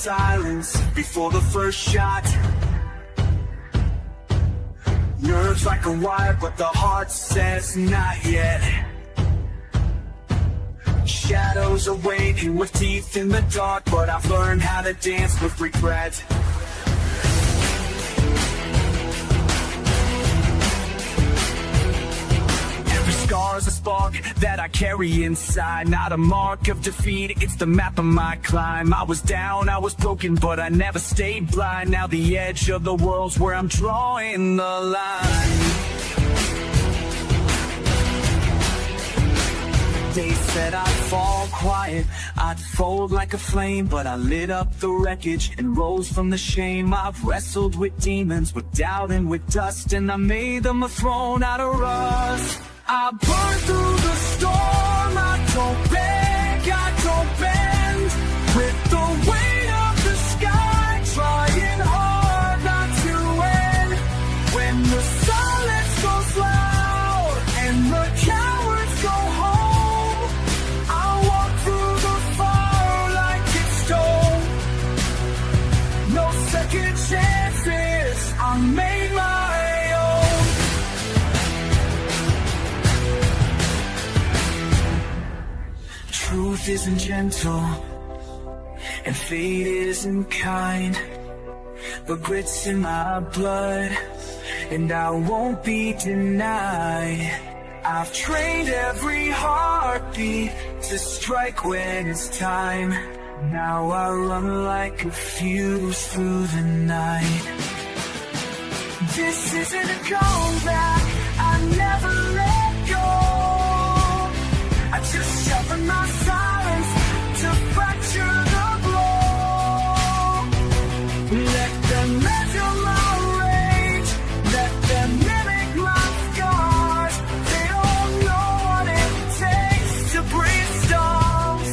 silence before the first shot. Nerves like a wire, but the heart says not yet. Shadows are waiting with teeth in the dark, but I've learned how to dance with regret. Every scar's a spark that I carry inside, not a mark of defeat, it's the map of my climb. I was down, I was broken, but I never stayed blind. Now the edge of the world's where I'm drawing the line. They said I'd fall quiet, I'd fold like a flame, but I lit up the wreckage and rose from the shame. I've wrestled with demons, with doubt and with dust, and I made them a throne out of rust. I burn through the storm, I don't beg, I don't bend. With the weight of the sky, trying hard not to win. When the silence goes loud and the cowards go home, I walk through the fire like it's stone. No second chances, I made my own. Truth isn't gentle, and fate isn't kind, but grit's in my blood, and I won't be denied. I've trained every heartbeat to strike when it's time. Now I run like a fuse through the night. This isn't a comeback, I never let go. I just sharpen my silence to fracture the blow. Let them measure my rage, let them mimic my scars. They don't know what it takes to breathe storms.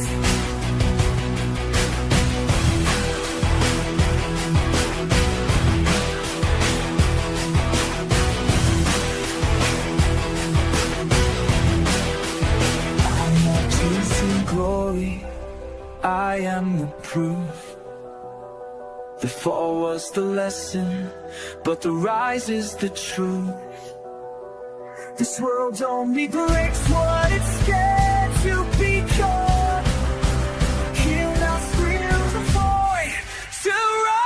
I'm not chasing glory, I am the proof. The fall was the lesson, but the rise is the truth. This world only breaks what it's scared to become. Hear now, scream the void to run.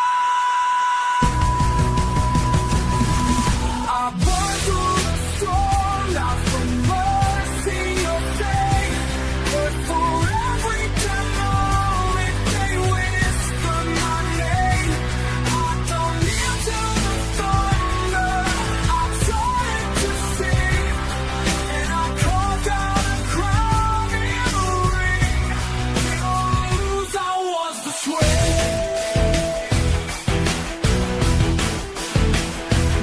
I burn through the storm, not for mercy or faith, but for every moment they whisper my name. I don't kneel to the thunder, I tried to sing, and I carved out a crown in the ring. The only lose I was the swing.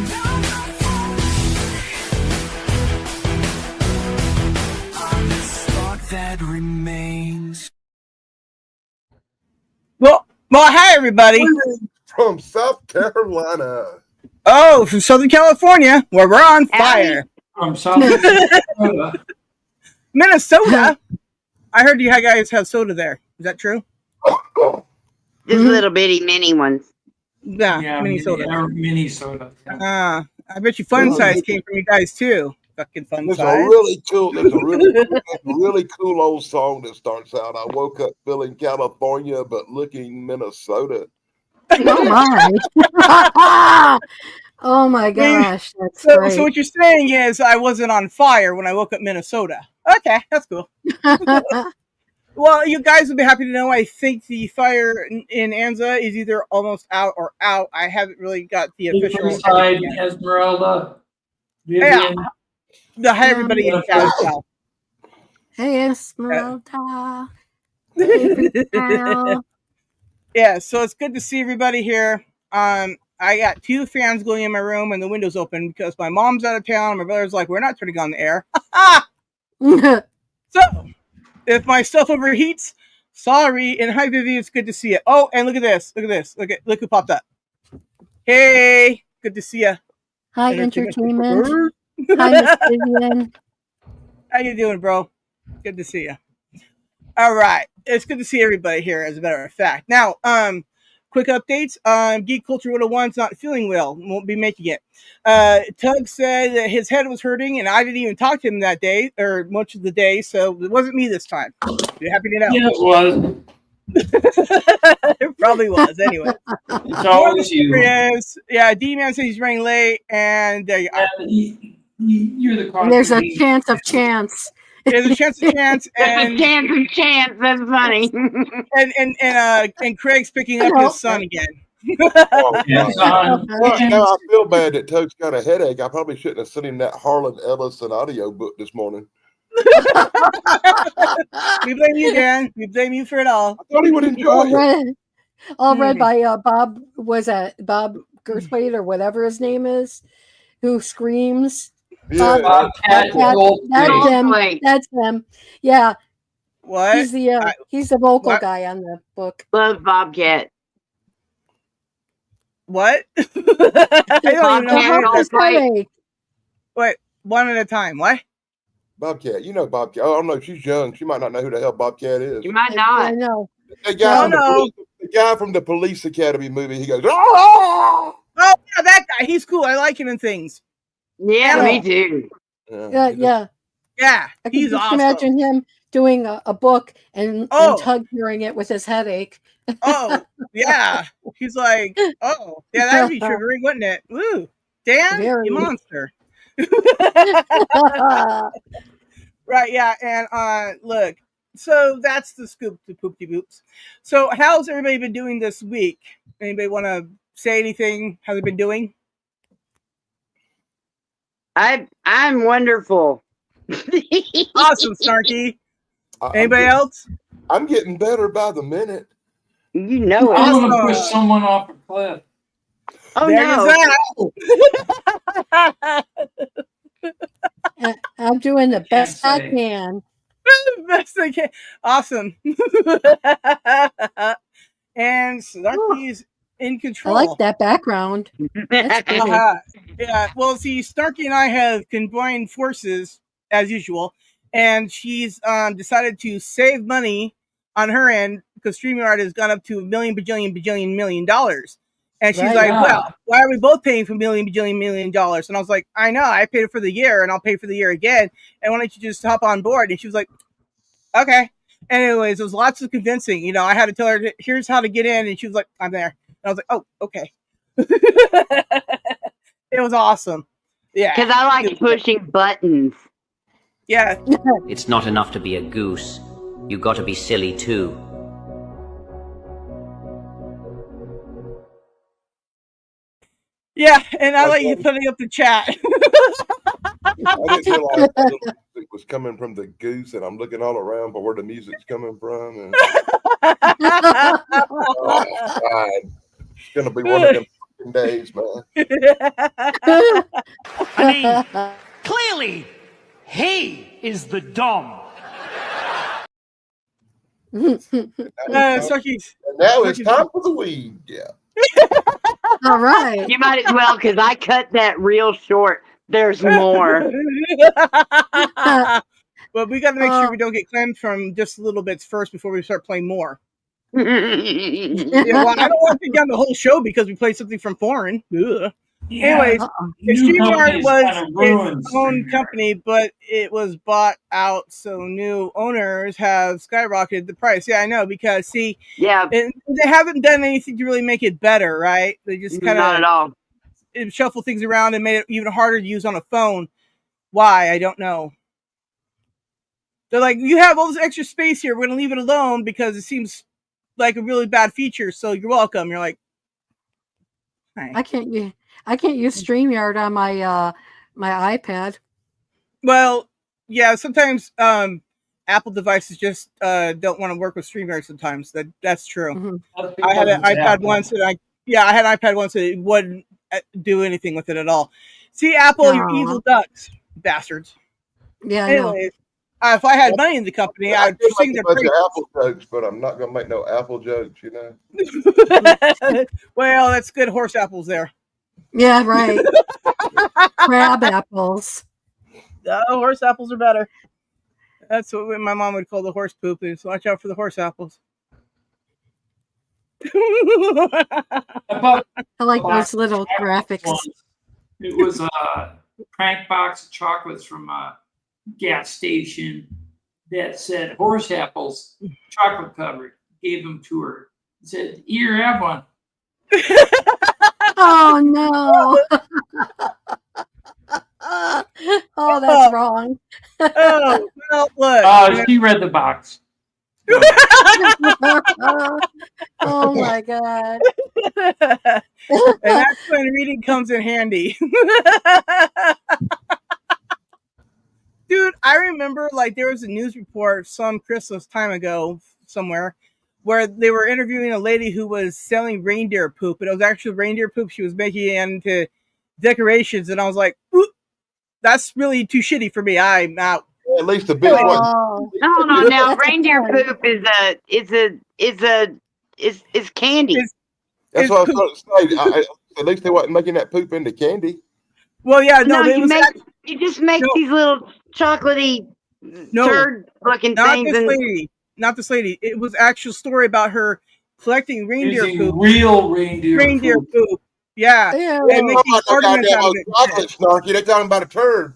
Now I'm I'm the spark that remains. Well, hi everybody. From South Carolina. Oh, from Southern California, where we're on fire. From South Minnesota. Minnesota. I heard you guys have soda there. Is that true? Just little bitty mini ones. Yeah, mini soda. Mini soda. I bet you Fun Size came from you guys too. Fucking Fun There's Size. a really cool, there's a really cool old song that starts out. I woke up feeling California, but looking Minnesota. Oh my! Oh my gosh, that's great. So what you're saying is I wasn't on fire when I woke up Minnesota. Okay, that's cool. Well, you guys will be happy to know I think the fire in Anza is either almost out or out. I haven't really got the official. Inside Esmeralda. Vivian. Yeah. Hi, everybody in South. Hey, Esmeralda. Hey, pal. Yeah, so it's good to see everybody here. I got 2 fans going in my room and the window's open because my mom's out of town. My brother's like, we're not turning on the air. So, if my stuff overheats, sorry. And hi, Vivi, it's good to see you. Oh, and look at this. Look at this. Look who popped up. Hey, good to see you. Hi, entertainment. Hi, Miss Vivian. How you doing, bro? Good to see you. All right. It's good to see everybody here, as a matter of fact. Now, quick updates. Geek Culture 101's not feeling well. Won't be making it. Tug said that his head was hurting, and I didn't even talk to him that day, or much of the day, so it wasn't me this time. You're happy to know. Yeah, it was. It probably was, anyway. It's always you. Yeah, D-Man says he's running late, and there you are. You're the And there's a constantly- chance of chance. There's a chance, There's and a chance. That's funny. and Craig's picking up his son again. Oh, Yeah, God. son. Now I feel bad that Tug's got a headache. I probably shouldn't have sent him that Harlan Ellison audio book this morning. We blame you, Dan. We blame you for it all. I thought he would enjoy it. All read by Bob. Was that Bob Gerthwaite or whatever his name is, who screams? Yeah, Bobcat, That's him. Wait. That's him. Yeah, What? he's the vocal what? guy on the book. Love Bobcat. What? I don't even know. Bobcat. How's his headache? Wait, one at a time. What? Bobcat. You know Bobcat. Oh, no, she's young. She might not know who the hell Bobcat is. You might I not. know. The guy, No, the guy from the Police Academy movie, he goes, "Oh!" Oh, yeah, that guy. He's cool. I like him in things. Yeah, Yeah. me too. Yeah. Yeah, I can he's just awesome. imagine him doing a book and Tug hearing it with his headache. Oh, yeah. He's like, oh, yeah, that'd be triggering, wouldn't it? Woo. Dan, Very. you monster. Right, yeah, and look, so that's the scoop to poopty boops. So how's everybody been doing this week? Anybody want to say anything? How they been doing? I'm wonderful. Awesome, Snarky. I'm Anybody getting- else? I'm getting better by the minute. You know I'm it. going to Awesome. push someone off a cliff. Oh There no. goes that. I'm doing the best I say. can. Best I can. Awesome. And Snarky's in I control. like that background. That's pretty. Yeah, well, see, Snarky and I have combined forces as usual, and she's decided to save money on her end because StreamYard has gone up to $1 million, bajillion, million dollars. And she's Right. like, Yeah. well, why are we both paying for $1 million, bajillion, million dollars? And I was like, I know, I paid it for the year, and I'll pay for the year again. And why don't you just hop on board? And she was like, okay. Anyways, there was lots of convincing. You know, I had to tell her, here's how to get in, and she was like, I'm there. And I was like, oh, okay. It was awesome. Yeah. Because I like pushing buttons. Yeah. It's not enough to be a goose. You got to be silly too. Yeah, and I like you putting up the chat. I didn't realize the music was coming from the goose, and I'm looking all around for where the music's coming from. And, oh, God. It's going to be one of them fucking days, man. I mean, clearly, he is the Dom. Snarky's. And now it's time for the weed. Yeah. All right. You might as well, because I cut that real short. There's more. But we got to make sure we don't get claimed from just little bits first before we start playing more. Yeah, well, I don't want to take down the whole show because we played something from foreign. Ugh. Anyways, New StreamYard companies was kind of ruined its own StreamYard. company, but it was bought out, so new owners have skyrocketed the price. Yeah, I know, because see, Yeah, they haven't done anything to really make it better, right? They just kind not at of all. shuffle things around and made it even harder to use on a phone. Why? I don't know. They're like, you have all this extra space here. We're going to leave it alone because it seems like a really bad feature. So you're welcome. You're like, hi. I can't use StreamYard on my my iPad. Well, yeah, sometimes Apple devices just don't want to work with StreamYard sometimes. That's true. Mm-hmm. I had an iPad once and I had an iPad once and it wouldn't do anything with it at all. See, Apple, you evil ducks, bastards. Yeah, I know. Anyways, if I had money in the company, I I'd could sing make their a bunch praises. of Apple jokes, but I'm not going to make no Apple jokes, you know? Well, that's good horse apples there. Yeah, right. Crab apples. Horse apples are better. That's what my mom would call the horse poop. Is watch out for the horse apples. I bought I like box those little of chocolates graphics. once. It was a prank box of chocolates from a gas station that said horse apples, chocolate covered. Gave them to her. Said, "Here, have one." Oh no! Oh, that's wrong. Oh, well, look. She read the box. Oh my god! And that's when reading comes in handy. Dude, I remember like there was a news report some Christmas time ago somewhere where they were interviewing a lady who was selling reindeer poop, and it was actually reindeer poop she was making into decorations, and I was like, ooh, that's really too shitty for me. I'm out. At least the big one. Oh, No, now That's reindeer fun. poop is candy. It's- That's it's what I poop. was trying to say. At least they wasn't making that poop into candy. Well, yeah, no, it you was you just make no. these little chocolatey No. turd looking not things, this and lady. Not this lady. It was actual story about her collecting reindeer Using poop. real reindeer poop. Yeah. Ew. And They're making talking about ornaments that out of goddamn it. chocolate, Snarky. They're talking about a turd.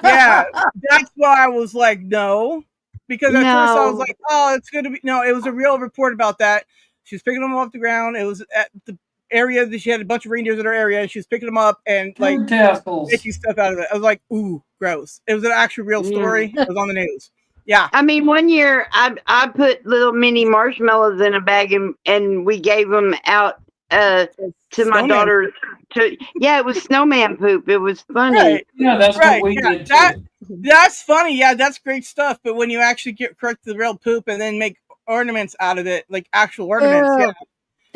Yeah, that's why I was like, no. Because at first I was No. like, oh, it's going to be. No, it was a real report about that. She was picking them off the ground. It was at the area that she had a bunch of reindeers in her area. She was picking them up and like Turd tassels. making stuff out of it. I was like, ooh, gross. It was an actual real story. It was on the news. Yeah. I mean, one year I put little mini marshmallows in a bag, and we gave them out to my Snowman. daughter. It was snowman poop. It was funny. Right. Yeah, that's Right. what we Yeah. did too. That's funny. Yeah, that's great stuff. But when you actually correct the real poop and then make ornaments out of it, like actual ornaments, yeah.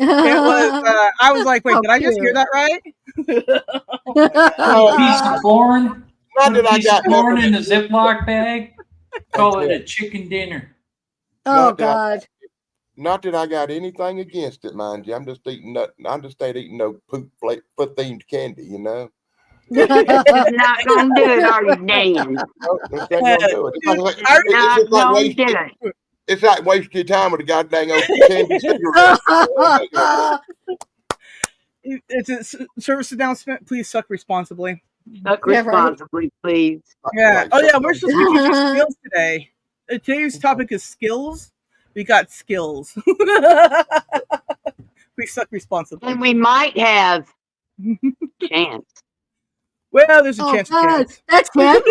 It was. I was like, wait, How did I just hear cute. that right? A piece of corn. Not Put a that I piece of got corn in a nothing. Ziploc bag. Call it a chicken dinner. Oh Not that, god! not that I got anything against it, mind you. I'm just eating nothing. I just ain't eating no poop themed candy, you know. Just not gonna do it, are you, Dan? No, just ain't gonna do it. Dude, It's Not just like gonna wasting. do it. It's like wasting your time with a goddamn old candy cigarette. It's a service announcement. Please suck responsibly. Suck Yeah, right. responsibly, please. Yeah. Like, Oh yeah, so- we're supposed to be teaching skills today. Today's topic is skills. We got skills. We suck responsibly. And we might have chance. Well, there's a Oh chance. god! That's him.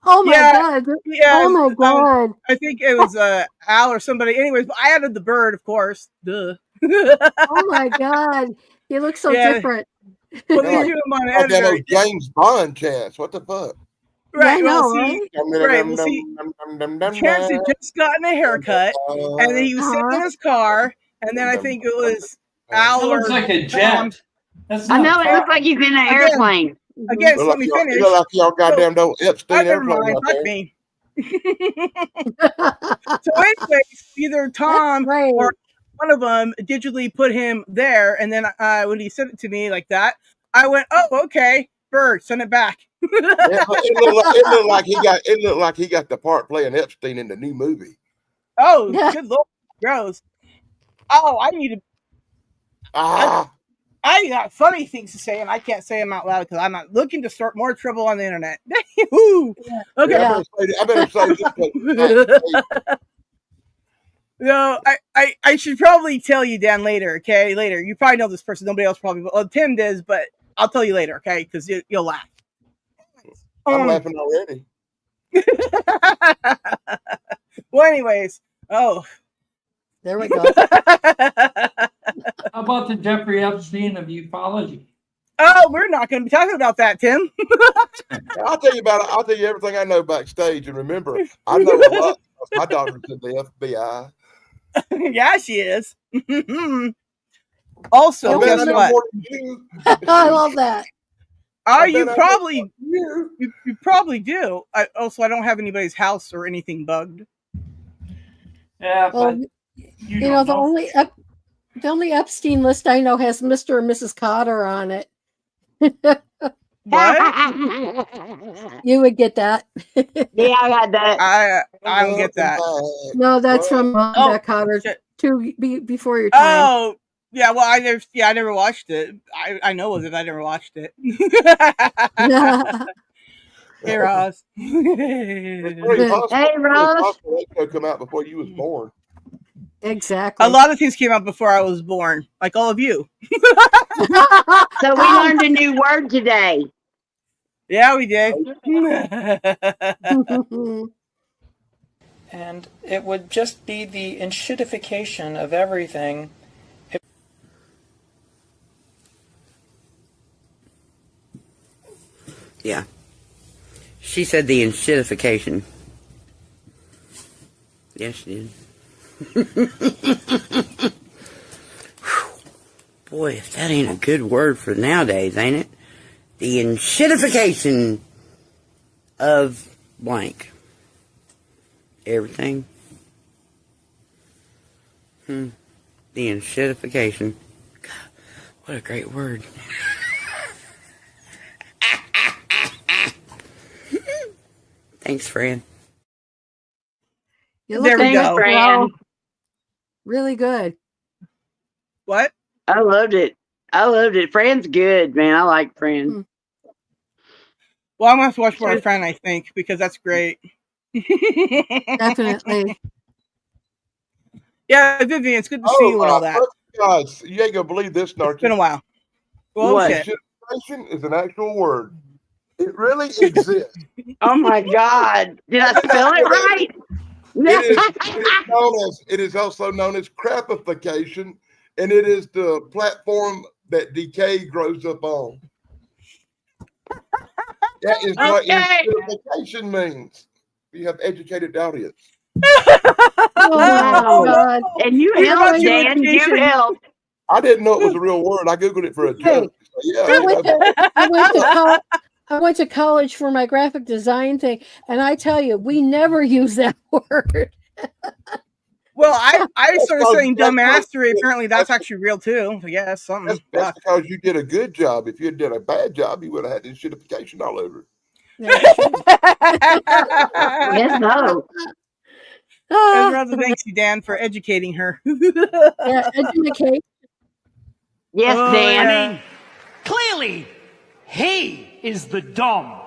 Oh my Yeah. god! Yeah. Oh my god! I think it was Al or somebody. Anyways, but I added the bird, of course. Duh. Oh my god! He looks so Yeah. different. Well, Yeah. you do him on Like that editor. old James Bond chance. What the fuck? Right. I Well, know, see, right? right, well, see, Chance had just gotten a haircut, and then he was sitting in his car, and then I think it was Al That or looks like a Tom. jet. That's I not know it looks like he's in an Again. airplane. Again, so Look let me like finish. y'all, like y'all goddamn old Epstein Never airplane mind. out Fuck there. me. So, anyways, either Tom great. or one of them digitally put him there, and then when he sent it to me like that, I went, "Oh, okay, bird, send it back." It looked like he got the part playing Epstein in the new movie. Oh, Yeah. good lord, gross. Oh, I got funny things to say, and I can't say them out loud because I'm not looking to start more trouble on the internet. Woo. Okay. Yeah. I better say this. No, I should probably tell you, Dan, later. Okay, later. You probably know this person. Nobody else probably. Well, Tim does, but I'll tell you later. Okay, because you'll laugh. I'm laughing already. Well, anyways. Oh. There we go. How about the Jeffrey Epstein of ufology? Oh, we're not going to be talking about that, Tim. I'll tell you about it. I'll tell you everything I know backstage. And remember, I know a lot. My daughter's in the FBI. Yeah, she is. Also, I bet guess I know what? more than you. I love that. You bet I probably know you. you probably do. I don't have anybody's house or anything bugged. Yeah, Well, but you know, the only Epstein list I know has Mr. and Mrs. Cotter on it. What? You would get that. Yeah, I got that. I don't get that. No, that's from Oh, Cotter shit. too before your time. Oh, yeah. Well, I never watched it. I know of it. I never watched it. Hey, Ross. It's very possible. Hey, Ross. Possible that show come out before you was born. Exactly. A lot of things came out before I was born, like all of you. So we learned a new word today. Yeah, we did. And it would just be the enshittification of everything. Yeah. She said the enshittification. Yes, she did. Boy, if that ain't a good word for nowadays, ain't it? The enshittification of blank. Everything. The enshittification. God, what a great word. Thanks, Fran. You There look we at go. Fran. Really good. What? I loved it. I loved it. Fran's good, man. I like Fran. Well, I'm gonna have to watch more of Fran, I think, because that's great. Definitely. Yeah, Vivian, it's good to see you and all that. Guys, you ain't gonna believe this, Snarky. It's been a while. Well, What? shit. Enshittification is an actual word. It really exists. Oh my God! Did I spell it right? It is also known as crapification, and it is the platform that decay grows up on. That is what enshittification means. You have educated audience. Oh, God. And you helped, Dan. You helped. I didn't know it was a real word. I googled it for a joke. So, yeah, I went to college for my graphic design thing, and I tell you, we never use that word. Well, I started saying dumbassery. Apparently, that's actually real too. So yeah, that's something. That's because you did a good job. If you had done a bad job, you would have had enshittification all over. Yes, no. Esmeralda thanks you, Dan, for educating her. Yeah, educate. Yes, Dan. I mean, clearly, he is the dom.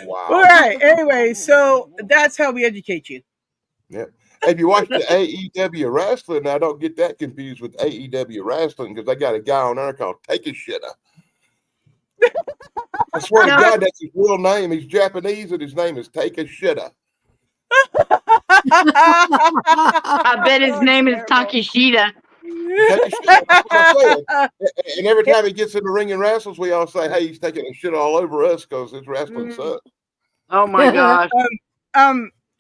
Wow. All right. Anyway, so that's how we educate you. Yeah. If you watch the AEW wrestling, now don't get that confused with AEW wrestling because they got a guy on there called Take a Shitter. I swear to God, that's his real name. He's Japanese and his name is Take a Shitter. I bet his name is Takeshita. And every time he gets in the ring and wrestles, we all say, "Hey, he's taking a shit all over us because his wrestling sucks." Oh my gosh.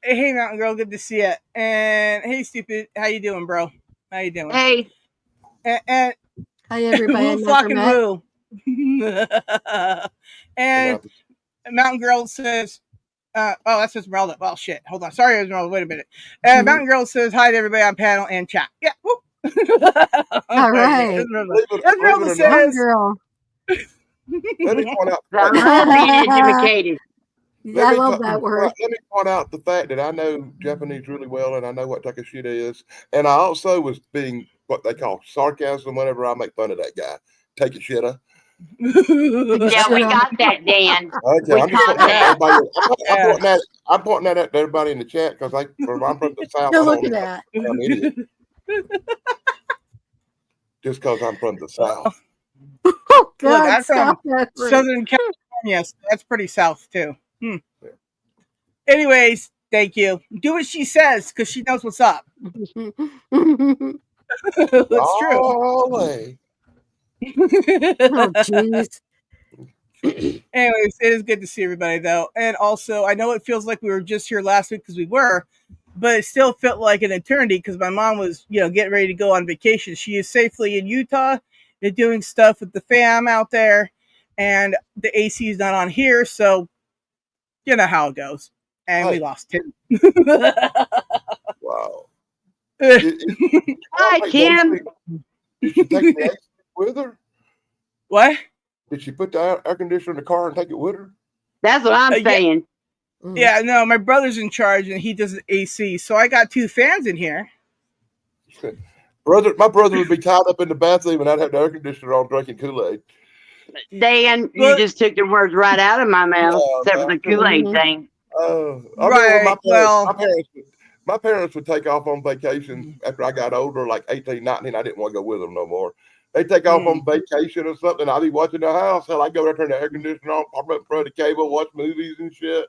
Hey, Mountain Girl, good to see you. And hey, Stupid, how you doing, bro? How you doing? Hey. And hi, everybody. Woo fucking woo. And Mountain Girl says, oh, that's Esmeralda. Well, shit. Hold on. Sorry, Esmeralda. Wait a minute. Mountain Girl says hi to everybody on panel and chat. Yeah. Woo. All right. Esmeralda says, girl. Let me point out. being educated. I love that word. Let me point out the fact that I know Japanese really well and I know what Takeshita is. And I also was being what they call sarcasm whenever I make fun of that guy. Take a shitter. Yeah, we got that, Dan. Okay, I'm pointing that out to everybody in the chat because I'm from the South. Look at that. I'm an idiot. Just because I'm from the South. Oh, God, look, I'm from that Southern California, so that's pretty south too. Yeah. Anyways, thank you. Do what she says because she knows what's up. That's true. Oh, jeez. Anyways, it is good to see everybody though. And also, I know it feels like we were just here last week because we were, but it still felt like an eternity because my mom was, getting ready to go on vacation. She is safely in Utah. They're doing stuff with the fam out there, and the AC is not on here, so you know how it goes. And we lost him. Wow. Hi, Tim. Did she take the AC with her? What? Did she put the air conditioner in the car and take it with her? That's what I'm saying. Yeah, no, my brother's in charge and he does the AC, so I got 2 fans in here. My brother would be tied up in the bathroom and I'd have the air conditioner on drinking Kool-Aid. Dan, you just took the words right out of my mouth, except for the Kool-Aid thing. Right. My parents would take off on vacation after I got older, like 18, 19. I didn't want to go with them no more. They'd take off on vacation or something. I'd be watching the house. Hell, I'd go there, turn the air conditioner on, pop up in front of the cable, watch movies and shit.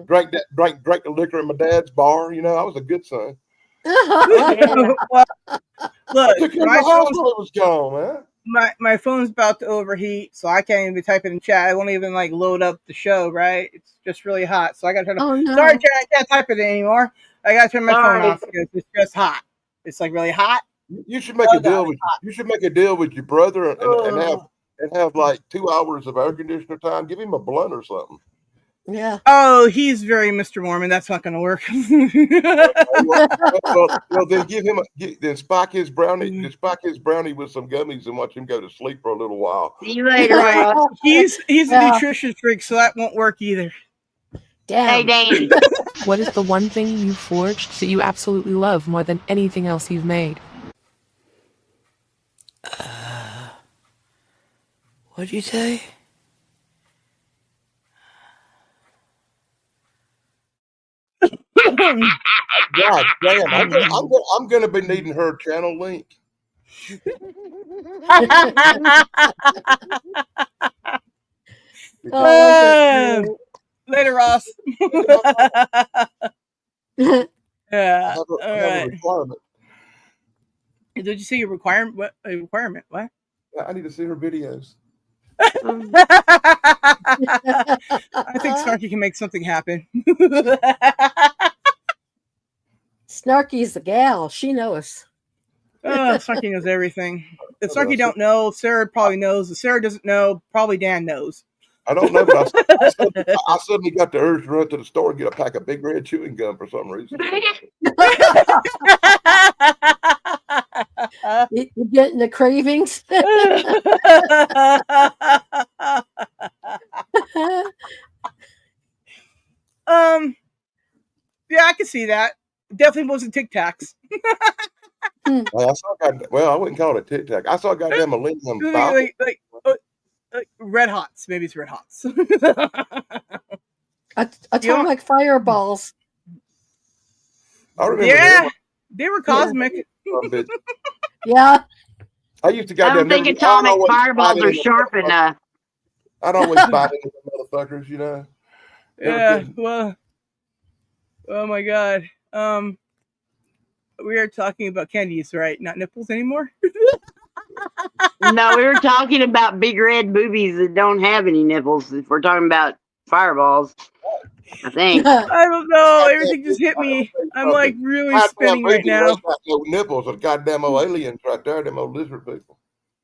Drank the liquor in my dad's bar. You know, I was a good son. Well, look, my household was gone, man. My phone's about to overheat, so I can't even type it in chat. I won't even like load up the show, right? It's just really hot, so I gotta turn. Sorry, Chat, I can't type it anymore. I gotta turn my phone off because it's just hot. It's like really hot. You should make a deal with your brother and have like 2 hours of air conditioner time. Give him a blunt or something. Yeah. Oh, he's very Mr. Mormon. That's not going to work. well, then then spike his brownie with some gummies and watch him go to sleep for a little while. See you later. Right. He's a nutritious freak, so that won't work either. Damn. Hey, Danny. What is the one thing you forged that you absolutely love more than anything else you've made? What'd you say? God damn! I'm gonna be needing her channel link. Later, Ross. Yeah. All right. Requirement. Did you see your requirement? What a requirement? What? I need to see her videos. I think Snarky can make something happen. Snarky's the gal. She knows. Snarky knows everything. If Snarky don't know, Sarah probably knows. If Sarah doesn't know, probably Dan knows. I don't know, but I suddenly got the urge to run to the store and get a pack of Big Red chewing gum for some reason. You getting the cravings? Yeah, I can see that. Definitely wasn't Tic Tacs. I wouldn't call it a Tic Tac. I saw goddamn Millennium like Red Hots. Maybe it's Red Hots. I told like fireballs. I remember. Yeah, they were cosmic. Yeah. I used to I don't think atomic fireballs are sharp enough. I'd always bite into the motherfuckers, you know. Yeah. Well. Oh my God. We are talking about candies, right? Not nipples anymore. No, we were talking about big red boobies that don't have any nipples. If we're talking about fireballs, I think. I don't know. Everything just hit me. I'm like really spinning right now. Nipples are goddamn old aliens right there, them old lizard people.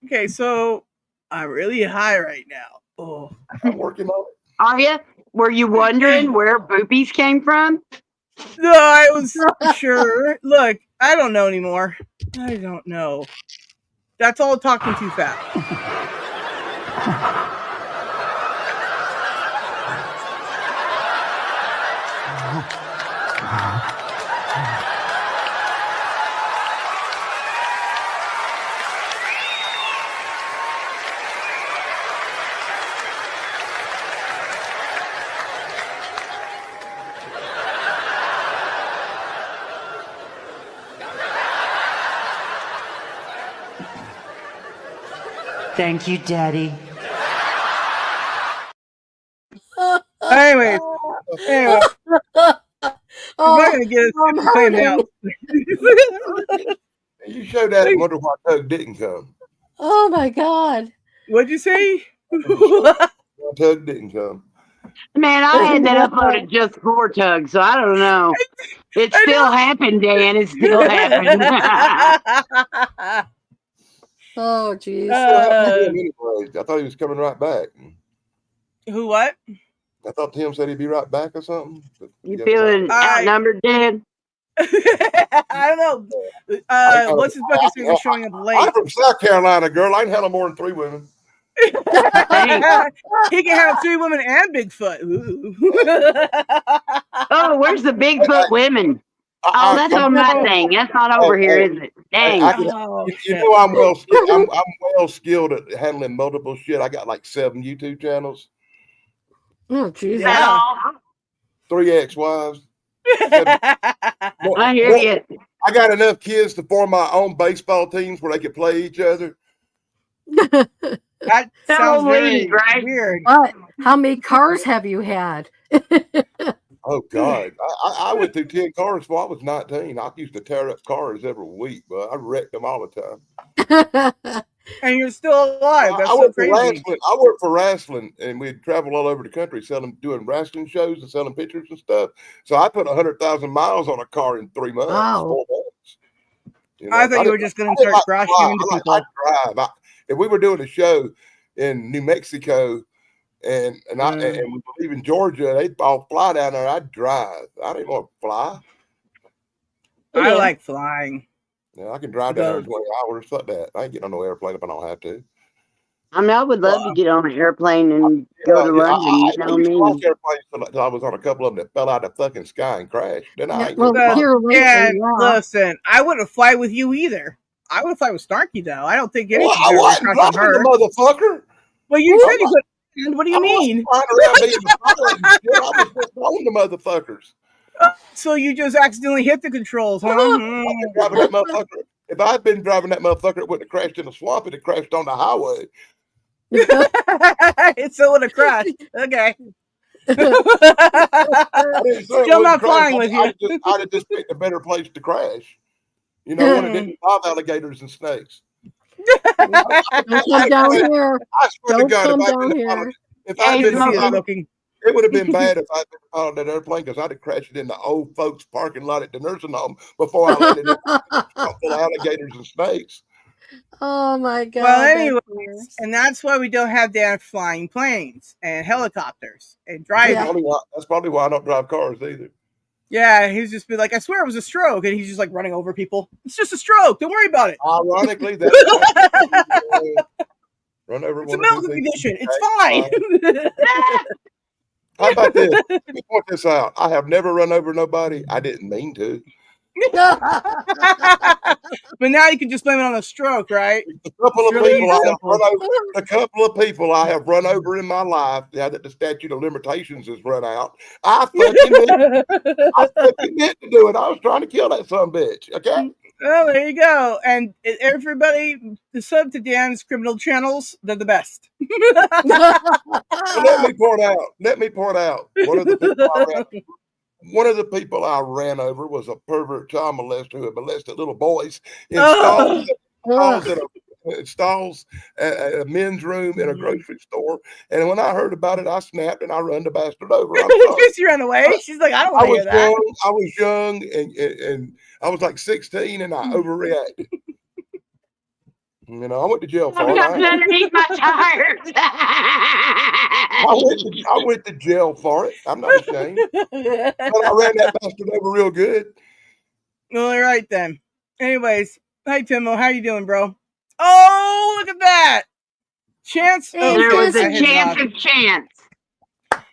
Okay, so I'm really high right now. Oh, I'm working on it. Are you? Were you wondering where boobies came from? No, I was sure. Look, I don't know anymore. I don't know. That's all talking too fast. Thank you, Daddy. Anyway, we're not gonna get us playing now. You showed that and wonder why Tug didn't come. Oh my God! What'd you say? Tug didn't come. Man, I had that uploaded just for Tug, so I don't know. It still happened, Dan. It still happened. Oh, jeez. I thought he was coming right back. Who? What? I thought Tim said he'd be right back or something. You feeling outnumbered, Dan? I don't know. What's his bucket says is showing up late. I'm from South Carolina, girl. I ain't handle more than 3 women. He can have 3 women and Bigfoot. Ooh. Oh, where's the Bigfoot women? Oh, that's on my thing. That's not over here, is it? Dang. You know I'm well skilled. I'm well skilled at handling multiple shit. I got like 7 YouTube channels. Oh, Jesus. Yeah. 3 ex-wives. I hear you. I got enough kids to form my own baseball teams where they could play each other. That sounds very right? weird. What? How many cars have you had? Oh God, I went through 10 cars before I was 19. I used to tear up cars every week, but I wrecked them all the time. And you're still alive. That's so crazy. I worked for wrestling, and we'd travel all over the country doing wrestling shows and selling pictures and stuff. So I put 100,000 miles on a car in 3 months. Wow. 4 months. You know, I thought you were just going to start crashing into people. I drive. If we were doing a show in New Mexico and we were leaving Georgia, they'd all fly down there. I'd drive. I didn't want to fly. I like flying. Yeah, I can drive down there in 20 hours. Fuck that. I ain't getting on no airplane if I don't have to. I mean, I would love to get on an airplane and go to London. I You know me. Until I was on a couple of them that fell out of the fucking sky and crashed. Then I ain't listen, I wouldn't fly with you either. I would fly with Snarky though. I don't think anything's I wasn't driving the motherfucker. Well, you said you could. What do you mean? I was just blowing the motherfuckers. So you just accidentally hit the controls, huh? Driving that motherfucker. If I'd been driving that motherfucker, it wouldn't have crashed in the swamp. It'd have crashed on the highway. It still would have crashed. Okay. Still not flying with you. I'd have just picked a better place to crash. You know, when it didn't involve alligators and snakes. Don't come down here. I swear to Don't God, come down here. if I'd been piloting, it would have been bad if I'd been piloting that airplane because I'd have crashed it in the old folks' parking lot at the nursing home before I landed it full of alligators and snakes. Oh my God. Well, anyways, and that's why we don't have damn flying planes and helicopters and driving. That's probably why I don't drive cars either. Yeah, he's just be like, I swear it was a stroke, and he's just like running over people. It's just a stroke. Don't worry about it. Ironically, that's run over. It's a medical condition. It's fine. How about this? Let me point this out. I have never run over nobody. I didn't mean to. But now you can just blame it on a stroke, right? A couple of people I have run over in my life now that the statute of limitations has run out. I fucking meant to do it. I was trying to kill that son of a bitch. Okay. Well, there you go. And everybody, the sub to Dan's criminal channels, they're the best. Let me point out. One of the people I ran over was a pervert child molester who had molested little boys in stalls at a men's room in a grocery store. And when I heard about it, I snapped and I run the bastard over. She ran away. She's like, I don't want to hear that. I was young and I was like 16 and I overreacted. You know, I went to jail for it. Underneath my tires. I went to jail for it. I'm not ashamed. But I ran that bastard over real good. Well, all right then. Anyways, hi Timo, how you doing, bro? Oh, look at that! Chance. There was a chance of chance.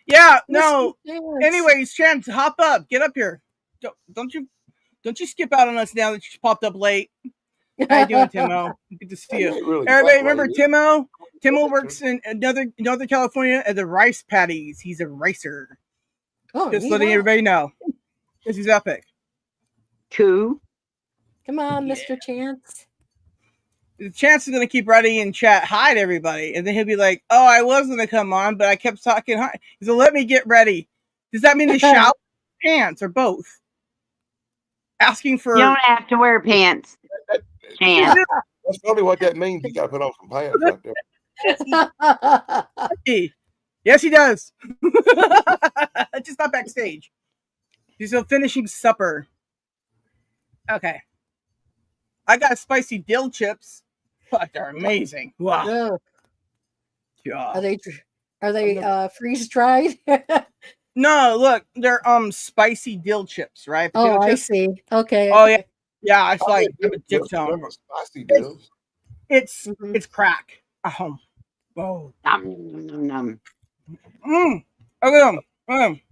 Yeah, no. Anyways, Chance, hop up. Get up here. Don't you skip out on us now that you popped up late. How you doing, Timo? Good to see you. Really everybody remember Timo? Timo works in Northern California at the Rice Paddies. He's a racer. Oh, just letting everybody know. This is epic. Cool. Come on, Mr. Chance. The Chance is going to keep writing in chat, hi to everybody. And then he'll be like, oh, I was going to come on, but I kept talking hi. He's like, let me get ready. Does that mean to shout pants or both? Asking for... You don't have to wear pants. Pants. That's probably what that means. You got to put on some pants right there. Yes, he does. Just not backstage. He's still finishing supper. Okay. I got spicy dill chips. Fuck, they're amazing. Wow. Yeah. Are they freeze dried? No, look, they're spicy dill chips, right? Potato Oh, I chips. see. Okay. Oh yeah, Okay. yeah. It's I like had I'm a dill dip chips, but tone. never spicy It's dills. it's Mhm. it's crack. Oh, oh. Nom, nom, nom. Okay.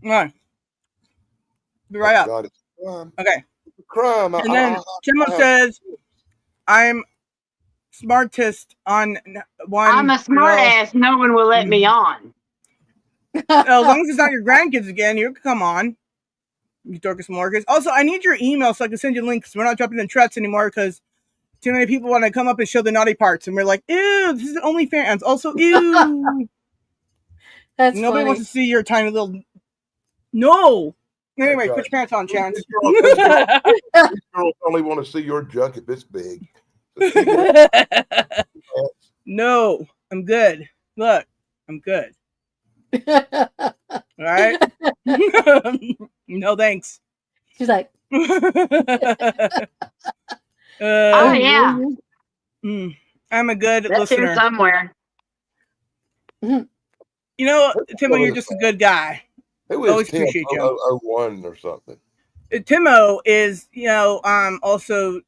No. Be right Oh up. God, it's a crime. Okay. It's a crime. And then Timo I have says, "I'm smartest on I'm one." a smart ass. No one will let me on. As long as it's not your grandkids again, you can come on. You Dorcas Morgus. Also, I need your email so I can send you links. We're not jumping in threats anymore because too many people want to come up and show the naughty parts, and we're like, ew, this is OnlyFans. Also, ew. That's Nobody wants funny. to see your tiny little. No. Anyway, That's put right. your pants on, Chance. These girls only want to see your junk if it's big. So take it out. No, I'm good. Look, I'm good. All right. No thanks. She's like, Oh yeah, I'm a good that's here listener. somewhere. You know, Timo, What you're is just a that? good guy. Who is Always Tim appreciate you. 0001 or something? Timo is, also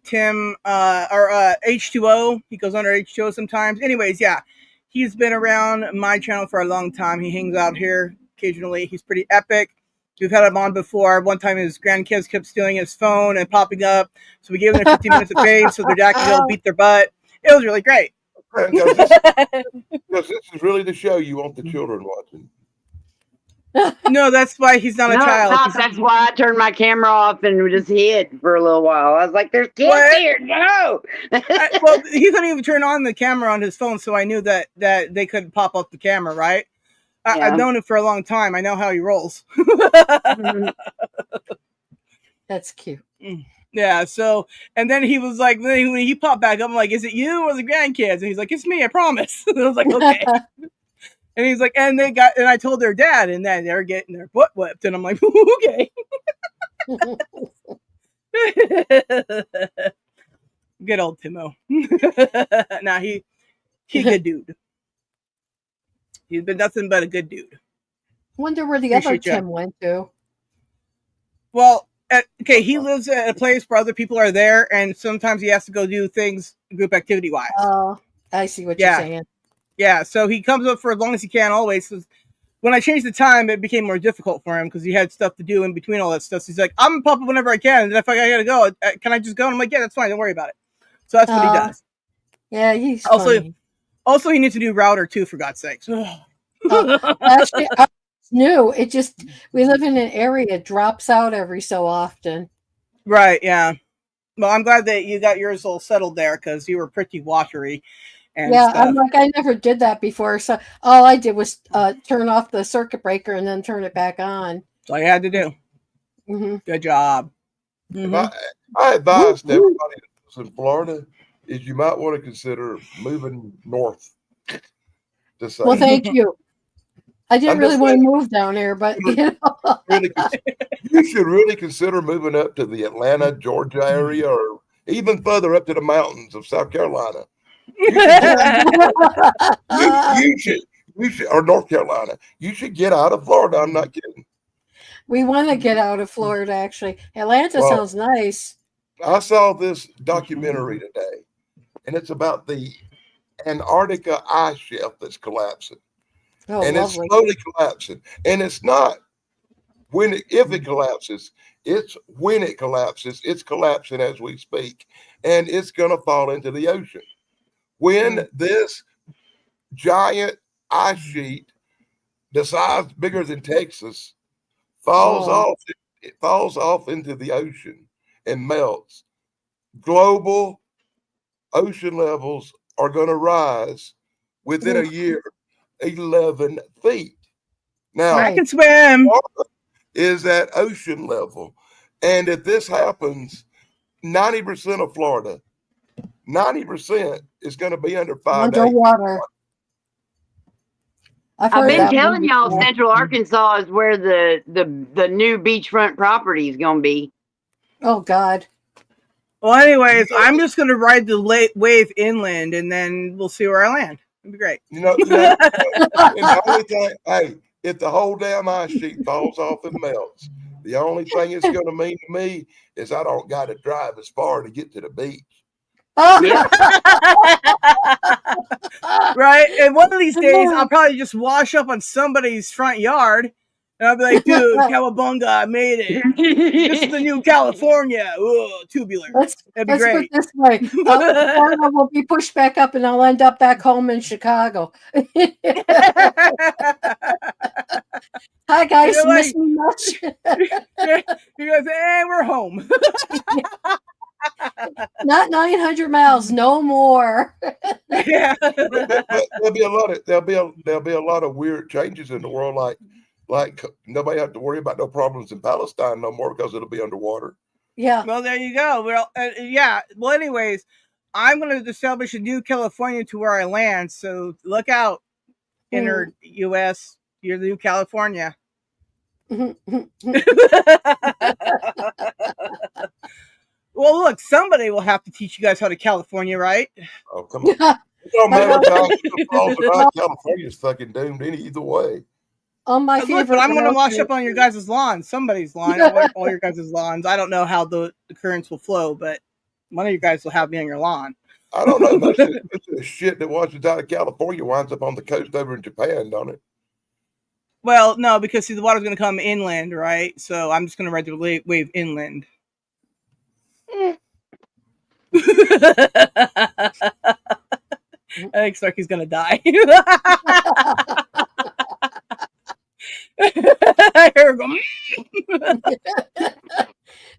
Tim or H2O. He goes under H2O sometimes. Anyways, yeah, he's been around my channel for a long time. He hangs out here occasionally. He's pretty epic. We've had him on before. One time his grandkids kept stealing his phone and popping up, so we gave them their 15 minutes of fame so their dad could go beat their butt. It was really great. Because this is really the show you want the children watching. No, that's why he's not a No, it's child. not. That's why I turned my camera off and just hid for a little while. I was like, "There's kids What? here, no!" Well, he couldn't even turn on the camera on his phone, so I knew that they couldn't pop up the camera, right? I've Yeah. known him for a long time. I know how he rolls. that's cute. Yeah, so, and then he was like, when he popped back up, I'm like, is it you or the grandkids? And he's like, it's me, I promise. And I was like, okay. And he's like, and I told their dad, and then they're getting their butt whipped. And I'm like, okay. Good old Timo. Nah, he's a good dude. He's been nothing but a good dude. Wonder where the other Appreciate ya. Tim went to. Well, okay, he lives at a place where other people are there, and sometimes he has to go do things group activity wise. Oh, I see what you're saying. Yeah, so he comes up for as long as he can always. 'Cause when I changed the time, it became more difficult for him because he had stuff to do in between all that stuff. So he's like, I'm gonna pop up whenever I can, and if I gotta go, can I just go? And I'm like, yeah, that's fine, don't worry about it. So that's what he does. Yeah, he's funny. Also, he needs to do router too, for God's sakes. Actually, it's new. It just we live in an area it drops out every so often. Right? Yeah. Well, I'm glad that you got yours all settled there because you were pretty watery. And Yeah, stuff. I'm like I never did that before. So all I did was turn off the circuit breaker and then turn it back on. That's all you had to do. Mm-hmm. Good job. I advise to everybody that lives in Florida is you might want to consider moving north. Well, thank you. I didn't really want to move down here, but you know. You should really consider moving up to the Atlanta, Georgia area, or even further up to the mountains of South Carolina. You should, or North Carolina. You should get out of Florida. I'm not kidding. We want to get out of Florida, actually. Atlanta sounds nice. I saw this documentary today, and it's about the Antarctica ice shelf that's collapsing. Oh, and lovely. It's slowly collapsing. And it's not if it collapses, it's when it collapses. It's collapsing as we speak, and it's going to fall into the ocean. When this giant ice sheet, the size bigger than Texas, falls off, it falls off into the ocean and melts. Global ocean levels are going to rise within a year 11 feet. Now, I can swim. Is at ocean level. And if this happens, 90% of Florida, 90% is going to be under 5 days. Underwater. I've been telling y'all Central Arkansas is where the new beachfront property is going to be. Oh, God. Well, anyways, I'm just going to ride the wave inland, and then we'll see where I land. It'd be great. And the only thing, hey, if the whole damn ice sheet falls off and melts, the only thing it's going to mean to me is I don't got to drive as far to get to the beach. Yep. Right? And one of these days, I'll probably just wash up on somebody's front yard. And I'll be like, dude, Cowabunga, I made it. This is the new California. Ooh, tubular. That'd be Let's great. put it this way. Florida will be pushed back up and I'll end up back home in Chicago. Hi, guys. You're Miss me much? You guys, hey, we're home. Not 900 miles, no more. Yeah. There'll be a lot of weird changes in the world, like nobody have to worry about no problems in Palestine no more because it'll be underwater. Yeah. Well, there you go. Well, yeah. Well, anyways, I'm going to establish a new California to where I land. So look out, inner U.S. You're the new California. Well, look, somebody will have to teach you guys how to California, right? Oh, come on. It don't matter if California's fucking doomed either way. On my Look, but I'm going to wash up on your guys' lawn, somebody's lawn, all your guys' lawns. I don't know how the currents will flow, but one of you guys will have me on your lawn. I don't know. Most of the shit that washes out of California winds up on the coast over in Japan, don't it? Well, no, because see, the water's going to come inland, right? So I'm just going to ride the wave inland. I think Snarky's going to die.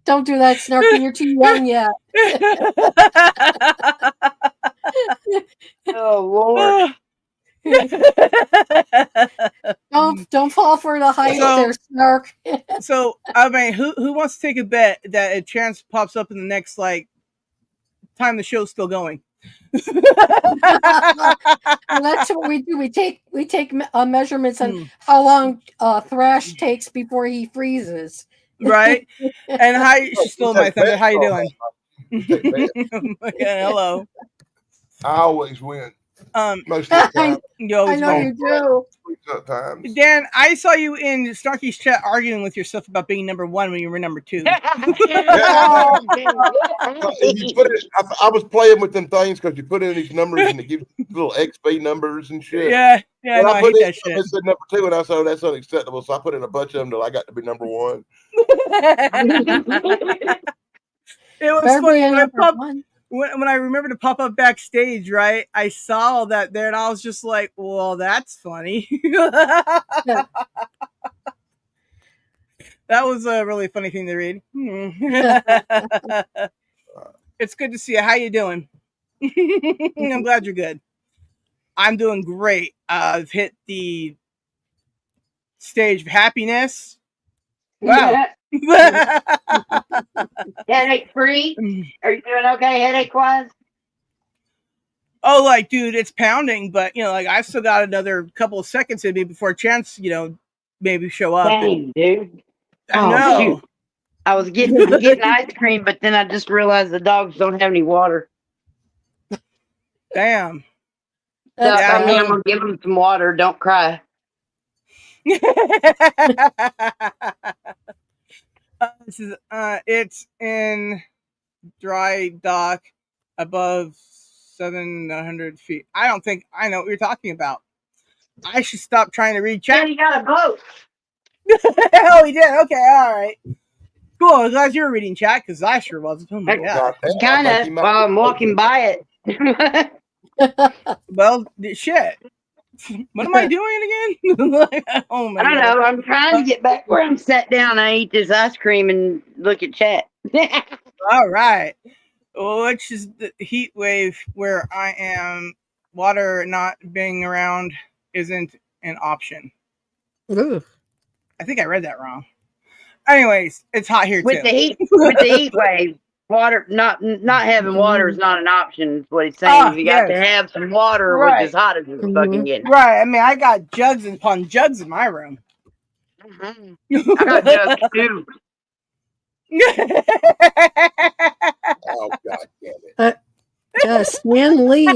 Don't do that, Snarky. You're too young yet. Oh, Lord. Don't fall for the hype there, Snark. So, I mean, who wants to take a bet that a chance pops up in the next, time the show's still going? Well, that's what we do. We take measurements on how long Thrash takes before he freezes. Right? And hi, she's still my thunder. How you doing? Okay, hello. I always win. Most of the time. I know you do. Sometimes. Dan, I saw you in Snarky's chat arguing with yourself about being number 1 when you were number 2. I was playing with them things because you put in these numbers and it gives you little XP numbers and shit. Yeah, no, I hate that shit. I said number 2 and I said, that's unacceptable. So I put in a bunch of them till I got to be number 1. It was funny when I remember to pop up backstage, right? I saw all that there and I was just like, well, that's funny. That was a really funny thing to read. It's good to see you. How you doing? I'm glad you're good. I'm doing great. I've hit the stage of happiness. Wow. Headache free? Are you doing okay headache wise? Oh, dude, it's pounding, but I've still got another couple of seconds in me before Chance, maybe show up. Dang, dude. I know. Shoot. I was getting ice cream, but then I just realized the dogs don't have any water. Damn. So I'm gonna give them some water. Don't cry. It's in dry dock above 700 feet. I don't think I know what you're talking about. I should stop trying to read chat. Yeah, you got a boat. Oh, he did. Okay, all right. Cool. I'm glad you were reading chat because I sure was. Oh my god. Kind of. While I'm walking by it. Well, shit. What am I doing again? Oh my I don't know. I'm trying to get back where I'm sat down. I eat this ice cream and look at chat. All right. Which is the heat wave where I am. Water not being around isn't an option. Ooh. I think I read that wrong. Anyways, it's hot here with too. With the heat wave, water not having water is not an option. Is what he's saying. You got to have some water, right. Which is hot as it's fucking getting. Right. I mean, I got jugs upon jugs in my room. I got jugs too. Oh god damn it! Stan Lee.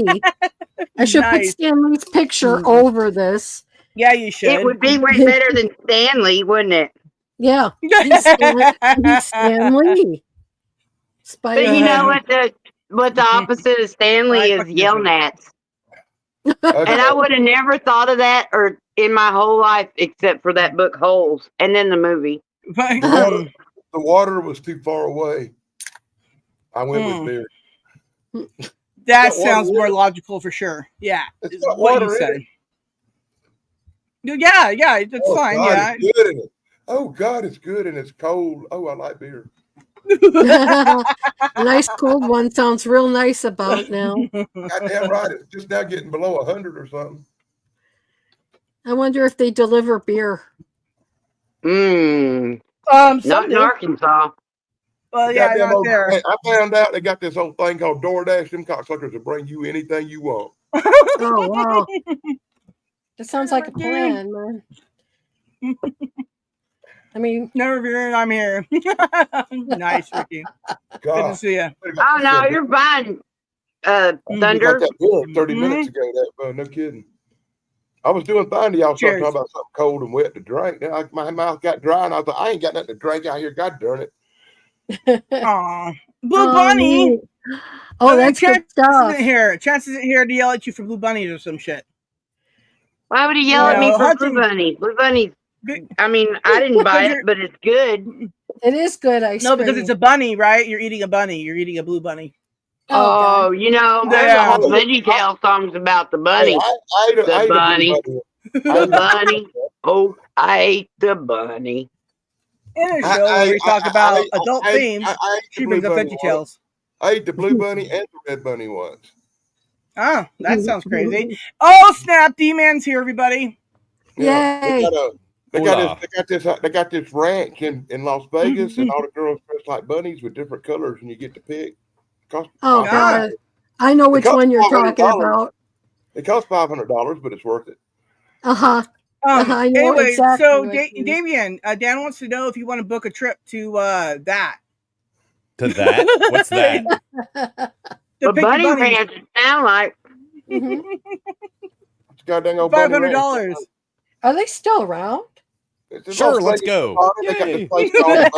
I should put Stan Lee's picture over this. Yeah, you should. It would be way better than Stanley, wouldn't it? Yeah, he's Stan Lee. But you know what the opposite of Stanley is? Yell Nats. And I would have never thought of that or in my whole life except for that book Holes and then the movie. The water was too far away. I went with beer. That sounds more logical for sure. Yeah, it's got what you said. Yeah, it's fine. God, yeah. It's good in it. Oh God, it's good and it's cold. Oh, I like beer. A nice cold one sounds real nice about now. Goddamn right. It's just now getting below 100 or something. I wonder if they deliver beer. Not in Arkansas. Well, yeah, not there. I found out they got this old thing called DoorDash. Them cocksuckers will bring you anything you want. Oh, wow. That sounds like a plan, man. I mean, never fear, I'm here. Nice, Ricky. Good to see you. Oh, no, you're fine, Thunder. Got that beer 30 minutes ago. No kidding. I was doing fine to y'all started talking about something cold and wet to drink. Then my mouth got dry, and I thought, I ain't got nothing to drink out here. God darn it. Aw. Blue Bunny. Oh, that's good stuff. Chance isn't here to yell at you for Blue Bunnies or some shit. Why would he yell at me for Blue Bunny? Blue Bunny. I mean, I didn't buy it, but it's good. It is good. No, because it's a bunny, right? You're eating a bunny. You're eating a blue bunny. Oh, you know, there's a whole VeggieTale songs about the bunny. The bunny. The bunny. Oh, I ate the bunny. In a show where we talk about adult themes, she brings up VeggieTales. I ate the blue bunny and the red bunny once. Oh, that sounds crazy. Oh, snap. D-Man's here, everybody. Yeah, they got this ranch in Las Vegas, and all the girls dress like bunnies with different colors, and you get to pick. Oh, God. I know which one you're talking about. It costs $500, but it's worth it. Uh-huh. I know anyway, exactly so Damien, Dan wants to know if you want to book a trip to that. To that? What's that? The bunny ranch sound like. It's goddamn old $500. Are they still around? Sure, let's go. They got this place called,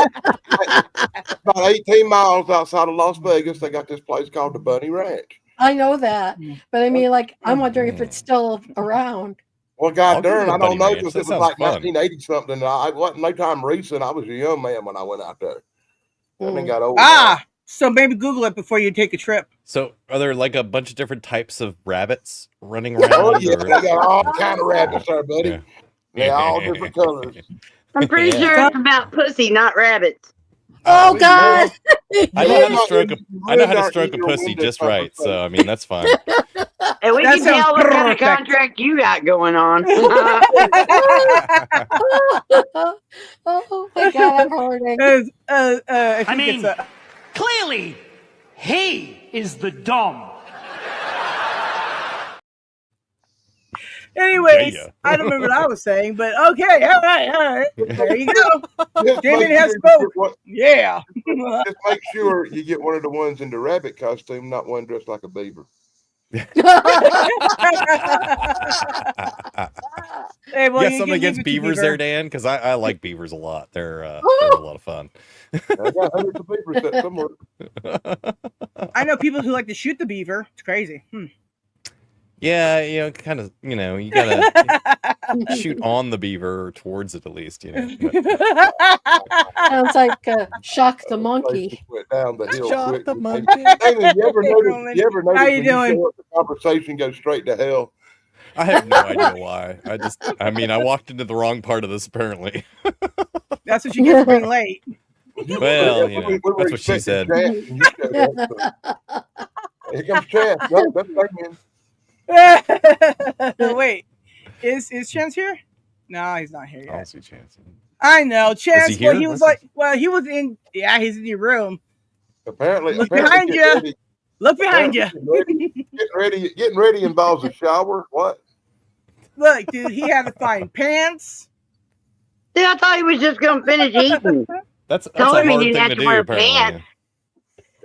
about 18 miles outside of Las Vegas. They got this place called the Bunny Ranch. I know that, but I mean, like, I'm wondering if it's still around. Well, God darn, I don't know Ranch. because That it was sounds like fun. 1980 something. I wasn't no time recent. I was a young man when I went out there. And then got old. So maybe Google it before you take a trip. So, are there like a bunch of different types of rabbits running around? Oh, yeah, they got all kind of rabbits there, buddy. They're all different colors. I'm pretty sure it's about pussy, not rabbits. Oh, God. I know how to stroke a pussy just right, so I mean that's fine. And we can tell what kind of contract you got going on. Oh my God, I'm hurting. I mean, clearly, he is the dom. Anyways, I don't remember what I was saying, but okay, all right. There you go. Damien has spoke. Yeah. Just make sure you get one of the ones in the rabbit costume, not one dressed like a beaver. Hey, well, you got something against beavers there, Dan? Because I like beavers a lot. They're a lot of fun. I got hundreds of beavers set somewhere. I know people who like to shoot the beaver. It's crazy. Yeah, kind of, you gotta shoot on the beaver or towards it at least, Sounds like Shock the Monkey. Went down the hill Shock quick. the monkey. You ever notice How you when doing? show up, the conversation goes straight to hell? I have no idea why. I walked into the wrong part of this apparently. That's what you get for being late. Well, that's what she said. Here comes Chance. No, that's right, man. Wait, is Chance here? No, he's not here yet. I don't see Chance. I know Chance. Is he here? He was in. Yeah, he's in your room. Apparently, Look behind you. Look behind you. Getting ready involves a shower. What? Look, dude, he had to find pants. Dude, I thought he was just gonna finish eating. That's a Told hard him he thing didn't have to to do wear apparently. pants.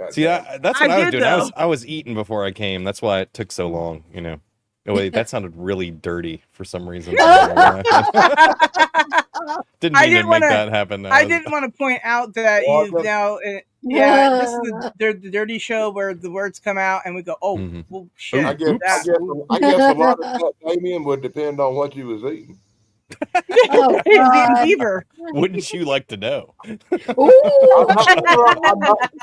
See, that's what I was did, doing. though. I was eating before I came. That's why it took so long. Oh wait, that sounded really dirty for some reason. I didn't mean to make that happen. I didn't want to point out that you've now. This is the dirty show where the words come out and we go, "Oh, well, shit." I guess a lot of that, Damien, would depend on what you was eating. Oh, He's eating beaver. Wouldn't you like to know? I'm not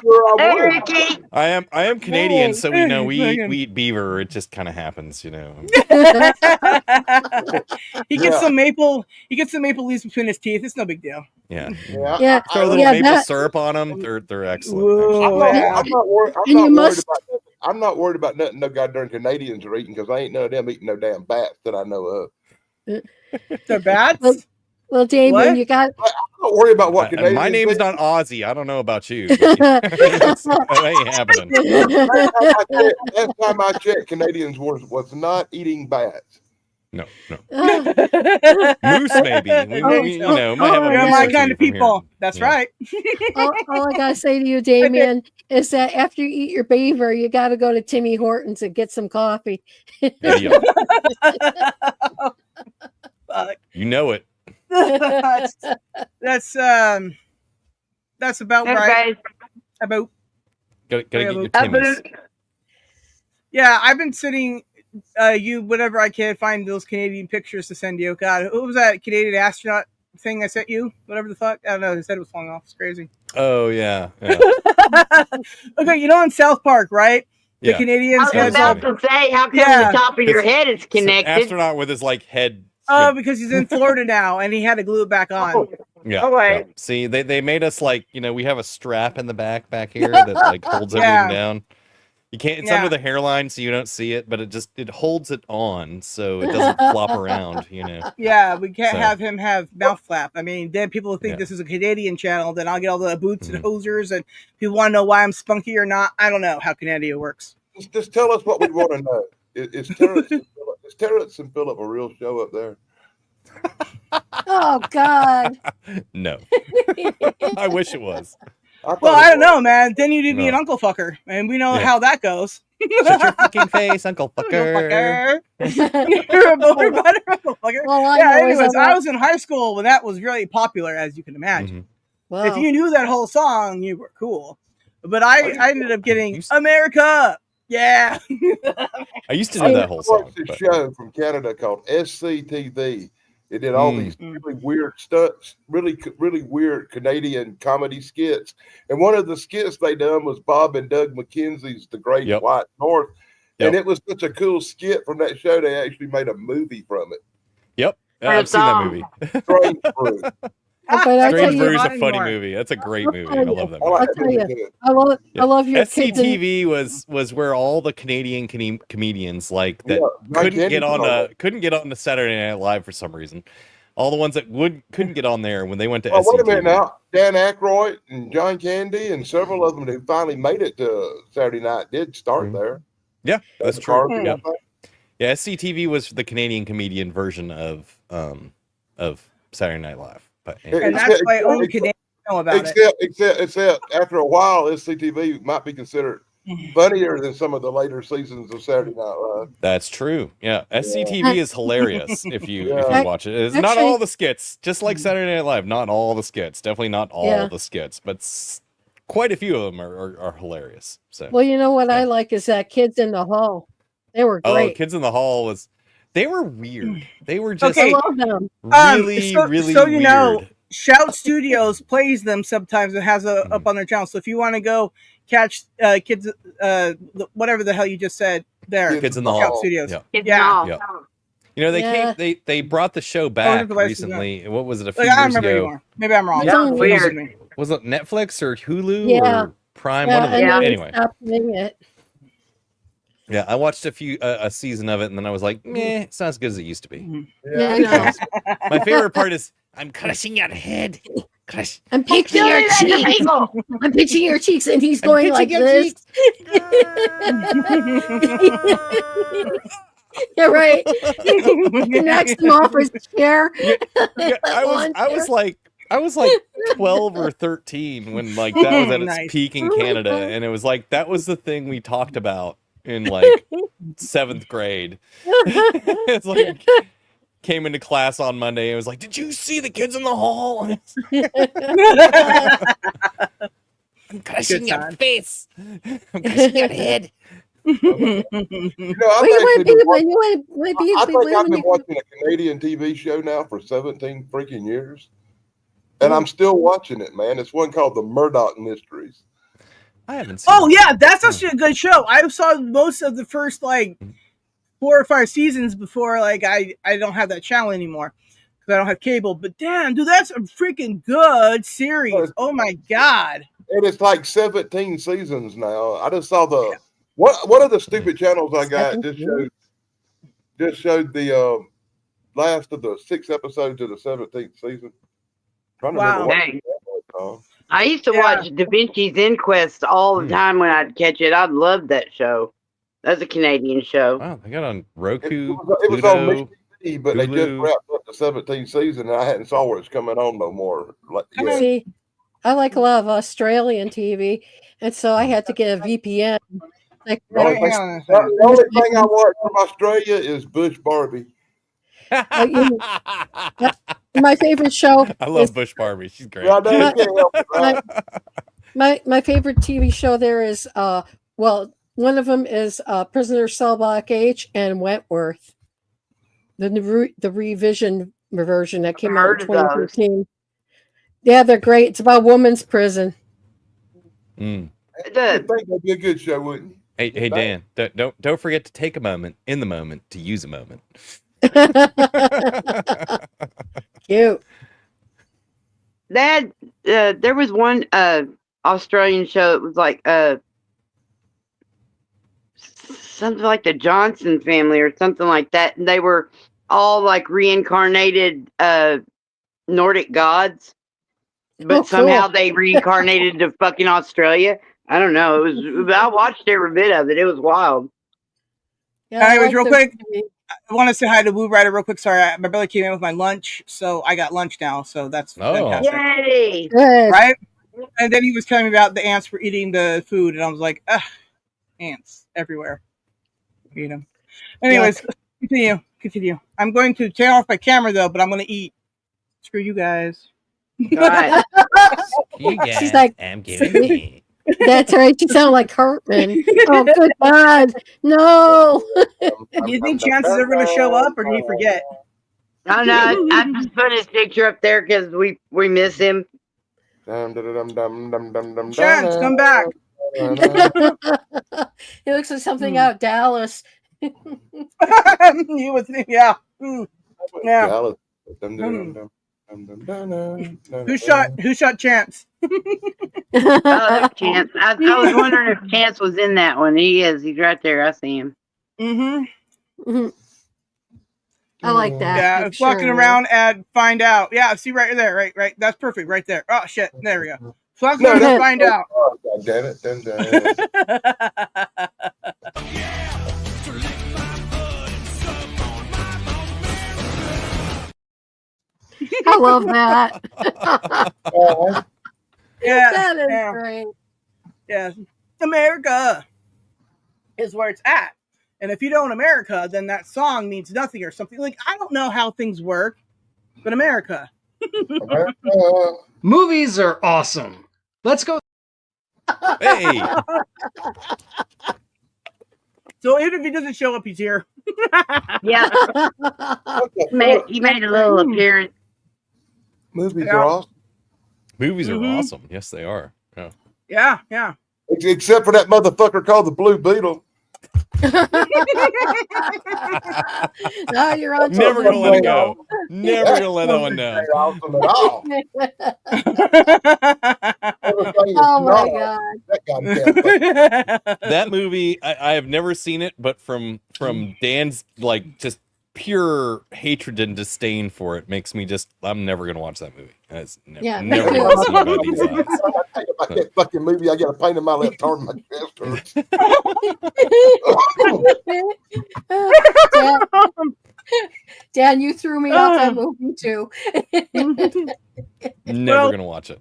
sure I would. Ricky. I am Canadian, so we know we eat beaver. It just kind of happens, you know. He gets some maple. He gets some maple leaves between his teeth. It's no big deal. Yeah. Yeah. Throw a little maple syrup on them. They're excellent. I'm not worried about nothing no goddamn Canadians are eating because I ain't none of them eating no damn bats that I know of. They're bats? Well, Damien, you got. I'm not worried about what Canadians. My name's not Aussie. I don't know about you. That ain't happening. Last time I checked, Canadians was not eating bats. No. Moose, maybe. We might have a You're moose my or kind two of from people. here. That's right. All I gotta say to you, Damien, is that after you eat your beaver, you got to go to Timmy Hortons and get some coffee. Yeah. You know it. That's about right. About. Gotta get your Timmys. Yeah, I've been sitting. Whenever I can find those Canadian pictures to send you. God, what was that Canadian astronaut thing I sent you? Whatever the fuck. I don't know. They said it was falling off. It's crazy. Oh yeah. Okay, you know in South Park, right? Yeah. The Canadians I was about to say, how come the top of your head is connected? Astronaut with his head. Oh, because he's in Florida now, and he had to glue it back on. Yeah. Okay. Yeah. See, they made us we have a strap in the back here that holds everything down. You can't. It's under the hairline, so you don't see it, but it holds it on, so it doesn't flop around. You know. Yeah, we can't have him have mouth flap. I mean, then people think this is a Canadian channel. Then I'll get all the boots and hosers, and people want to know why I'm spunky or not. I don't know how Canada works. Just tell us what we want to know. Is Terrence and Phillip a real show up there? Oh God. No. I wish it was. Well, I don't know, man. Then you'd be an uncle fucker, and we know how that goes. Shut your fucking face, uncle fucker. You're a motor butter, uncle fucker. Well, anyways, I was in high school when that was really popular, as you can imagine. Wow. If you knew that whole song, you were cool. But I ended up getting America. Yeah. I used to know that whole song. There's a show from Canada called SCTV. It did all these really weird stunts, really weird Canadian comedy skits. And one of the skits they done was Bob and Doug McKenzie's The Great White North. And it was such a cool skit from that show, they actually made a movie from it. Yep. I've seen that movie. Strange Brew. Strange Brew is a funny movie. That's a great movie. I love that movie. I'll tell you, I love your SCTV was where all the Canadian comedians couldn't get on the Saturday Night Live for some reason. All the ones that couldn't get on there when they went to SCTV. Wait a minute now. Dan Aykroyd and John Candy and several of them who finally made it to Saturday night did start there. Yeah, that's true. Yeah, SCTV was the Canadian comedian version of Saturday Night Live. And that's why only Canadians know about it. Except after a while, SCTV might be considered funnier than some of the later seasons of Saturday Night Live. That's true. Yeah, SCTV is hilarious if you watch it. It's not all the skits, just like Saturday Night Live. Not all the skits. Definitely not all the skits, but quite a few of them are hilarious. So. Well, you know what I like is that Kids in the Hall. They were great. Oh, Kids in the Hall they were weird. They were just I love them. really so you weird. know, Shout Studios plays them sometimes and has up on their channel. So if you want to go catch kids, whatever the hell you just said there, Kids in the Shout Hall. Studios. Yeah. You know, they brought the show back recently. What was it, a few years ago? Maybe I'm wrong. Yeah, weird. Was it Netflix or Hulu or Prime? One of them. Anyway. Yeah, I watched a season of it, and then I was like, meh, it's not as good as it used to be. My favorite part is, I'm crushing your head. I'm pinching your cheeks. I'm pinching your cheeks, and he's going like this. Yeah, right. He knocks him off his chair. I was like 12 or 13 when that was at its peak in Canada, and it was that was the thing we talked about in like 7th grade. It's like came into class on Monday and was like, "Did you see the kids in the hall?" I'm crushing your face. I'm crushing your head. You know, I've been watching a Canadian TV show now for 17 freaking years, and I'm still watching it, man. It's one called The Murdoch Mysteries. I haven't seen. Oh yeah, that's actually a good show. I saw most of the first like 4 or 5 seasons before like I don't have that channel anymore because I don't have cable. But damn, dude, that's a freaking good series. Oh my god! And it's like 17 seasons now. I just saw the one of the stupid channels I got just showed the last of the 6 episodes of the 17th season. Trying to remember what it was. I used to watch Da Vinci's Inquest all the time when I'd catch it. I loved that show. That's a Canadian show. Wow, they got on Roku. It was on Mix TV, but Hulu. they just wrapped up the 17th season, and I hadn't saw where it's coming on no more. See, I like a lot of Australian TV, and so I had to get a VPN. Like, The only thing I watch from Australia is Bush Barbie. My favorite show. I love Bush Barbie. She's great. Yeah, I know, you can't help it, right? My favorite TV show there is one of them is Prisoner Cell Block H and Wentworth, the revision version that came out in 2013. Yeah, they're great. It's about women's prison. I think that'd be a good show, wouldn't you? Hey Dan, don't forget to take a moment in the moment to use a moment. Cute. There was one Australian show. It was like something like the Johnson family or something like that, and they were all like reincarnated Nordic gods, but somehow they reincarnated to fucking Australia. I don't know. It was. I watched every bit of it. It was wild. Yeah, anyways, real quick, I want to say hi to Woo Rider real quick. Sorry, my brother came in with my lunch, so I got lunch now. So that's fantastic. Yay! Right? And then he was telling me about the ants were eating the food, and I was like, ants everywhere. Eat them. Anyways, continue. I'm going to turn off my camera though, but I'm going to eat. Screw you guys. Right. You guys, She's like, I'm giving me. That's right. You sound like Cartman. Oh, good God. No. Do you think chances are going to show up, or do you forget? I know. I just put his picture up there because we miss him. Chance, come back. He looks like something out Dallas. You would think, yeah. Yeah. Who shot Chance? Chance. I was wondering if Chance was in that one. He is. He's right there. I see him. Mm-hmm. I like that. Yeah, it's walking around and find out. Yeah, see right there, right. That's perfect, right there. Oh shit, there we go. Walking around and find out. God damn it. I love that. Yeah, that is great. Yeah, America is where it's at. And if you don't America, then that song means nothing or something. Like, I don't know how things work, but America. Movies are awesome. Let's go. Hey. So even if he doesn't show up, he's here. Yeah. He made a little appearance. Movies are awesome. Movies are awesome. Yes, they are. Yeah. Except for that motherfucker called the Blue Beetle. No, you're on. Never gonna let it go. Never gonna let that one down. Oh my god! That movie, I have never seen it, but from Dan's like just pure hatred and disdain for it makes me I'm never gonna watch that movie. Never gonna see about these eyes. That fucking movie, I got a pain in my left arm, my chest hurts. Dan, you threw me off that movie too. Never gonna watch it.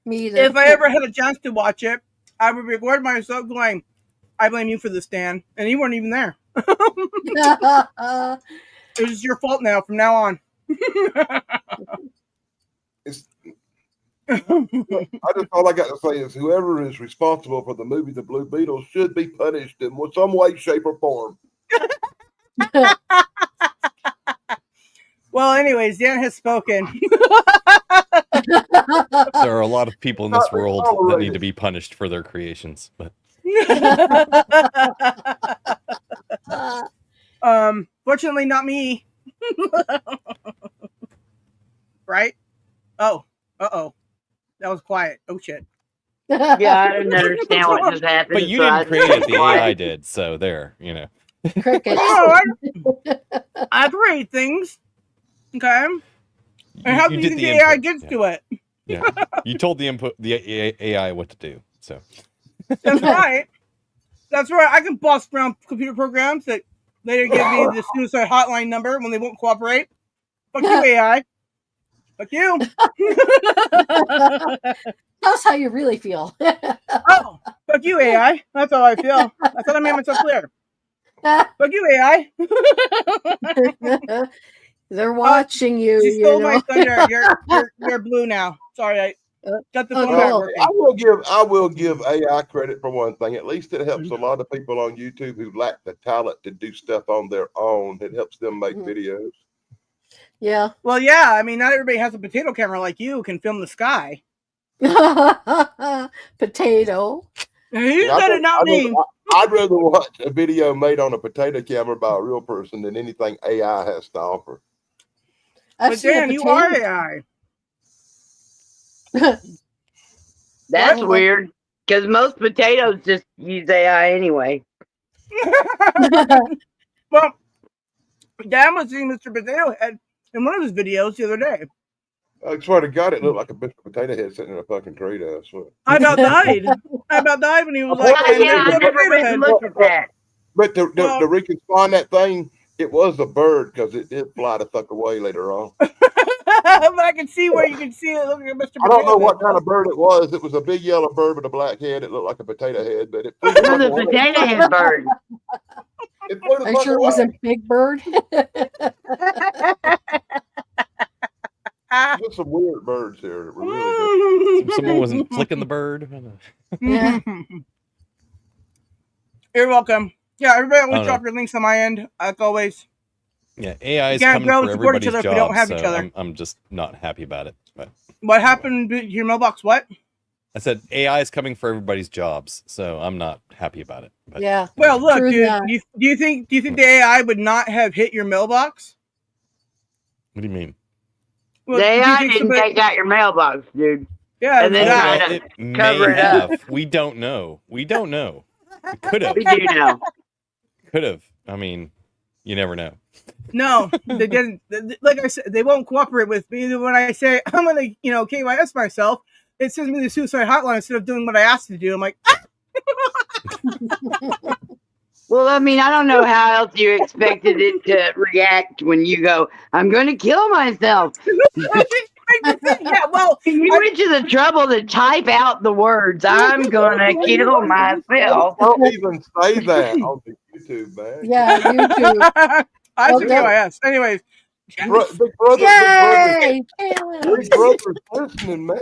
Me either. If I ever had a chance to watch it, I would reward myself going, I blame you for this, Dan, and you weren't even there. It was your fault now. From now on. All I got to say is whoever is responsible for the movie The Blue Beetle should be punished in some way, shape, or form. Well, anyways, Dan has spoken. There are a lot of people in this world that need to be punished for their creations, but Fortunately, not me. Right? Oh, that was quiet. Oh shit. Yeah, I didn't understand what just happened. but you didn't create it; the AI did. So there, Crickets. Oh, I create things. Okay. And how do you think the AI gets to it? Yeah, you told the AI what to do. So that's right. That's right. I can boss around computer programs that later give me the suicide hotline number when they won't cooperate. Fuck you, AI. Fuck you. Tell us how you really feel. Oh, fuck you, AI. That's how I feel. I thought I made myself clear. Fuck you, AI. They're watching you. She stole my thunder. You're blue now. Sorry, I got the phone back working. I will give AI credit for one thing. At least it helps a lot of people on YouTube who lack the talent to do stuff on their own. It helps them make videos. Yeah. Well, yeah. I mean, not everybody has a potato camera like you who can film the sky. Potato. You said it, not me. I'd rather watch a video made on a potato camera by a real person than anything AI has to offer. But Dan, you are AI. That's weird, because most potatoes just use AI anyway. Well, Dan was seeing Mr. Potato Head in one of his videos the other day. I swear to God, it looked like a Mr. Potato Head sitting in a fucking tree. I swear. I about died. When he was like, I never went and looked at that. But to reconcile that thing, it was a bird because it did fly the fuck away later on. But I can see where you can see it. Look at Mr. I don't know what kind of bird it was. It was a big yellow bird with a black head. It looked like a potato head, but it was a potato head bird. Are you sure it was a big bird? There's some weird birds here. That were really good. Someone wasn't flicking the bird. Yeah. You're welcome. Yeah, everybody always drop your links on my end, like always. Yeah, AI is coming for everybody's job, we don't have each other. I'm just not happy about it. But what happened to your mailbox? What? I said AI is coming for everybody's jobs, so I'm not happy about it. But, yeah. Well, look, dude. Do you think the AI would not have hit your mailbox? What do you mean? Well, the AI didn't take out your mailbox, dude. Yeah, and then it may have. We don't know. We don't know. It could have. We do know. Could have. I mean, you never know. No, they didn't. Like I said, they won't cooperate with me. When I say I'm gonna, KYS myself, it sends me the suicide hotline instead of doing what I asked to do. I'm like, ah! Well, I mean, I don't know how else you expected it to react when you go, I'm going to kill myself. Yeah, well, you went to the trouble to type out the words, I'm going to kill myself. Don't even say that on the YouTube, man. Yeah, YouTube. I should KYS. Anyways. Big brother, Big brother's listening, man.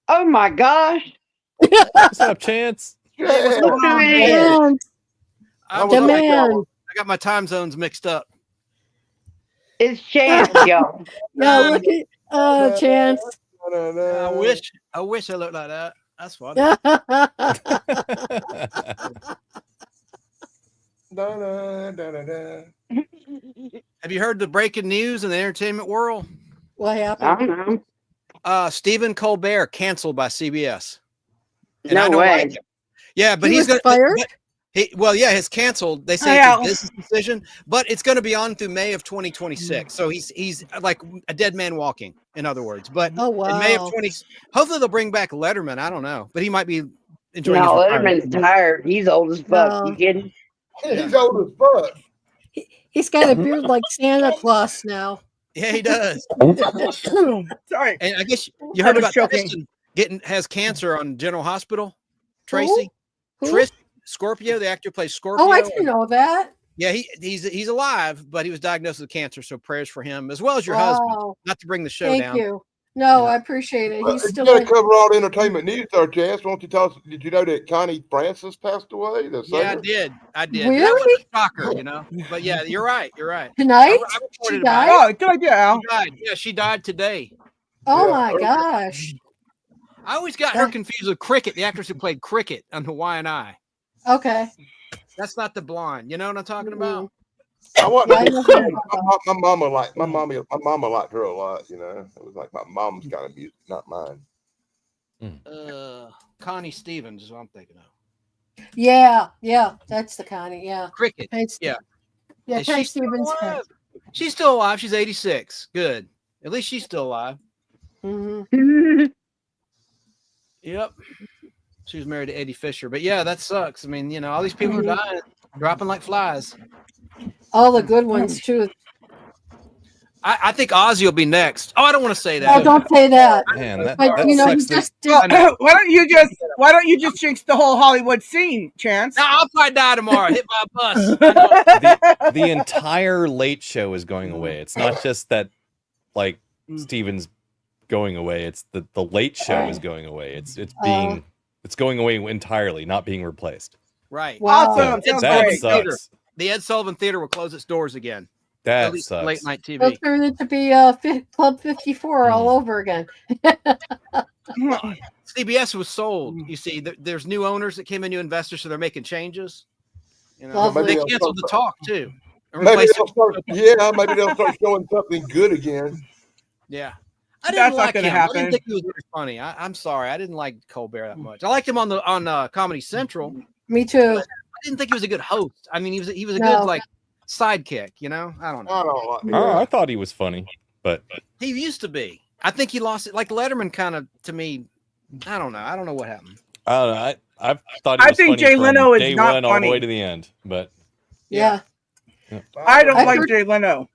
Oh, my gosh. What's up, Chance? Yeah. I got my time zones mixed up. It's Chance, y'all. No, look at Chance. I wish I looked like that. That's funny. Have you heard the breaking news in the entertainment world? What happened? I don't know. Stephen Colbert canceled by CBS. And no way. Like yeah, but he's fired. It's canceled. They say it's a business decision, but it's going to be on through May of 2026. So he's like a dead man walking, in other words. But in May of hopefully they'll bring back Letterman. I don't know, but he might be enjoying. No, Letterman's tired. He's old as fuck. You kidding? He's old as fuck. He's got a beard like Santa Claus now. Yeah, he does. Sorry. And I guess you heard about Tristan has cancer on General Hospital. Tracy. Scorpio, the actor plays Scorpio. Oh, I didn't know that. Yeah, he's alive, but he was diagnosed with cancer. So prayers for him as well as your husband. Not to bring the show down. Thank you. No, I appreciate it. He's still. You got to cover all the entertainment news there, Chance. Won't you tell us? Did you know that Connie Francis passed away? Yeah, I did. Really? That was a shocker, you know. But yeah, you're right. Tonight? I She reported died? about it. Oh, good idea, Al. She died. Yeah, she died today. Oh my gosh. I always got her confused with Cricket, the actress who played Cricket on Hawaiian Eye. Okay. That's not the blonde. You know what I'm talking about? I wasn't. My mama liked her a lot. You know, it was like my mom's kind of music, not mine. Connie Stevens is what I'm thinking of. Yeah, that's the Connie. Yeah. Cricket. Yeah. Is Connie she still Stevens. alive? She's still alive. She's 86. Good. At least she's still alive. Mm-hmm. Yep. She was married to Eddie Fisher. But yeah, that sucks. I mean, you know, all these people are dying, dropping like flies. All the good ones too. I think Ozzy will be next. Oh, I don't want to say that. Oh, don't say that. Man, but you know, you just why don't you just jinx the whole Hollywood scene, Chance? No, I'll probably die tomorrow. Hit by a bus. The entire Late Show is going away. It's not just that, like, Steven's going away. It's the Late Show is going away. It's going away entirely, not being replaced. Right. Wow. So that sucks. The Ed Sullivan Theater will close its doors again. That sucks. Late night TV. It'll turn it to be Club 54 all over again. CBS was sold. You see, there's new owners that came in, new investors, so they're making changes. You know, Lovely. they canceled the talk too. Maybe they'll start showing something good again. Yeah. That's not going to happen. I didn't think he was very funny. I'm sorry. I didn't like Colbert that much. I liked him on Comedy Central. Me too. I didn't think he was a good host. I mean, he was a good like sidekick. You know, I don't know. I thought he was funny, but he used to be. I think he lost it. Like Letterman, kind of to me. I don't know. I don't know what happened. I don't know. I thought he was think funny Jay from Leno is day not one all funny. the way to the end, but Yeah. I don't like Jay Leno.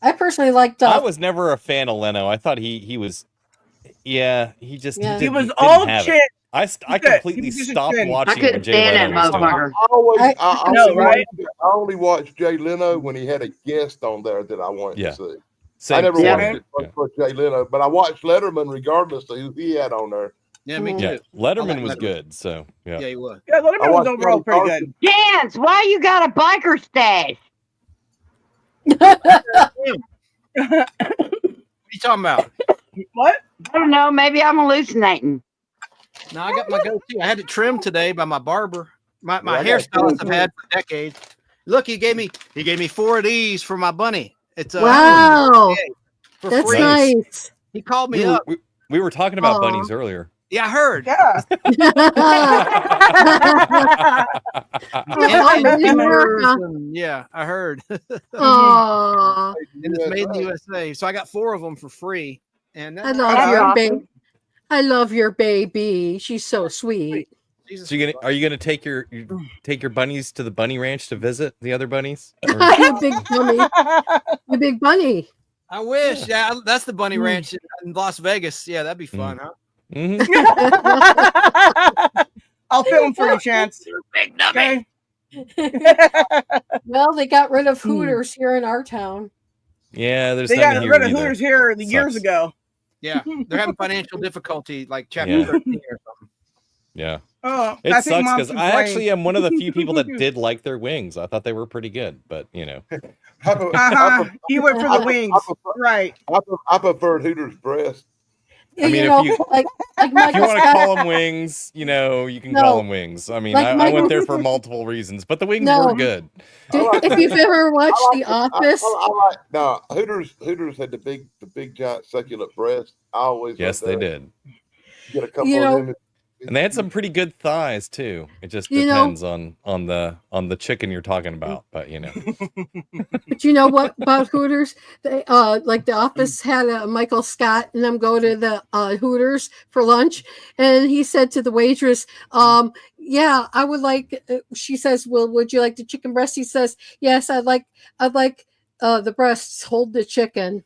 I personally liked. I was never a fan of Leno. I thought he was. Yeah, he just he was all chin. I completely stopped watching when Jay Leno was doing it. I only watched Jay Leno when he had a guest on there that I wanted to see. I never watched it for Jay Leno, but I watched Letterman regardless of who he had on there. Yeah, me too. Yeah, Letterman was good, so yeah. Yeah, he was. Yeah, Letterman was overall pretty good. Chance, why you got a biker stash? What are you talking about? What? I don't know. Maybe I'm hallucinating. No, I got my goatee. I had it trimmed today by my barber. My hairstylist I've had for decades. Look, he gave me 4 of these for my bunny. It's wow, that's free. nice. He called me up. We were talking about bunnies earlier. Yeah, I heard. Yeah. Yeah, I heard. Aww. And it's made in the USA. So I got 4 of them for free. And I love your baby. I love your baby. She's so sweet. So are you gonna take your bunnies to the bunny ranch to visit the other bunnies? You big bunny. You big bunny. I wish. Yeah, that's the bunny ranch in Las Vegas. Yeah, that'd be fun, huh? Mm-hmm. I'll film for you, Chance. Big dummy. Well, they got rid of Hooters here in our town. Yeah, they got rid of Hooters here years ago. Yeah, they're having financial difficulty, like Chapter 13 or something. Yeah. Oh, it sucks because I actually am one of the few people that did like their wings. I thought they were pretty good, but you know. You went for the wings, right? I preferred Hooters breast. Yeah, I mean, if you want to call them wings, you know, you can call them wings. I mean, like I went there for multiple reasons, but the wings were good. If you've ever watched The Office, Hooters had the big giant succulent breast. I always they did. Get a couple of them. And they had some pretty good thighs too. It just depends on the chicken you're talking about, but you know. But you know what about Hooters? They like The Office had Michael Scott and them go to the Hooters for lunch, and he said to the waitress, "Yeah, I would like." She says, "Well, would you like the chicken breast?" He says, "Yes, I'd like the breasts. Hold the chicken."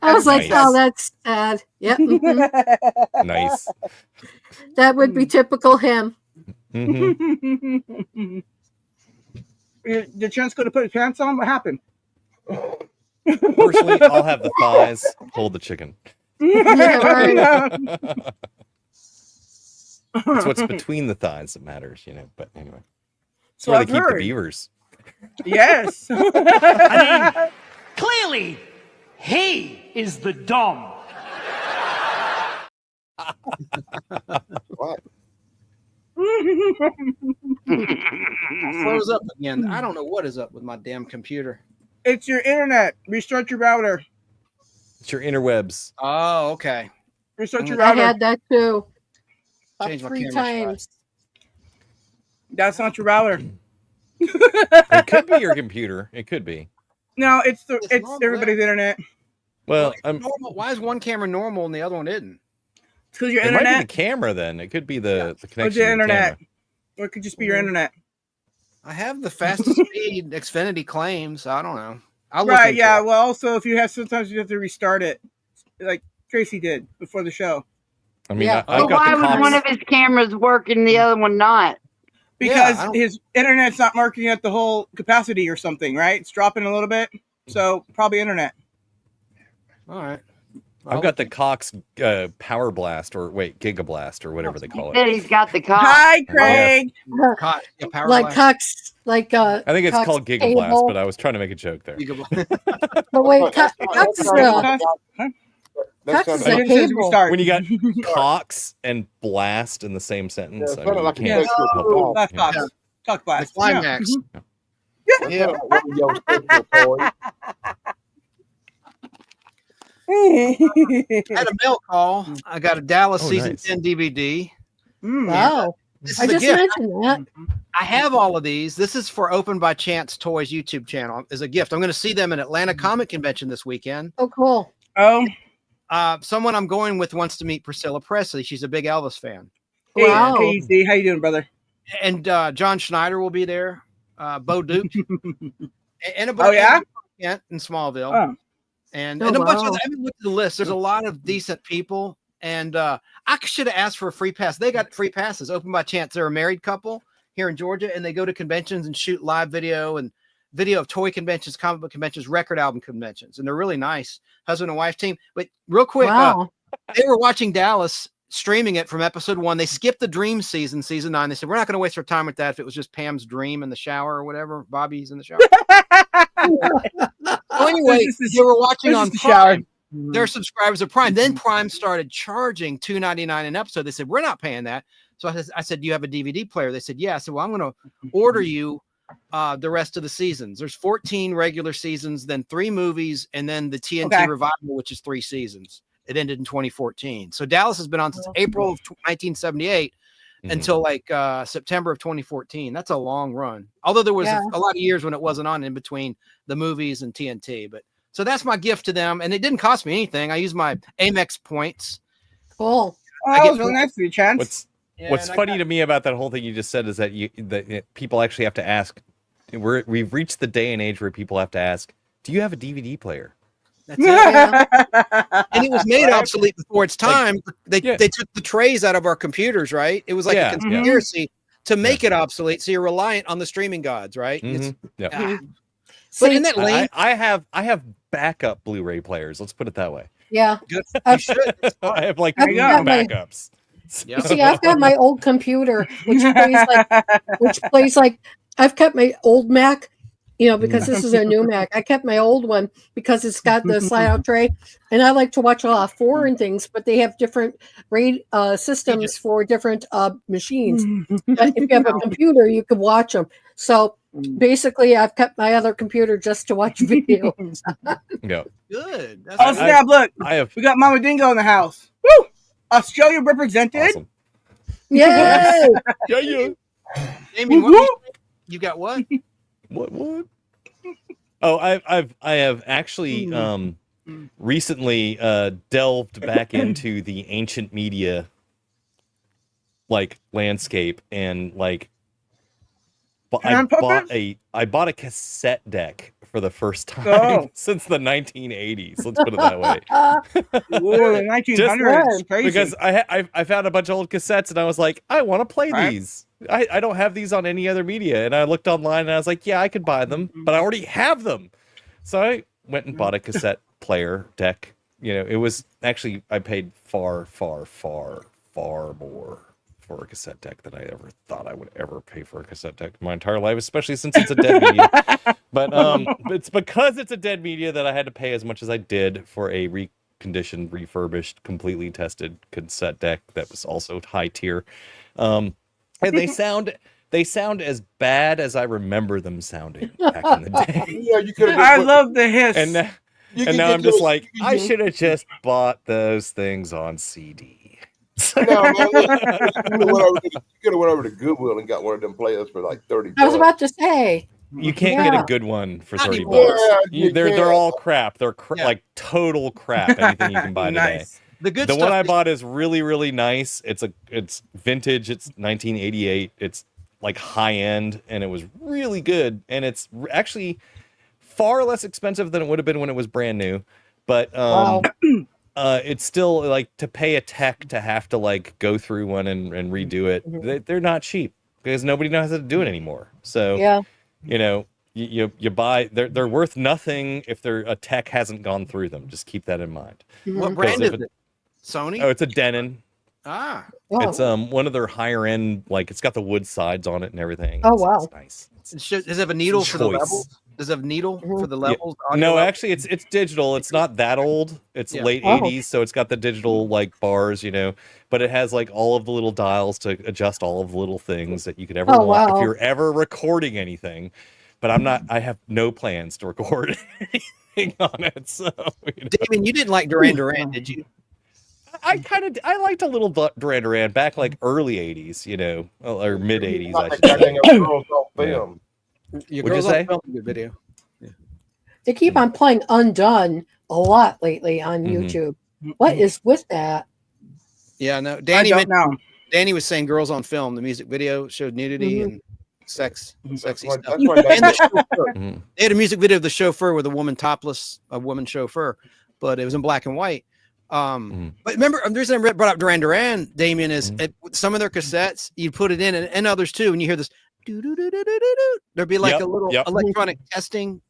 I was like, oh, that's sad. Yep. Mm-hmm. Nice. That would be typical him. Mm-hmm. Did Chance go to put his pants on? What happened? Personally, I'll have the thighs, hold the chicken. Yeah, right. It's what's between the thighs that matters, But anyway, that's So where I've they keep heard. the beavers. I Yes. mean, clearly, he is the Dom. What? Froze up again. I don't know what is up with my damn computer. It's your internet. Restart your router. It's your interwebs. Oh, okay. Restart your I router. had that too. Change my 3 camera times. That's not your router. It could be your computer. It could be. No, it's normal, everybody's internet. Well, normal. Why is one camera normal and the other one isn't? It's because your it might internet. be the camera then. It could be the Or connection the to the internet. camera. Or it could just be your internet. I have the fastest speed Xfinity claims. I don't know. I'll look Right, into yeah. it. Well, also, if you have, sometimes you have to restart it. Like Tracy did before the show. I mean, Yeah. I've But got why the would Cox. one of his cameras work and the other one not? Because I don't- his internet's not marking at the whole capacity or something, right? It's dropping a little bit. So probably internet. All right. I've got the Cox Power Blast or Gigablast or whatever they call Said it. he's got the cock. Hi, Craig. Power Like Blast. Cox, like I think it's Cox called Gigablast, cable. but I was trying to make a joke there. But wait, Cox is That Cox sounds is I a like, didn't say cable. restart. When you got Cox and Blast in the same sentence, Yeah, I sounded mean, like you a can't sexual help it. assault. That's Cox. Yeah. Cox blast. The climax. yeah. One of your sexual toys. I had a mail call. I got a Dallas Oh, season nice. 10 DVD. Wow. This I is a just gift. mentioned that. I have all of these. This is for Open by Chance Toys YouTube channel as a gift. I'm going to see them in Atlanta Comic Convention this weekend. Oh, cool. Oh, Someone I'm going with wants to meet Priscilla Presley. She's a big Elvis fan. hey, Wow. KC, how you doing, brother? And John Schneider will be there. Bo Duke. And a Oh, bunch yeah? of in Smallville. Oh. And Oh, a bunch wow. of, I haven't looked at the list. There's a lot of decent people. And I should have asked for a free pass. They got free passes. Open by Chance. They're a married couple here in Georgia, and they go to conventions and shoot live video and video of toy conventions, comic book conventions, record album conventions. And they're really nice. Husband and wife team. But real quick, Wow. they were watching Dallas, streaming it from episode 1. They skipped the Dream season 9. They said, we're not going to waste our time with that if it was just Pam's dream in the shower or whatever. Bobby's in the shower. So anyway, they were watching on Prime. Their subscribers of Prime. Then Prime started charging $2.99 an episode. They said, we're not paying that. So I said, do you have a DVD player? They said, yeah. I said, well, I'm going to order you the rest of the seasons. There's 14 regular seasons, then 3 movies, and then the TNT Revival, which is 3 seasons. It ended in 2014. So Dallas has been on since April of 1978 until like September of 2014. That's a long run. Although there was a lot of years when it wasn't on in between the movies and TNT. But so that's my gift to them. And it didn't cost me anything. I used my Amex points. Cool. Oh, that was really nice of you, Chance. What's funny to me about that whole thing you just said is that people actually have to ask. We've reached the day and age where people have to ask, "Do you have a DVD player?" That's it. And it was made obsolete before its time. They took the trays out of our computers, right? It was like a conspiracy to make it obsolete. So you're reliant on the streaming gods, right? But in that lane, I have backup Blu-ray players. Let's put it that way. Yeah. I have like 3 backups. You see, I've got my old computer, which plays like I've kept my old Mac, because this is a new Mac. I kept my old one because it's got the slide-out tray, and I like to watch a lot of foreign things, but they have different systems for different machines. But if you have a computer, you can watch them. So basically, I've kept my other computer just to watch videos. Yeah. Good. Oh, snap, look. We got Mama Dingo in the house. Woo! Australia represented. Awesome. Yay! Yeah. Amy, what you got? What? What? Oh, I have actually recently delved back into the ancient media landscape and I bought a cassette deck for the first time since the 1980s. Let's put it that way. Whoa, the 1900s, crazy. Because I found a bunch of old cassettes and I was like, I want to play these. I don't have these on any other media. And I looked online and I was like, yeah, I could buy them, but I already have them. So I went and bought a cassette player deck. You know, it was actually, I paid far more for a cassette deck than I ever thought I would ever pay for a cassette deck in my entire life, especially since it's a dead media. But it's because it's a dead media that I had to pay as much as I did for a reconditioned, refurbished, completely tested cassette deck that was also high tier. And they sound as bad as I remember them sounding back in the day. Yeah, you could. I love the hiss. And now I'm just like, I should have just bought those things on CD. No, man, you could have went over to Goodwill and got one of them players for like $30. I was about to say. You can't get a good one for $30. They're all crap. They're like total crap. Anything you can buy today. The one I bought is really, really nice. It's vintage. It's 1988. It's like high end, and it was really good. And it's actually far less expensive than it would have been when it was brand new. But it's still like to pay a tech to have to like go through one and redo it. They're not cheap because nobody knows how to do it anymore. So you know, you buy they're worth nothing if a tech hasn't gone through them. Just keep that in mind. What brand is it? Sony? Oh, it's a Denon. Ah, it's one of their higher end. Like it's got the wood sides on it and everything. Oh wow, it's nice. Does it have a needle for the levels? Does it have a needle for the levels? No, actually, it's digital. It's not that old. It's late 80s, so it's got the digital like bars, you know. But it has like all of the little dials to adjust all of the little things that you could ever want if you're ever recording anything. But I have no plans to record anything on it. So, Damon, you didn't like Duran Duran, did you? I liked a little Duran Duran back like early 80s, you know, or mid 80s. I should say. What'd you say? Good video. Yeah. They keep on playing Undone a lot lately on YouTube. What is with that? Yeah, no. Danny was saying Girls on Film. The music video showed nudity and sexy stuff. And the chauffeur. They had a music video of the chauffeur with a woman topless, a woman chauffeur, but it was in black and white. But remember, the reason I brought up Duran Duran, Damien, is some of their cassettes, you put it in, and others too, and you hear this. There'd be like a little electronic testing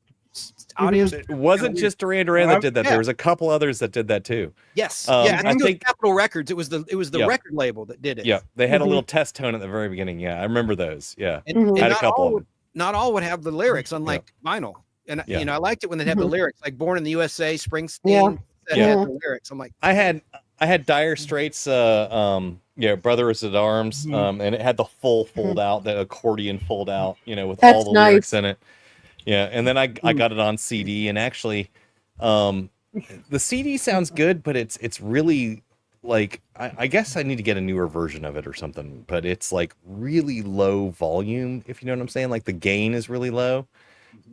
audio. It wasn't just Duran Duran that did that. There was a couple others that did that too. Yes. I think it was Capitol Records. It was the record label that did it. Yeah. They had a little test tone at the very beginning. Yeah. I remember those. Yeah. And had a couple of them. Not all would have the lyrics, unlike vinyl. And you know, I liked it when they had the lyrics, like Born in the USA, Springsteen that had the lyrics. I'm like, I had Dire Straits Brothers at Arms, and it had the full fold out, the accordion fold out, you know, with all the lyrics in it. Yeah, and then I got it on CD, and actually, the CD sounds good, but it's really like I guess I need to get a newer version of it or something. But it's like really low volume, if you know what I'm saying. Like the gain is really low,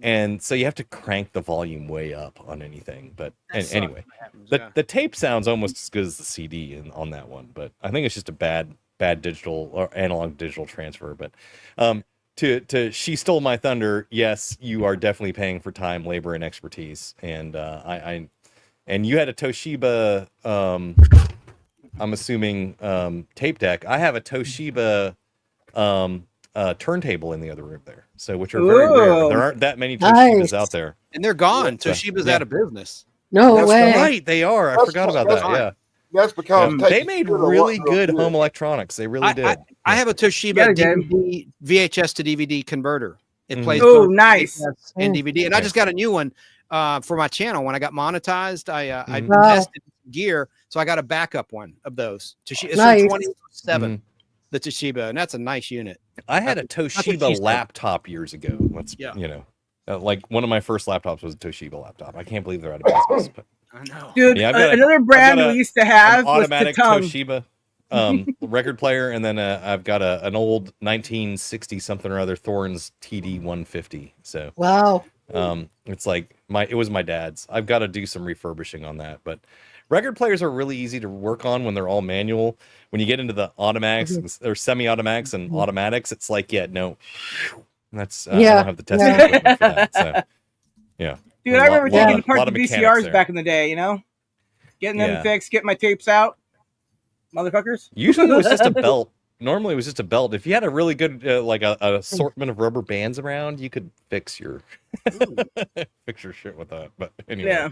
and so you have to crank the volume way up on anything. But anyway, the tape sounds almost as good as the CD on that one. But I think it's just a bad digital or analog digital transfer. But to She Stole My Thunder, yes, you are definitely paying for time, labor, and expertise. And and you had a Toshiba, I'm assuming, tape deck. I have a Toshiba turntable in the other room there, so which are very rare. There aren't that many Toshibas out there, and they're gone. Toshiba's out of business. No way. Right, they are. I forgot about that. Yeah. That's because they made really good home electronics. They really did. I have a Toshiba DVD, VHS to DVD converter. It plays nice and DVD. And I just got a new one for my channel. When I got monetized, I invested in gear, so I got a backup one of those. It's from 2007, the Toshiba, and that's a nice unit. I had a Toshiba laptop years ago. You know, like one of my first laptops was a Toshiba laptop. I can't believe they're out of business. But I know. Dude, another brand we used to have was automatic Toshiba record player, and then I've got an old 1960 something or other Thorns TD 150. So wow, it's like it was my dad's. I've got to do some refurbishing on that, but record players are really easy to work on when they're all manual. When you get into the automatics or semi-automatics and automatics, it's like, that's I don't have the testing equipment for that. So. Yeah. Dude, I remember taking apart the mechanics VCRs there. back in the day, you know? Getting them fixed, getting my tapes out. Motherfuckers. Usually it was just a belt. Normally it was just a belt. If you had a really good like a assortment of rubber bands around, you could fix your shit with that. But anyway,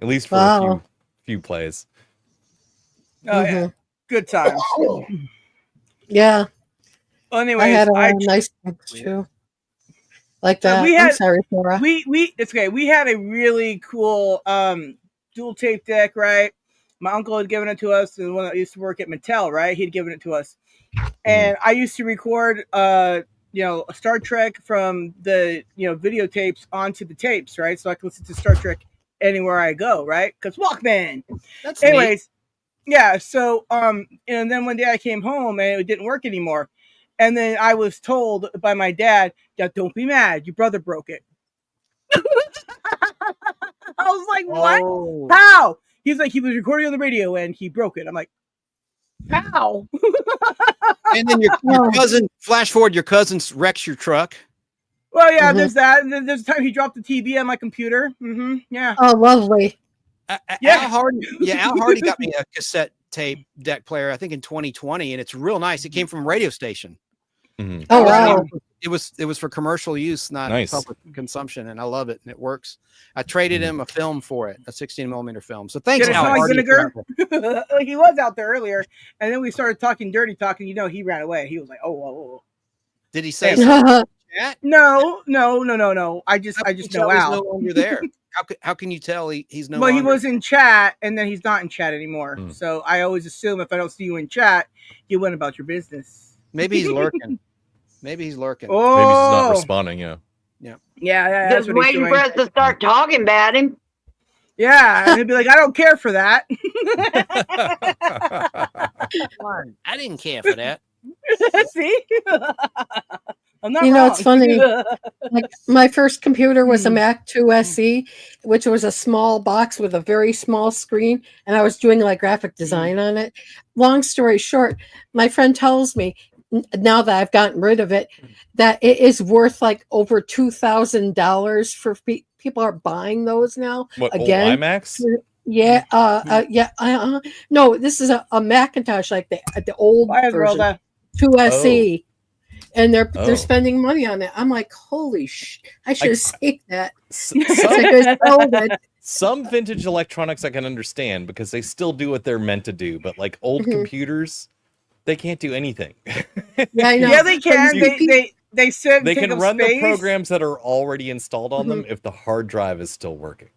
at least for a few plays. Oh yeah, good times. Yeah. Well, anyways, I had a lot of nice things too. Like that. I'm sorry, Sarah. It's okay. We had a really cool dual tape deck, right? My uncle had given it to us, the one that used to work at Mattel, right? He'd given it to us. And I used to record a Star Trek from the videotapes onto the tapes, right? So I could listen to Star Trek anywhere I go, right? Because Walkman. That's anyways, neat. Yeah, so and then one day I came home and it didn't work anymore. And then I was told by my dad, don't be mad, your brother broke it. I was like, what? Oh. How? He's like, he was recording on the radio and he broke it. I'm like, how? And then your cousin, flash forward, your cousin wrecks your truck. Well, yeah, there's that. And then there's the time he dropped the TV on my computer. Yeah. Oh, lovely. Al Hardy got me a cassette tape deck player, I think in 2020, and it's real nice. It came from a radio station. Mm-hmm. Oh, wow. It was for commercial use, not public consumption, and I love it, and it works. I traded him a film for it, a 16mm film. So thanks, Al Hardy. Vinegar? He was out there earlier, and then we started talking dirty talk, and he ran away. He was like, oh. Did he say something? No. I just know Al. No longer there. How can you tell he's no longer? Well, he was in chat, and then he's not in chat anymore. So I always assume if I don't see you in chat, you went about your business. Maybe he's lurking. Maybe he's lurking. Oh. Maybe he's not responding. Yeah. Yeah. Just waiting for us to start talking about him. Yeah, and he'd be like, I don't care for that. I didn't care for that. See? I'm not wrong. It's funny. Like my first computer was a Mac 2 SE, which was a small box with a very small screen, and I was doing like graphic design on it. Long story short, my friend tells me, now that I've gotten rid of it, that it is worth like over $2,000 for people are buying those now. What, again? old iMacs? Yeah. No, this is a Macintosh, like the old version, 2 SE. And they're spending money on it. I'm like, holy I should have saved that. Some vintage electronics I can understand because they still do what they're meant to do, but like old computers, they can't do anything. Yeah, I know. Yeah, they can. They said they can run space. the programs that are already installed on them if the hard drive is still working.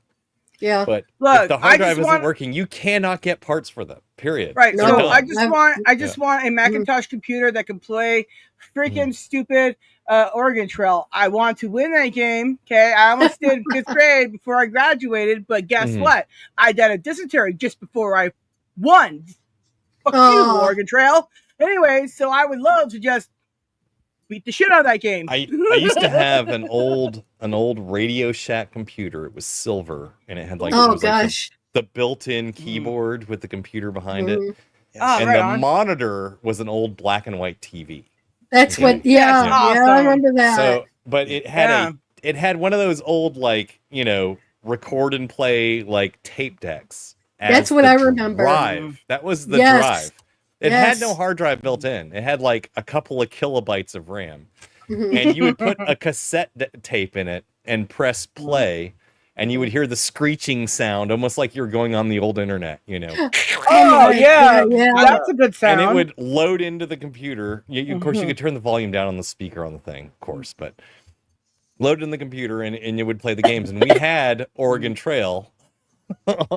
Yeah, but look, if the hard drive isn't working, you cannot get parts for them. Period. Right. They're So done. I just want a Macintosh computer that can play freaking stupid Oregon Trail. I want to win that game. Okay, I almost did 5th grade before I graduated, but guess what? I did a dysentery just before I won. Fuck you, Oregon Trail. Anyway, so I would love to just beat the shit out of that game. I used to have an old Radio Shack computer. It was silver, and it had like the built-in keyboard with the computer behind it, and the monitor was an old black and white TV. That's what. Awesome. I remember that. So, but it had it had one of those old record and play like tape decks. That's what I remember. Drive. That was the drive. It had no hard drive built in. It had like a couple of kilobytes of RAM. And you would put a cassette tape in it and press play, and you would hear the screeching sound, almost like you're going on the old internet, Oh, yeah. That's a good sound. And it would load into the computer. Of course, you could turn the volume down on the speaker on the thing, of course, but load in the computer, and it would play the games. And we had Oregon Trail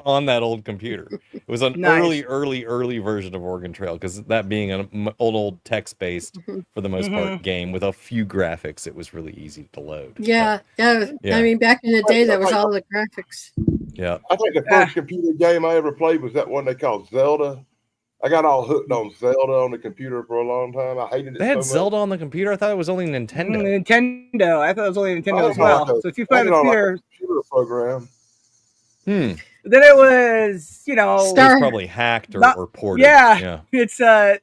on that old computer. It was an early version of Oregon Trail, because that being an old text-based, for the most part, game with a few graphics, it was really easy to load. Yeah. I mean, back in the day, that was all the graphics. Yeah. I think the first computer game I ever played was that one they called Zelda. I got all hooked on Zelda on the computer for a long time. I hated it. They had so Zelda on the computer? I thought it was only Nintendo. Nintendo. I thought it was only Nintendo as well. So if you find a computer program. Then it was, it was probably hacked or ported. Yeah, it's not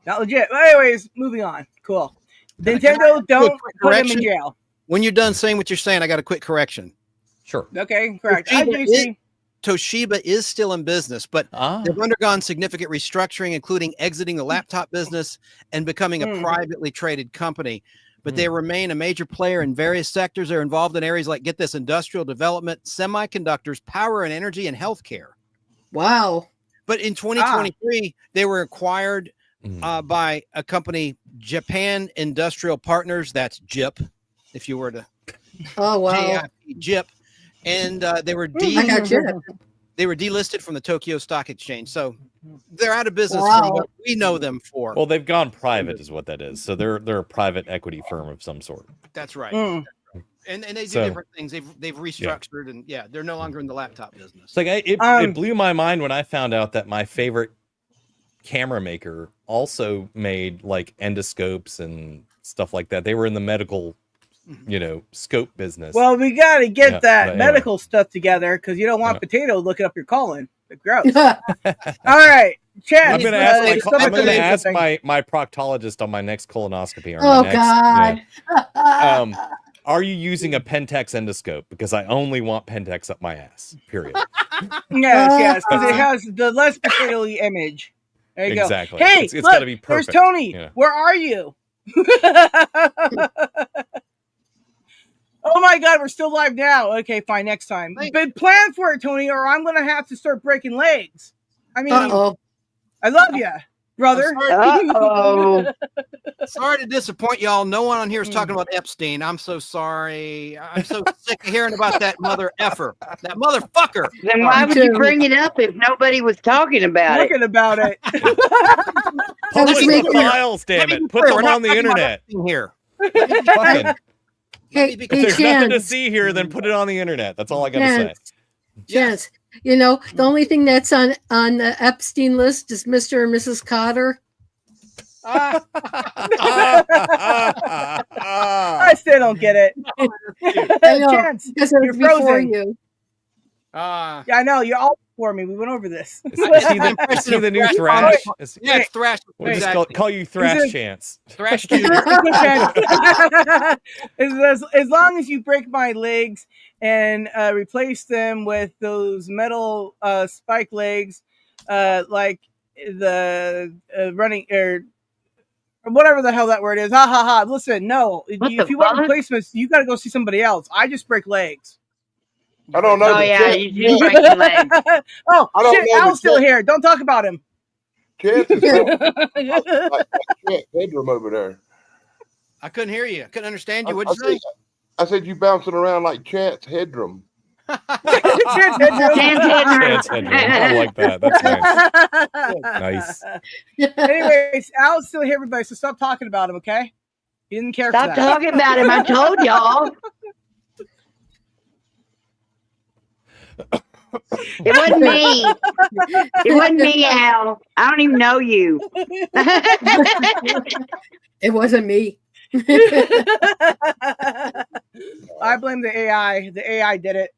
legit. But anyways, moving on. Cool. Nintendo, don't put them in jail. When you're done saying what you're saying, I got a quick correction. Sure. Okay, correct. Hi, JC. Toshiba is still in business, but they've undergone significant restructuring, including exiting the laptop business and becoming a privately traded company. But they remain a major player in various sectors. They're involved in areas like, get this, industrial development, semiconductors, power and energy, and healthcare. Wow. But in 2023, they were acquired by a company, Japan Industrial Partners. That's JIP, if you were to. Oh, wow. JIP. And they were they were delisted from the Tokyo Stock Exchange. So they're out of business from what we know them for. Well, they've gone private is what that is. So they're a private equity firm of some sort. That's right. And they do different things. They've restructured and they're no longer in the laptop business. It's like it blew my mind when I found out that my favorite camera maker also made like endoscopes and stuff like that. They were in the medical scope business. Well, we got to get that medical stuff together because you don't want Potato looking up your colon. It's gross. All right, Chad. I'm going to ask my proctologist on my next colonoscopy. God. Are you using a Pentax endoscope? Because I only want Pentax up my ass. Period. Yes, because it has the less potato-y image. There you go. Exactly. Hey, it's got to be perfect. There's Tony. Where are you? Oh my God, we're still live now. Okay, fine, next time. But plan for it, Tony, or I'm gonna have to start breaking legs. I mean, I love you, brother. Sorry to disappoint y'all. No one on here is talking about Epstein. I'm so sorry. I'm so sick of hearing about that mother effer, that motherfucker. Then why would you bring it up if nobody was talking about it? Publish the files, damn it. Put them on the internet. Here. If there's nothing to see here, then put it on the internet. That's all I gotta say. Yes. The only thing that's on the Epstein list is Mr. and Mrs. Cotter. I still don't get it. I know, Chance, because it was you're before frozen. you. Yeah, I know. You're all before me. We went over this. See the new Thrash? Yeah, it's Thrash. We'll just call you Thrash Chance. Thrash Junior. As long as you break my legs and replace them with those metal spike legs, like the running or whatever the hell that word is. Ha ha ha. Listen, no. If you want replacements, you got to go see somebody else. I just break legs. I don't know. Oh yeah, you do break your legs. Oh shit, Al's still here. Don't talk about him. Chance is like bedroom over there. I couldn't hear you. I couldn't understand you. What'd you say? I said you bouncing around like Chance Headroom. Chance Headroom. I like that. That's nice. Anyways, Al's still here, everybody. So stop talking about him, okay? He didn't care. Stop talking about him. I told y'all. It wasn't me. It wasn't me, Al. I don't even know you. It wasn't me. I blame the AI. The AI did it.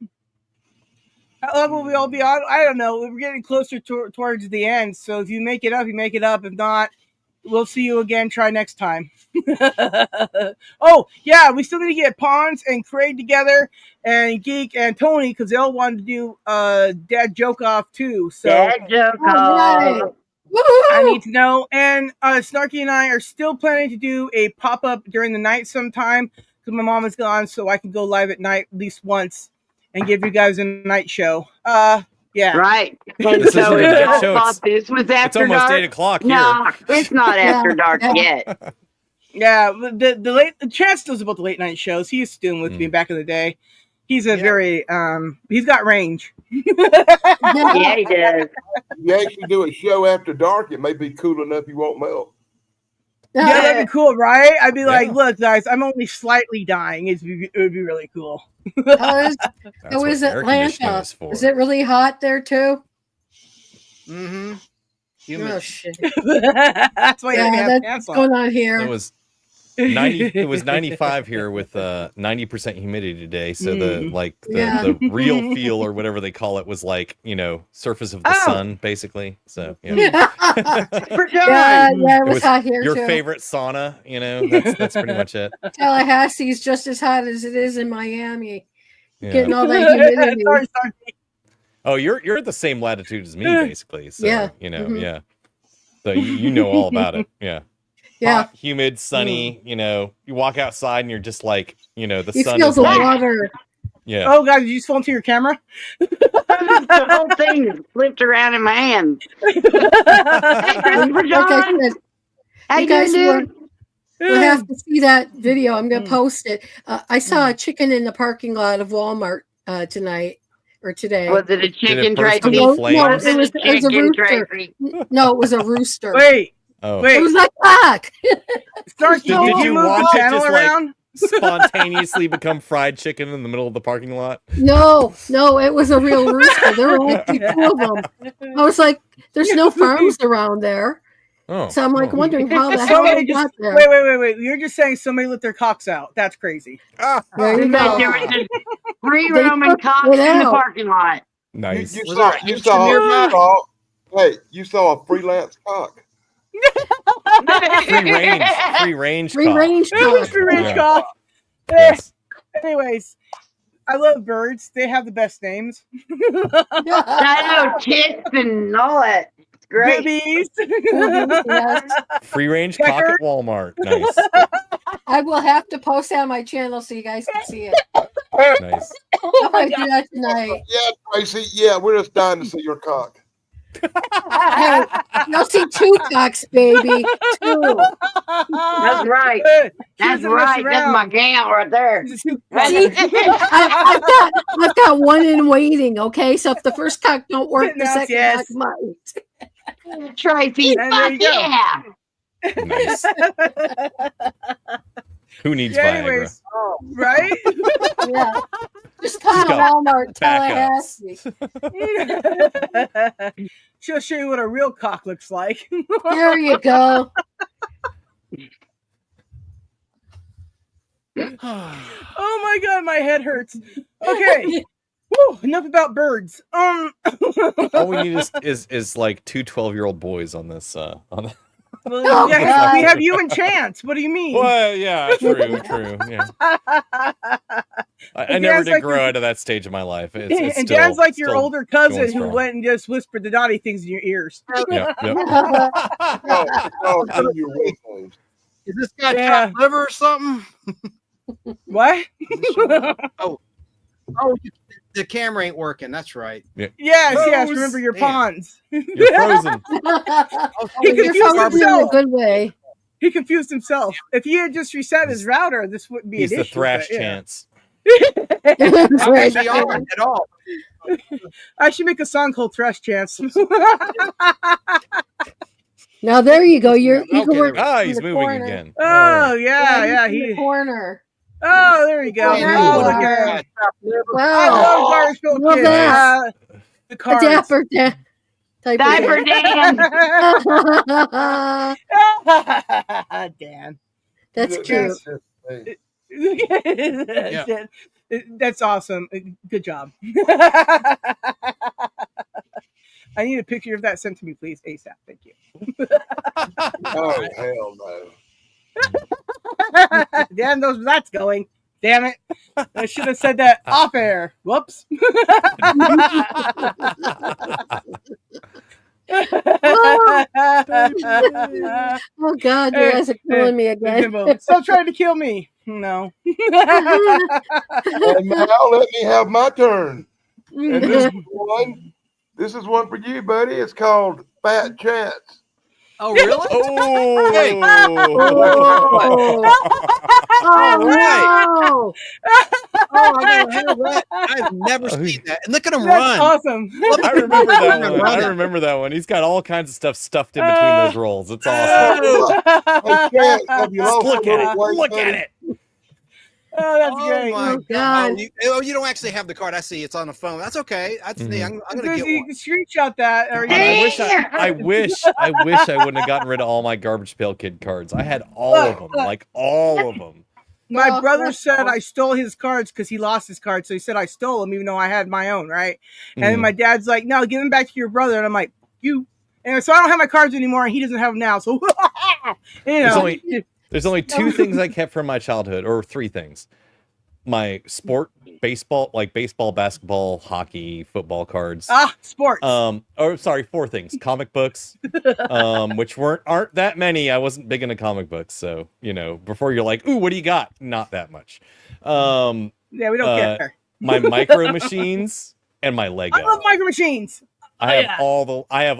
How long will we all be on? I don't know. We're getting closer towards the end. So if you make it up, you make it up. If not, we'll see you again. Try next time. Oh, yeah. We still need to get Pons and Craig together and Geek and Tony because they all wanted to do Dad Joke Off too. So Dad Joke Off. I need to know. And Snarky and I are still planning to do a pop-up during the night sometime because my mom is gone, so I can go live at night at least once and give you guys a night show. Yeah. Right. This so isn't a night show. This was after it's almost dark. 8 o'clock here. No, it's not after dark yet. Yeah, the Chance knows about the late night shows. He used to do them with me back in the day. He's a very he's got range. Yeah, he does. If you actually do a show after dark, it may be cool enough you won't melt. Yeah, that'd be cool, right? I'd be like, look, guys, I'm only slightly dying. It would be really cool. How is Atlanta? Is it really hot there too? Mm-hmm. Oh shit! That's why that's going on here. It was 90. It was 95 here with 90% humidity today. So the real feel or whatever they call it was like surface of the sun basically. So yeah, it was hot here your too. favorite sauna. That's pretty much it. Tallahassee's just as hot as it is in Miami. getting all that humidity. Sorry. Oh, you're at the same latitude as me, basically. So, Yeah. yeah. So you know all about it. Yeah. Yeah. Hot, humid, sunny. You walk outside and you're just like, the You sun feel is the like, water. yeah. Oh, God, did you just fall into your camera? The whole thing is flipped around in my hand. Hey, Christopher John. How you guys doing, dude? We'll have to see that video. I'm going to post it. I saw a chicken in the parking lot of Walmart tonight or today. Was it a chicken, Tracy? No, it was a rooster. No, it was a rooster. Wait. It was like cock. Snarky, did you move watch the it channel just around? like spontaneously become fried chicken in the middle of the parking lot? No, it was a real rooster. There were actually 2 of them. I was like, there's no farms around there. Oh, so I'm like wondering how the hell they got there. Wait. You're just saying somebody let their cocks out. That's crazy. There you go. Free roaming cocks in the parking lot. Nice. You saw a freelance cock. Free range cock. Yes. Anyways, I love birds. They have the best names. I know, tits and all that. Great. Babies. Free range cock at Walmart. Nice. I will have to post that on my channel so you guys can see it. Nice. I'll probably do that tonight. Yeah, Tracy. Yeah, we're just dying to see your cock. Hey, you'll see 2 cocks, baby. 2. That's right. That's right. That's my gal right there. See, I've got one in waiting. Okay, so if the first cock don't work, the second cock might. Tracy, fuck yeah. Nice. Who needs Viagra? Right? Yeah. Just come to Walmart, Tallahassee. She'll show you what a real cock looks like. There you go. Oh my God, my head hurts. Okay. Whew, enough about birds. All we need is like 2 12-year-old boys on this. On well, yeah, we have you and Chance. What do you mean? Well, yeah, true. Yeah. I never did grow out of that stage of my life. It's and still, Dan's like your still older cousin who strong. went and just whispered the naughty things in your ears. Yep. Is this guy chopped liver or something? What? Oh, the camera ain't working. That's right. Yeah. Yes. Remember your pawns. You're frozen. He confused himself. In a good way. He confused himself. If he had just reset his router, this wouldn't be an issue. He's the thrash Chance. Not actually on at all. I should make a song called Thrash Chance. Now there you go. You can work. He's moving corner. again. Oh yeah. He corner. Oh, there you go. Oh, look at it. Wow. Garbage Pail Kids. The cards. Dapper Dan. Diaper Dan. Dan. That's cute. That's awesome. Good job. I need a picture of that sent to me, please, ASAP. Thank you. Oh, hell no. Dan knows where that's going. Damn it. I should have said that off air. Whoops. Oh God, you guys are killing me again. Stop trying to kill me. No. And now let me have my turn. And this is one for you, buddy. It's called Fat Chance. Oh, really? Oh. Hey. All right. Oh, I gotta have that. I've never seen that. And look at him run. Awesome. I remember that one. I remember that one. He's got all kinds of stuff stuffed in between those rolls. It's awesome. Hey, Chance, have you lost Look a at little it. weight, Look buddy? at it. Oh, that's great. My God. You don't actually have the card. I see it's on the phone. That's okay. That's I'm gonna get You one. can screenshot that. Or I wish I wouldn't have gotten rid of all my Garbage Pail Kid cards. I had all of them, like all of them. My brother said I stole his cards because he lost his cards. So he said I stole them, even though I had my own, right? And then my dad's like, no, give them back to your brother. And I'm like, you. And so I don't have my cards anymore, and he doesn't have them now. So, There's only 2 things I kept from my childhood, or 3 things. my sport baseball, like baseball, basketball, hockey, football cards. Sports. Sorry, 4 things. Comic books, which aren't that many. I wasn't big into comic books, so before you're like, ooh, what do you got? Not that much. Yeah, we don't care. My Micro Machines and my Lego. I love Micro Machines. I have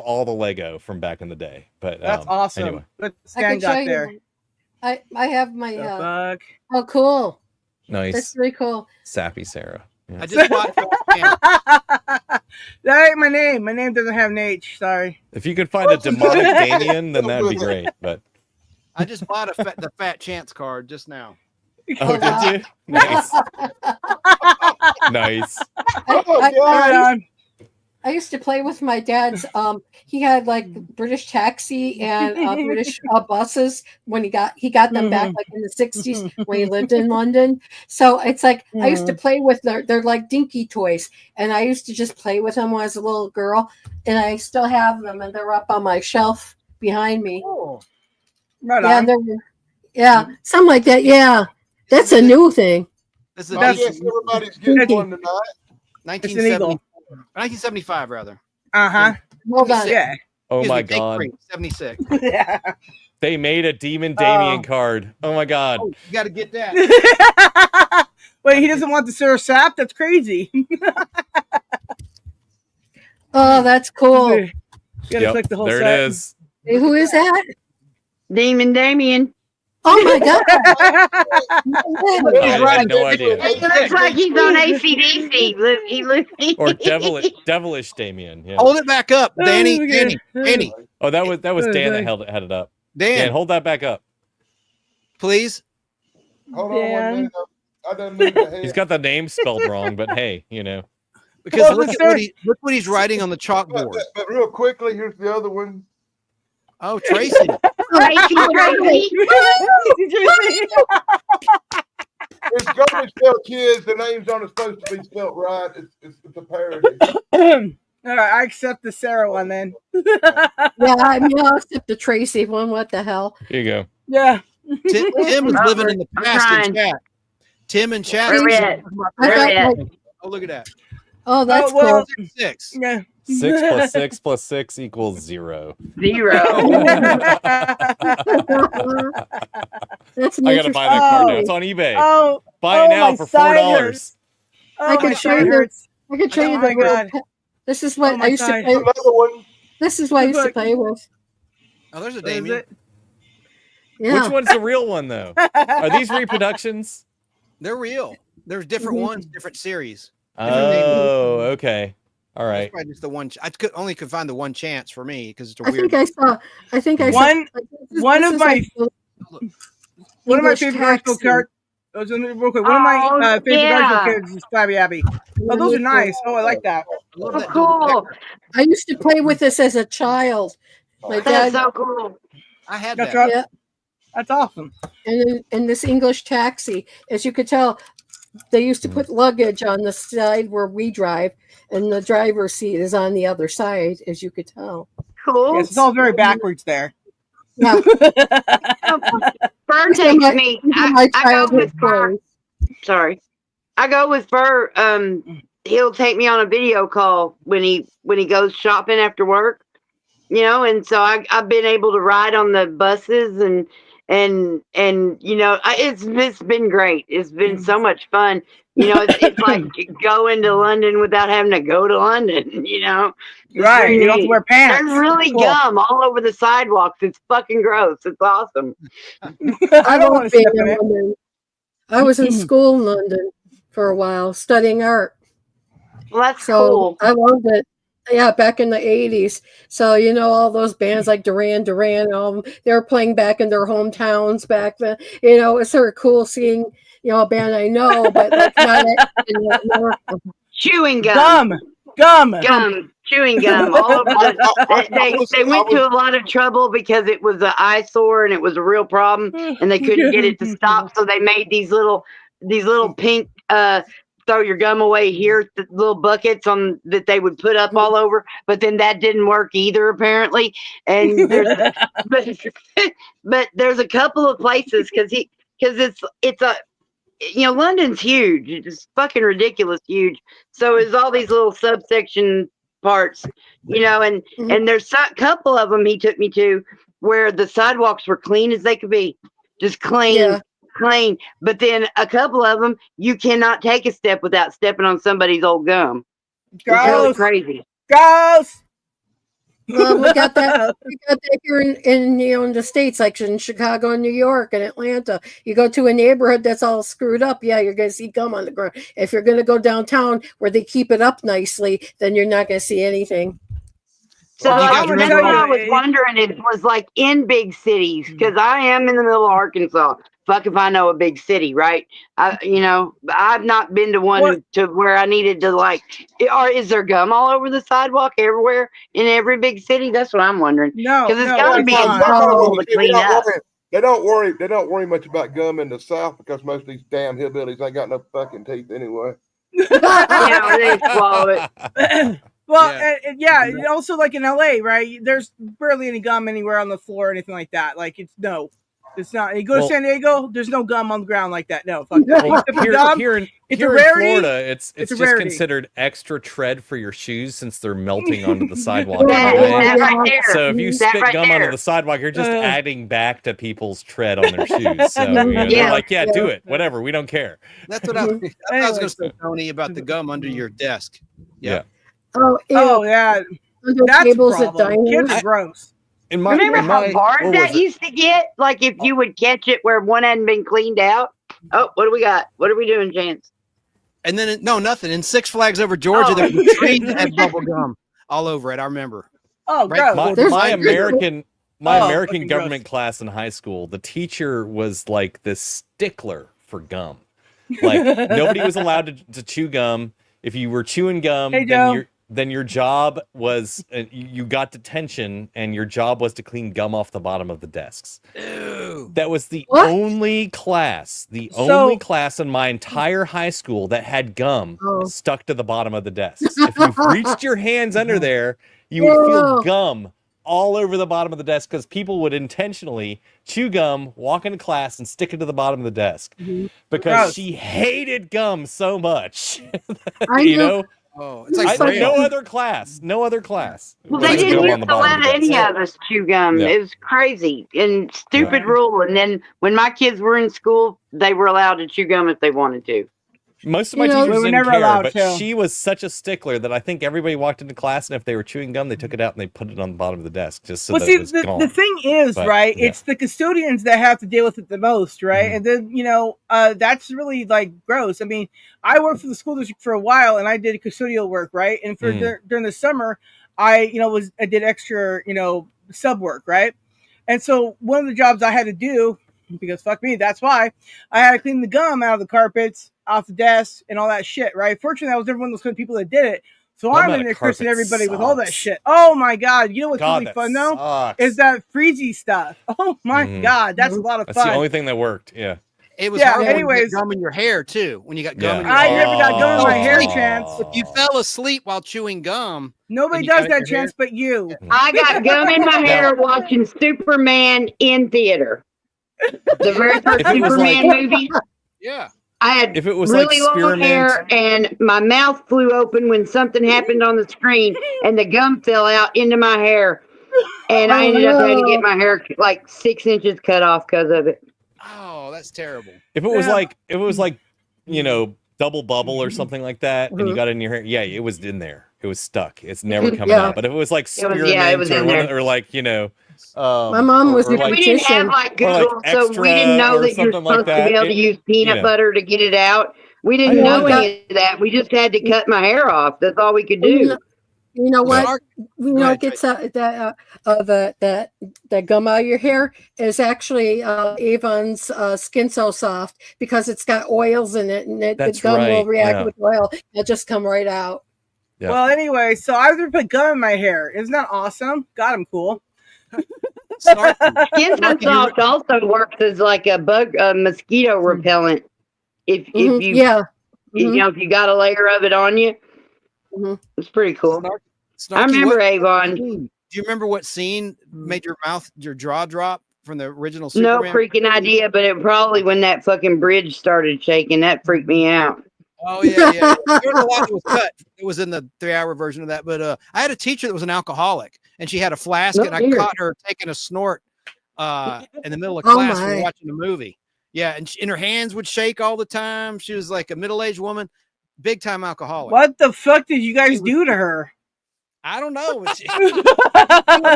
all the Lego from back in the day. But that's awesome. Anyway. What Stan got there? I have my oh, cool. Nice. That's really cool. Sappy Sarah. Yeah. I just bought. That ain't my name. My name doesn't have an H. Sorry. If you could find a demonic Damien, then that'd be great. But I just bought the Fat Chance card just now. Oh, did you? Nice. Nice. I used to play with my dad's. He had like British Taxi and British buses when he got them back like in the 60s when he lived in London. So it's like I used to play with they're like dinky toys, and I used to just play with them when I was a little girl, and I still have them, and they're up on my shelf behind me. Oh, right on. Yeah, something like that. Yeah, that's a new thing. This is everybody's getting one tonight. 1975, rather. Hold on. Yeah. Oh my God. 76. Yeah. They made a Demon Damien card. Oh my God. Oh, you got to get that. Wait, he doesn't want the Sarah Sap? That's crazy. Oh, that's cool. You gotta click the whole there set. it is. Hey, who is that? Demon Damien. Oh my God. I had no idea. He looks like he's on ACDC. Or devilish Damien. Yeah. Hold it back up, Danny. Oh, that was Dan that had it up. Dan, hold that back up, please. Hold on 1 minute. I done moved the head. He's got the name spelled wrong, but hey, because look what he's writing on the chalkboard. But real quickly, here's the other one. Oh, Tracy. Tracy. It's going to spell kids. The names aren't supposed to be spelled right. It's a parody. All right, I accept the Sarah one then. I'll accept the Tracy one. What the hell? Here you go. Yeah. Tim is living in the past in chat. Tim and chat. Oh, look at that. Oh, that's cool. 6. Yeah. 6 plus 6 plus 6 equals 0. 0. That's I gotta buy that card now. It's on eBay. Buy it now for $4. I can show you. I can show you the. This is what I used to play. This is what I used to play with. Oh, there's a Damien. Yeah. Which one's the real one though? Are these reproductions? They're real. There's different ones, different series. Oh, okay. All right. That's just the one. I only could find the one chance for me because it's a I weird. think I saw one of my favorite vertical cards. One of my favorite vertical cards is Flabby Abby. Oh, those are nice. Oh, I like that. Oh, cool. I used to play with this as a child. My dad. That's so cool. I had That's that. right. Yeah. That's awesome. And in this English taxi, as you could tell, they used to put luggage on the side where we drive, and the driver's seat is on the other side, as you could tell. Cool. Yes, it's all very backwards there. Yeah. Burr takes me. I go with Burr. Sorry. I go with Burr. He'll take me on a video call when he goes shopping after work. And so I've been able to ride on the buses and it's been great. It's been so much fun. It's like going to London without having to go to London, Right. You don't have to wear pants. There's really gum all over the sidewalks. It's fucking gross. It's awesome. I don't want to step in it. I was in school in London for a while studying art. Well, that's cool. I loved it. Yeah, back in the 80s. So, all those bands like Duran Duran, they were playing back in their hometowns back then. It's sort of cool seeing, a band I know, but like not chewing gum. Chewing gum. All over they went to a lot of trouble because it was an eyesore and it was a real problem and they couldn't get it to stop. So they made these little pink, throw your gum away here, the little buckets that they would put up all over, but then that didn't work either apparently. And but there's a couple of places because it's London's huge. It's fucking ridiculous huge. So it's all these little subsection parts, and there's a couple of them he took me to where the sidewalks were clean as they could be, just clean. But then a couple of them, you cannot take a step without stepping on somebody's old gum. It's really crazy. Gross. Well, we got that. We got that here in the States, like in Chicago and New York and Atlanta. You go to a neighborhood that's all screwed up, yeah, you're going to see gum on the ground. If you're going to go downtown where they keep it up nicely, then you're not going to see anything. So that's what I was wondering. It was like in big cities, because I am in the middle of Arkansas. Fuck if I know a big city, right? I've not been to one to where I needed to or is there gum all over the sidewalk everywhere in every big city? That's what I'm wondering. No, because it's got to be impossible to clean up. They don't worry much about gum in the South because most of these damn hillbillies ain't got no fucking teeth anyway. They swallow it. Well, and also like in LA, right? There's barely any gum anywhere on the floor or anything like that. Like it's not. You go to San Diego, there's no gum on the ground like that. No, fuck that. Here in Florida, it's just considered extra tread for your shoes since they're melting onto the sidewalk. So if you spit gum onto the sidewalk, you're just adding back to people's tread on their shoes. So they're like, do it, whatever, we don't care. That's what I was going to say, Tony, about the gum under your desk. Yeah. Oh yeah. That's a problem. Kids are gross. Remember how hard that used to get? Like if you would catch it where one hadn't been cleaned out. Oh, what do we got? What are we doing, Chance? And then nothing. In Six Flags over Georgia, there was a tree that had bubble gum all over it. I remember. Oh, gross. My American government class in high school, the teacher was like this stickler for gum. Like nobody was allowed to chew gum. If you were chewing gum, then your job was you got detention, and your job was to clean gum off the bottom of the desks. Ew. That was the only class in my entire high school that had gum stuck to the bottom of the desks. If you reached your hands under there, you would feel gum all over the bottom of the desk because people would intentionally chew gum, walk into class, and stick it to the bottom of the desk because she hated gum so much. Oh, it's like no other class. Well, they didn't used to let any of us chew gum. It was crazy and stupid rule. And then when my kids were in school, they were allowed to chew gum if they wanted to. Most of my teachers didn't care, but she was such a stickler that I think everybody walked into class, and if they were chewing gum, they took it out and they put it on the bottom of the desk just so that it was gone. The thing is, it's the custodians that have to deal with it the most, right? And then, that's really like gross. I mean, I worked for the school district for a while, and I did custodial work, right? And for during the summer, I did extra, sub work, right? And so one of the jobs I had to do, because fuck me, that's why I had to clean the gum out of the carpets, off the desk, and all that shit, right? Fortunately, I was never one of those kind of people that did it. So I'm in there cursing everybody with all that shit. Oh my God. You know what's really fun though? Is that freezy stuff. Oh my God. That's a lot of fun. That's the only thing that worked. Yeah. It was hard when you get gum in your hair too. When you got gum in your hair. I never got gum in my hair, Chance. If you fell asleep while chewing gum. Nobody does that, Chance, but you. I got gum in my hair watching Superman in theater. The very first Superman movie. Yeah. I had if it was really like long hair, and my mouth flew open when something happened on the screen, and the gum fell out into my hair, and I ended up having to get my hair like 6 inches cut off because of it. Oh, that's terrible. If it was like, double bubble or something like that, and you got it in your hair, it was in there. It was stuck. It's never coming out. But if it was like spearmint or like, my mom was a we didn't have like Google, so we didn't know that you're supposed to be able to use peanut butter to get it out. We didn't know any of that. We just had to cut my hair off. That's all we could do. You know what? Gets that gum out of your hair is actually Avon's Skin So Soft because it's got oils in it, and the gum will react with oil. It'll just come right out. Yeah. Well, anyway, so I was gonna put gum in my hair. Isn't that awesome? God, I'm cool. Skin So Soft also works as like a mosquito repellent. If you if you got a layer of it on you, it's pretty cool. Snarky, I remember Avon. Do you remember what scene made your jaw drop from the original No Superman? freaking idea, but it probably when that fucking bridge started shaking, that freaked me out. Oh yeah. There was a lot that was cut. It was in the 3-hour version of that. But I had a teacher that was an alcoholic, and she had a flask, and I caught her taking a snort in the middle of class when we were watching a movie. Yeah, and her hands would shake all the time. She was like a middle-aged woman, big time alcoholic. What the fuck did you guys do to her? I don't know.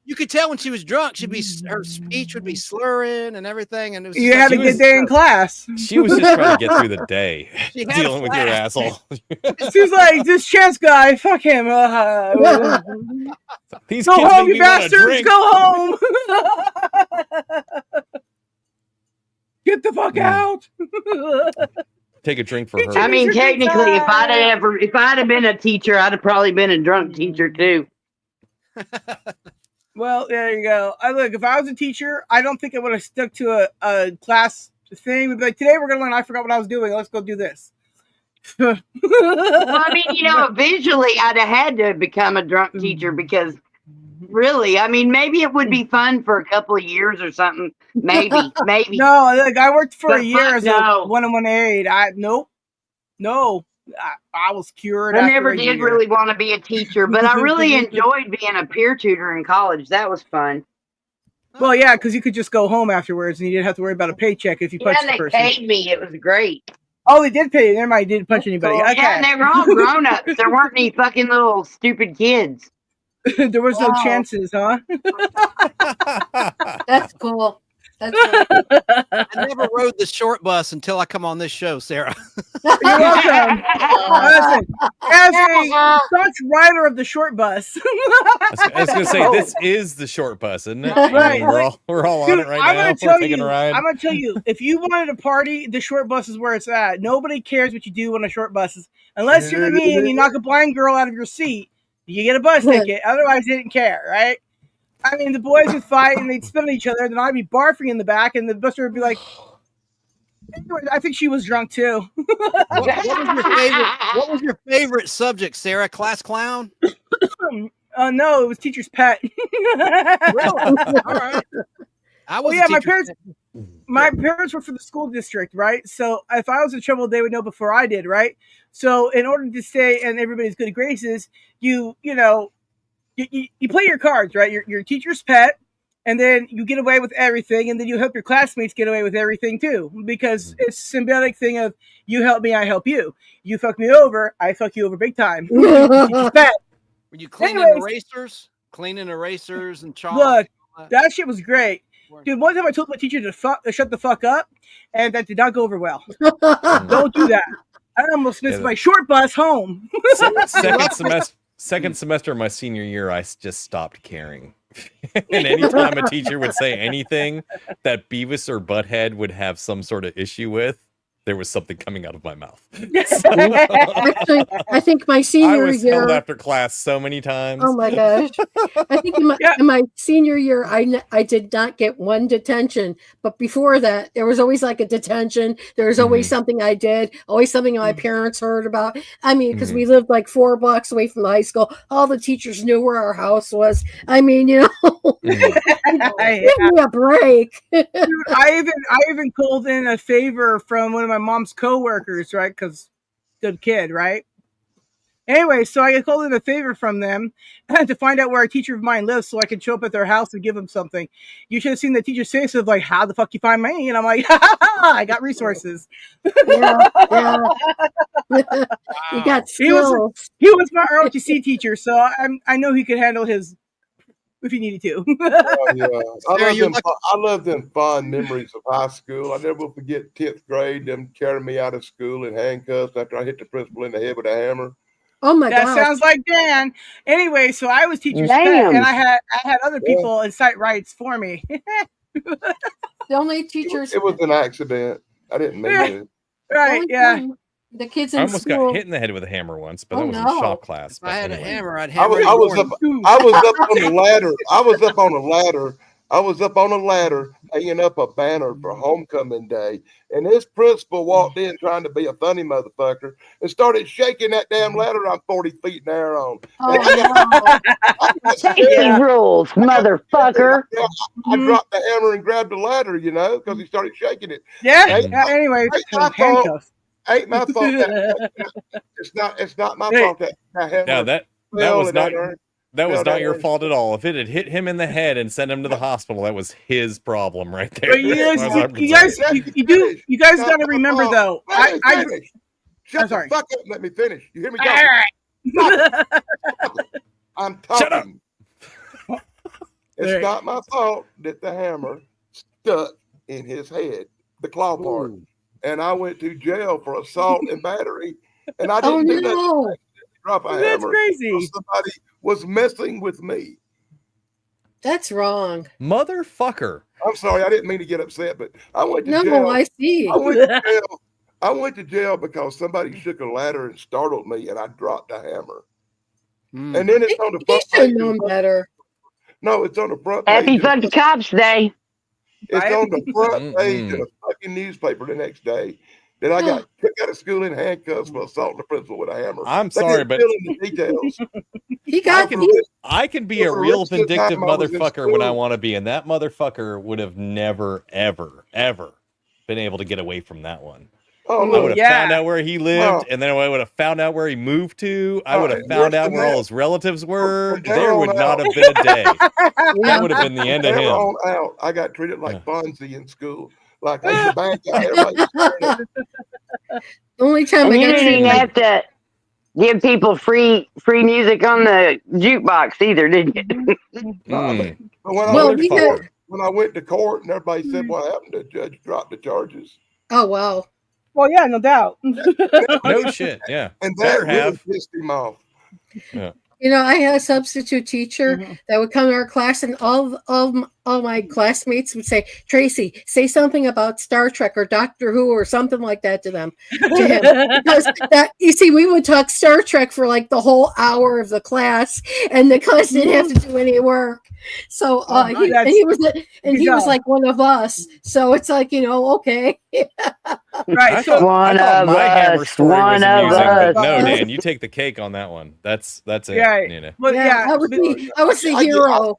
You could tell when she was drunk. Her speech would be slurring and everything. And it was you had a good day in class. She was just trying to get through the day, dealing with your asshole. She's like, this chance guy, fuck him. These go kids home, make you me wanna bastards. drink. Go home. Get the fuck out. Take a drink for her. I mean, technically, if I'd have been a teacher, I'd have probably been a drunk teacher too. Well, there you go. Look, if I was a teacher, I don't think I would have stuck to a class thing. We'd be like, today we're going to learn. I forgot what I was doing. Let's go do this. Well, I mean, eventually I'd have had to become a drunk teacher because really, I mean, maybe it would be fun for a couple of years or something. Maybe. No, like I worked for a year as no. a one-on-one aide. No. I was cured. I never did really want to be a teacher, but I really enjoyed being a peer tutor in college. That was fun. Well, yeah, because you could just go home afterwards and you didn't have to worry about a paycheck if you punched the person. They paid me. It was great. Oh, they did pay you. Never mind, didn't punch anybody. Cool. Okay. Yeah, and they were all grown-ups. There weren't any fucking little stupid kids. There was no chances, huh? That's cool. That's I never rode the short bus until I come on this show, Sarah. You're welcome. Listen, as a staunch rider of the short bus. I was going to say, this is the short bus, isn't it? Right. We're all on it right now. I'm We're taking a ride. going to tell you, if you wanted to party, the short bus is where it's at. Nobody cares what you do on a short bus. Unless you're me and you knock a blind girl out of your seat, you get a bus ticket. Otherwise, they didn't care, right? I mean, the boys would fight and they'd spit on each other. Then I'd be barfing in the back, and the bus driver would be like, anyway, I think she was drunk too. What was your favorite subject, Sarah? Class clown? No, it was teacher's pet. Really? All right. My parents were from the school district, right? So if I was in trouble, they would know before I did, right? So in order to stay in everybody's good graces, you play your cards, right? You're teacher's pet, and then you get away with everything, and then you help your classmates get away with everything too, because it's a symbiotic thing of you help me, I help you. You fuck me over, I fuck you over big time. Teacher's pet. Were you cleaning erasers? Cleaning erasers and chalk? Look, that shit was great. Dude, one time I told my teacher to shut the fuck up, and that did not go over well. Don't do that. I almost missed my short bus home. Second semester of my senior year, I just stopped caring. And anytime a teacher would say anything that Beavis or Butthead would have some sort of issue with, there was something coming out of my mouth. Actually, I think my senior year. I was held after class so many times. Oh my gosh! I think in my senior year, I did not get one detention, but before that, there was always like a detention. There was always something I did, always something my parents heard about. I mean, because we lived like 4 blocks away from the high school, all the teachers knew where our house was. I mean, give me a break. Dude, I even called in a favor from one of my mom's coworkers, right? Because good kid, right? Anyway, so I called in a favor from them to find out where a teacher of mine lives so I could show up at their house and give them something. You should have seen the teacher's face of like, how the fuck you find me? And I'm like, I got resources. Yeah. You got skills. He was my ROTC teacher, so I know he could handle his if he needed to. I love them fond memories of high school. I never will forget 10th grade, them carrying me out of school in handcuffs after I hit the principal in the head with a hammer. Oh my god. That sounds like Dan. Anyway, so I was teacher's pet, and I had other people incite riots for me. The only teachers. It was an accident. I didn't mean it. Right, yeah. The kids in I almost school got hit in the head with a hammer once, but that was in shop class. If I had a hammer, I'd I hammer. was up on the ladder. I was up on a ladder. I was up on a ladder hanging up a banner for homecoming day, and this principal walked in trying to be a funny motherfucker and started shaking that damn ladder I'm 40 feet in the air on. Oh, no. Safety rules, motherfucker. I dropped the hammer and grabbed the ladder, you know, because he started shaking it. Yeah. Anyway, handcuffs. Ain't my fault. It's not my fault that hammer. No, that was not your fault at all. If it had hit him in the head and sent him to the hospital, that was his problem right there. But you guys got to remember though. Shut the fuck up and let me finish. You hear me talking? All right. I'm talking. Shut up. It's not my fault that the hammer stuck in his head, the claw part. And I went to jail for assault and battery. And I didn't do that. Drop a hammer. That's crazy. Somebody was messing with me. That's wrong. Motherfucker. I'm sorry. I didn't mean to get upset, but I went to jail. No, I see. I went to jail because somebody shook a ladder and startled me, and I dropped a hammer. And then it's on the front page. You should know better. No, it's on the front page. Happy fucking Cops Day. It's on the front page of a fucking newspaper the next day that I got kicked out of school in handcuffs for assaulting the principal with a hammer. I'm sorry, but the details. I can be a real vindictive motherfucker when I want to be, and that motherfucker would have never, ever, ever been able to get away from that one. Oh, I would have found out where he lived, and then I would have found out where he moved to. I would have found out where all his relatives were. There would not have been a day. That would have been the end of him. On out, I got treated like Fonzie in school. Like I was the bad guy. Everybody Only time and you didn't even have to give people free music on the jukebox either, did you? But when I went to court and everybody said what happened, the judge dropped the charges. Oh wow. Well, yeah, no doubt. No shit. Yeah. And that really pissed him off. Yeah. You know, I had a substitute teacher that would come to our class, and all my classmates would say, "Tracy, say something about Star Trek or Doctor Who or something like that to him." Because you see, we would talk Star Trek for like the whole hour of the class, and the class didn't have to do any work. So he was like one of us. So it's like, okay. Right. So one of us. One of us. No, Dan, you take the cake on that one. That's it. Yeah. Well, I was the hero.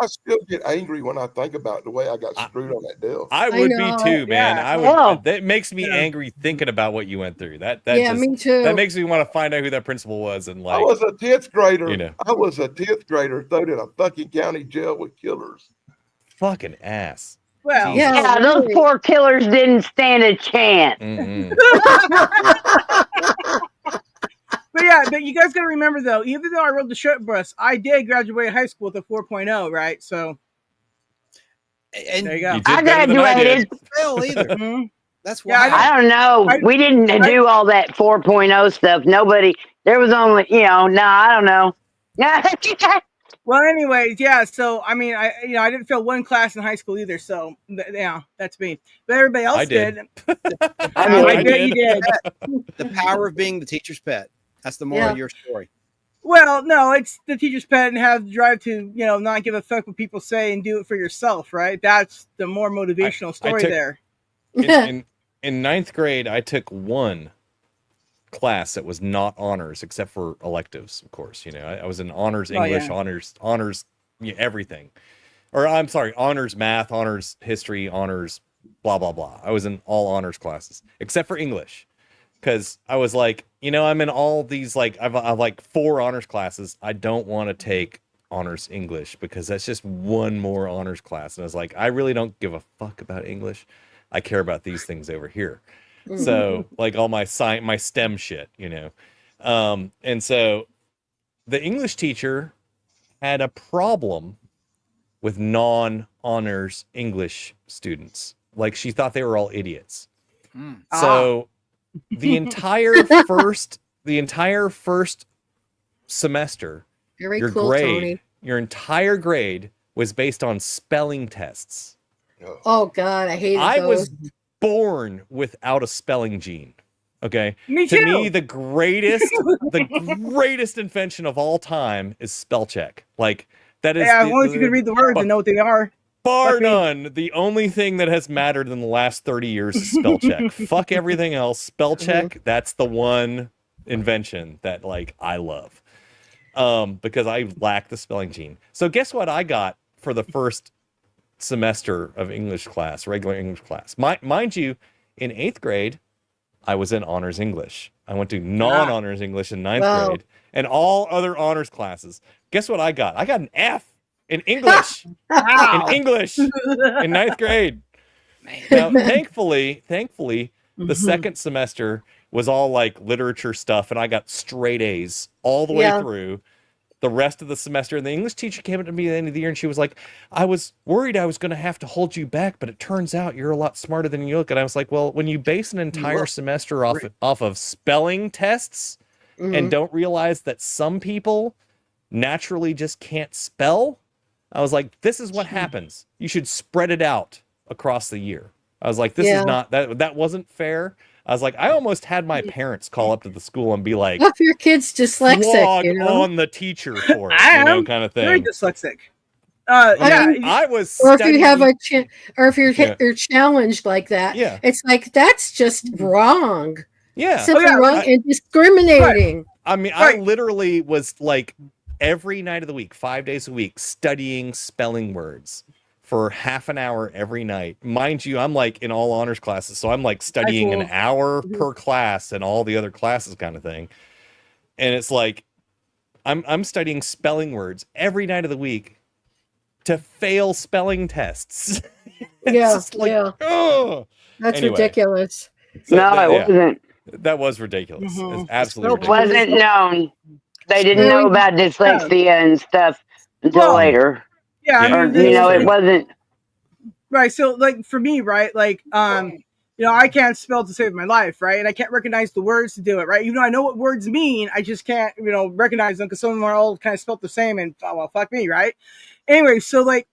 I still get angry when I think about the way I got screwed on that deal. I would be too, man. I would. That makes me angry thinking about what you went through. That me too. That makes me want to find out who that principal was and like. I was a 10th grader. I was a 10th grader thrown in a fucking county jail with killers. Fucking ass. Well, yeah, those poor killers didn't stand a chance. But you guys got to remember though, even though I rode the short bus, I did graduate high school with a 4.0, right? So and there you go. I graduated. Fail either. That's why. Yeah, I don't know. We didn't do all that 4.0 stuff. Nobody. There was only, I don't know. Well, anyways, yeah. So I mean, I didn't fail one class in high school either. So yeah, that's me. But everybody else did. I did. You did. The power of being the teacher's pet. That's the moral of your story. Well, no, it's the teacher's pet and have the drive to, not give a fuck what people say and do it for yourself, right? That's the more motivational story there. In 9th grade, I took one class that was not honors, except for electives, of course. I was in honors English, honors everything. Or I'm sorry, honors math, honors history, honors blah, blah, blah. I was in all honors classes, except for English. Because I was like, I'm in all these, like, I've like 4 honors classes. I don't want to take honors English because that's just one more honors class. And I was like, I really don't give a fuck about English. I care about these things over here. So, like, all my STEM shit, And so the English teacher had a problem with non-honors English students. Like, she thought they were all idiots. So the entire first semester, your entire grade was based on spelling tests. Oh God, I hated those. I was born without a spelling gene. Okay. Me too. To me, the greatest invention of all time is spell check. Like, That is, as long as you can read the words and know what they are. Bar none. The only thing that has mattered in the last 30 years is spell check. Fuck everything else. Spell check. That's the one invention that like I love. Because I lack the spelling gene. So guess what I got for the first semester of English class, regular English class. Mind you, in 8th grade, I was in honors English. I went to non-honors English in 9th grade and all other honors classes. Guess what I got? I got an F in English. In English in 9th grade. Now, thankfully, the second semester was all like literature stuff, and I got straight A's all the way through the rest of the semester. And the English teacher came up to me at the end of the year, and she was like, I was worried I was going to have to hold you back, but it turns out you're a lot smarter than you look. And I was like, well, when you base an entire semester off of spelling tests and don't realize that some people naturally just can't spell, I was like, this is what happens. You should spread it out across the year. I was like, this is not, that wasn't fair. I was like, I almost had my parents call up to the school and be like, if your kid's dyslexic, on the teacher for it, kind of thing. Very dyslexic. I was, or if you have or if you're challenged like that, it's like that's just wrong. Simply wrong and discriminating. Right. I mean, I literally was like every night of the week, 5 days a week, studying spelling words for half an hour every night. Mind you, I'm like in all honors classes, so I'm like studying an hour per class and all the other classes kind of thing. And it's like I'm studying spelling words every night of the week to fail spelling tests. That's ridiculous. So no, it wasn't. That was ridiculous. It's absolutely ridiculous. It wasn't known. They didn't know about dyslexia and stuff until later. I mean, it wasn't right. So, like for me, right, like I can't spell to save my life, right, and I can't recognize the words to do it, right. Even though I know what words mean, I just can't, recognize them because some of them are all kind of spelled the same, and well, fuck me, right. Anyway, so like,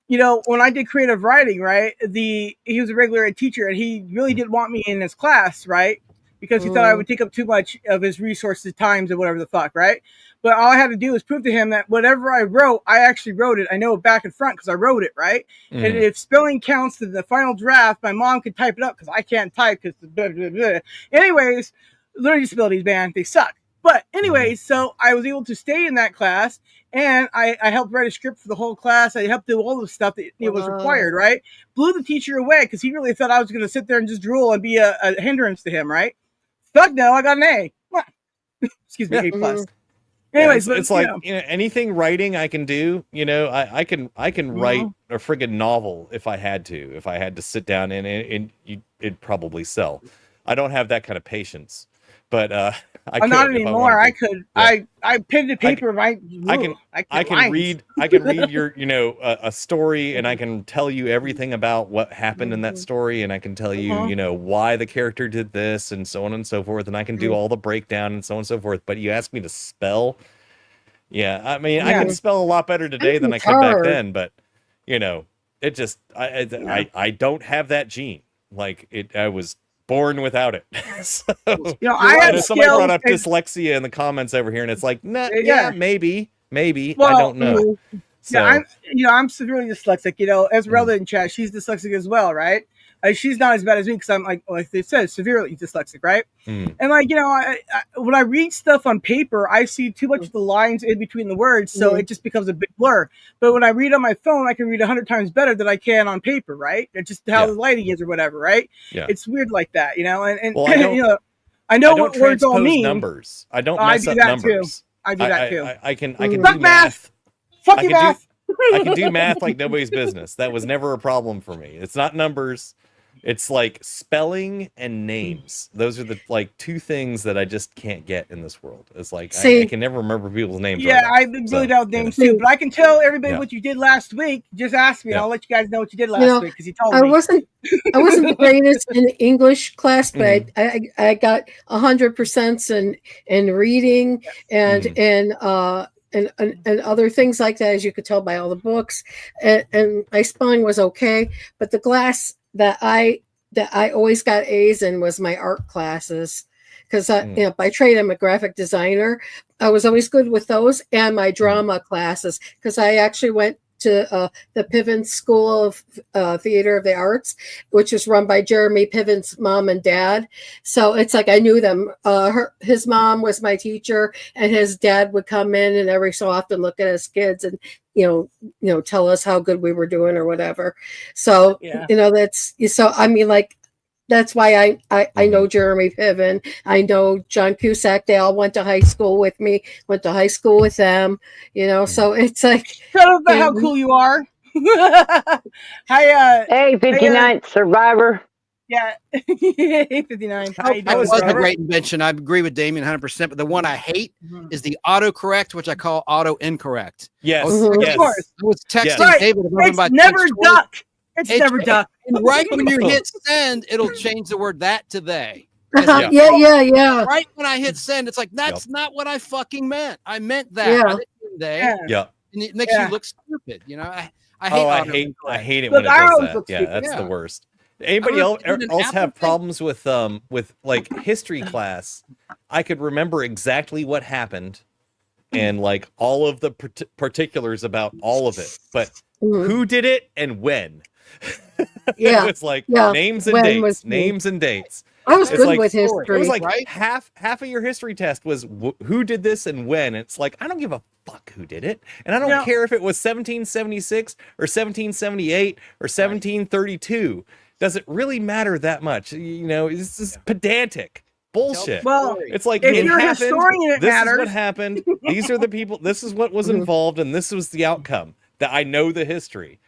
when I did creative writing, right, he was a regular ed teacher, and he really didn't want me in his class, right, because he thought I would take up too much of his resources, times, and whatever the fuck, right. But all I had to do was prove to him that whatever I wrote, I actually wrote it. I know it back and front because I wrote it, right? And if spelling counts to the final draft, my mom could type it up because I can't type because blah, blah, blah. Anyways, learning disabilities, man, they suck. But anyways, so I was able to stay in that class, and I helped write a script for the whole class. I helped do all the stuff that was required, right? Blew the teacher away because he really thought I was going to sit there and just drool and be a hindrance to him, right? Fuck no, I got an A. Excuse me, A+. Anyways, it's like anything writing I can do. I can write a friggin' novel if I had to sit down and it'd probably sell. I don't have that kind of patience, but I'm not anymore. I could. Yeah. I pen to paper. I can read your a story, and I can tell you everything about what happened in that story, and I can tell you why the character did this, and so on and so forth, and I can do all the breakdown and so on and so forth. But you ask me to spell, I mean I can spell a lot better today than I could back then, but it just I don't have that gene. Like I was born without it. So, I have somebody brought up dyslexia in the comments over here, and it's like, maybe. Well, I don't know. So. I'm severely dyslexic. Esmeralda in chat, she's dyslexic as well, right? She's not as bad as me because I'm like they said, severely dyslexic, right? And when I read stuff on paper, I see too much of the lines in between the words, so it just becomes a big blur. But when I read on my phone, I can read 100 times better than I can on paper, right? It's just how the lighting is or whatever, right? Yeah. It's weird like that, and well, I know what words all mean. Numbers. I don't mess up numbers. I do that too. I can do math. Fuck you, math. I can do math like nobody's business. That was never a problem for me. It's not numbers. It's like spelling and names. Those are the two things that I just can't get in this world. It's like I can never remember people's names. Yeah, I've been really down with names too. But I can tell everybody what you did last week. Just ask me, and I'll let you guys know what you did last week because you told me. I wasn't the greatest in English class, but I got 100% in reading and other things like that, as you could tell by all the books. And my spelling was okay, but the class that I always got A's in was my art classes, because by trade I'm a graphic designer. I was always good with those and my drama classes because I actually went to the Piven School of Theater of the Arts, which is run by Jeremy Piven's mom and dad. So it's like I knew them. His mom was my teacher, and his dad would come in and every so often look at us kids and tell us how good we were doing or whatever. So that's so. I mean, like. That's why I know Jeremy Piven. I know John Cusack. They all went to high school with me, went to high school with them, so it's like. Shut up about how cool you are. Hi, hey, 59th Survivor. Yeah, 59. That was a great invention. I agree with Damien 100%. But the one I hate is the autocorrect, which I call auto incorrect. Yes, I was texting David about it's never duck. It's never duck. And right when you hit send, it'll change the word that to they. Yeah. Right when I hit send, it's like that's not what I fucking meant. I meant that. Yeah. I didn't mean they. Yeah. And it makes you look stupid. I hate it when it does that. Yeah, that's the worst. Anybody else have problems with like history class? I could remember exactly what happened and like all of the particulars about all of it, but who did it and when? Yeah, it's like names and dates. Names and dates. I was good with history. It was like half of your history test was who did this and when. It's like I don't give a fuck who did it, and I don't care if it was 1776 or 1778 or 1732. Does it really matter that much? It's just pedantic bullshit. Well, it's like if you're a historian, it matters. This is what happened. These are the people. This is what was involved, and this was the outcome. That I know the history.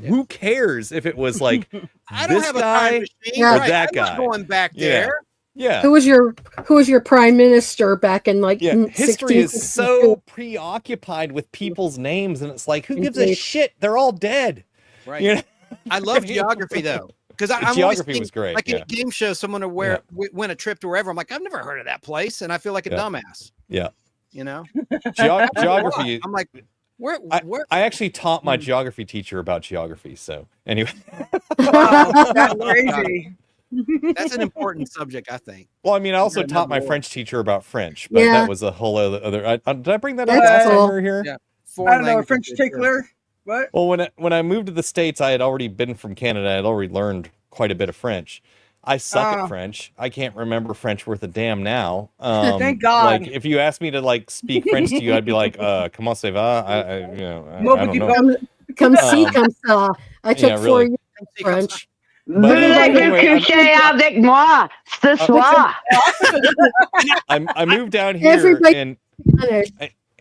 Who cares if it was like I don't this have a guy time machine. or Right. that I'm guy? not going back there. Yeah. Who was your prime minister back in like history is so preoccupied with people's names, and it's like who gives a shit? They're all dead. Right. I love geography though. Because geography was great. Like in a game show, someone to win a trip to wherever. I'm like, I've never heard of that place, and I feel like a dumbass. Yeah. Geography. I'm like, where? I actually taught my geography teacher about geography. So anyway, wow, that's crazy. That's an important subject, I think. Well, I mean, I also taught my French teacher about French, but that was a whole other. Did I bring that up last time we were here? Yeah. I don't know, French tickler. What? Well, when I moved to the States, I had already been from Canada. I had already learned quite a bit of French. I suck at French. I can't remember French worth a damn now. Thank God. Like, if you asked me to like speak French to you, I'd be like, comment ça va? I don't know. Come see, come saw. I took 4 years of French. Avec moi ce soir. I moved down here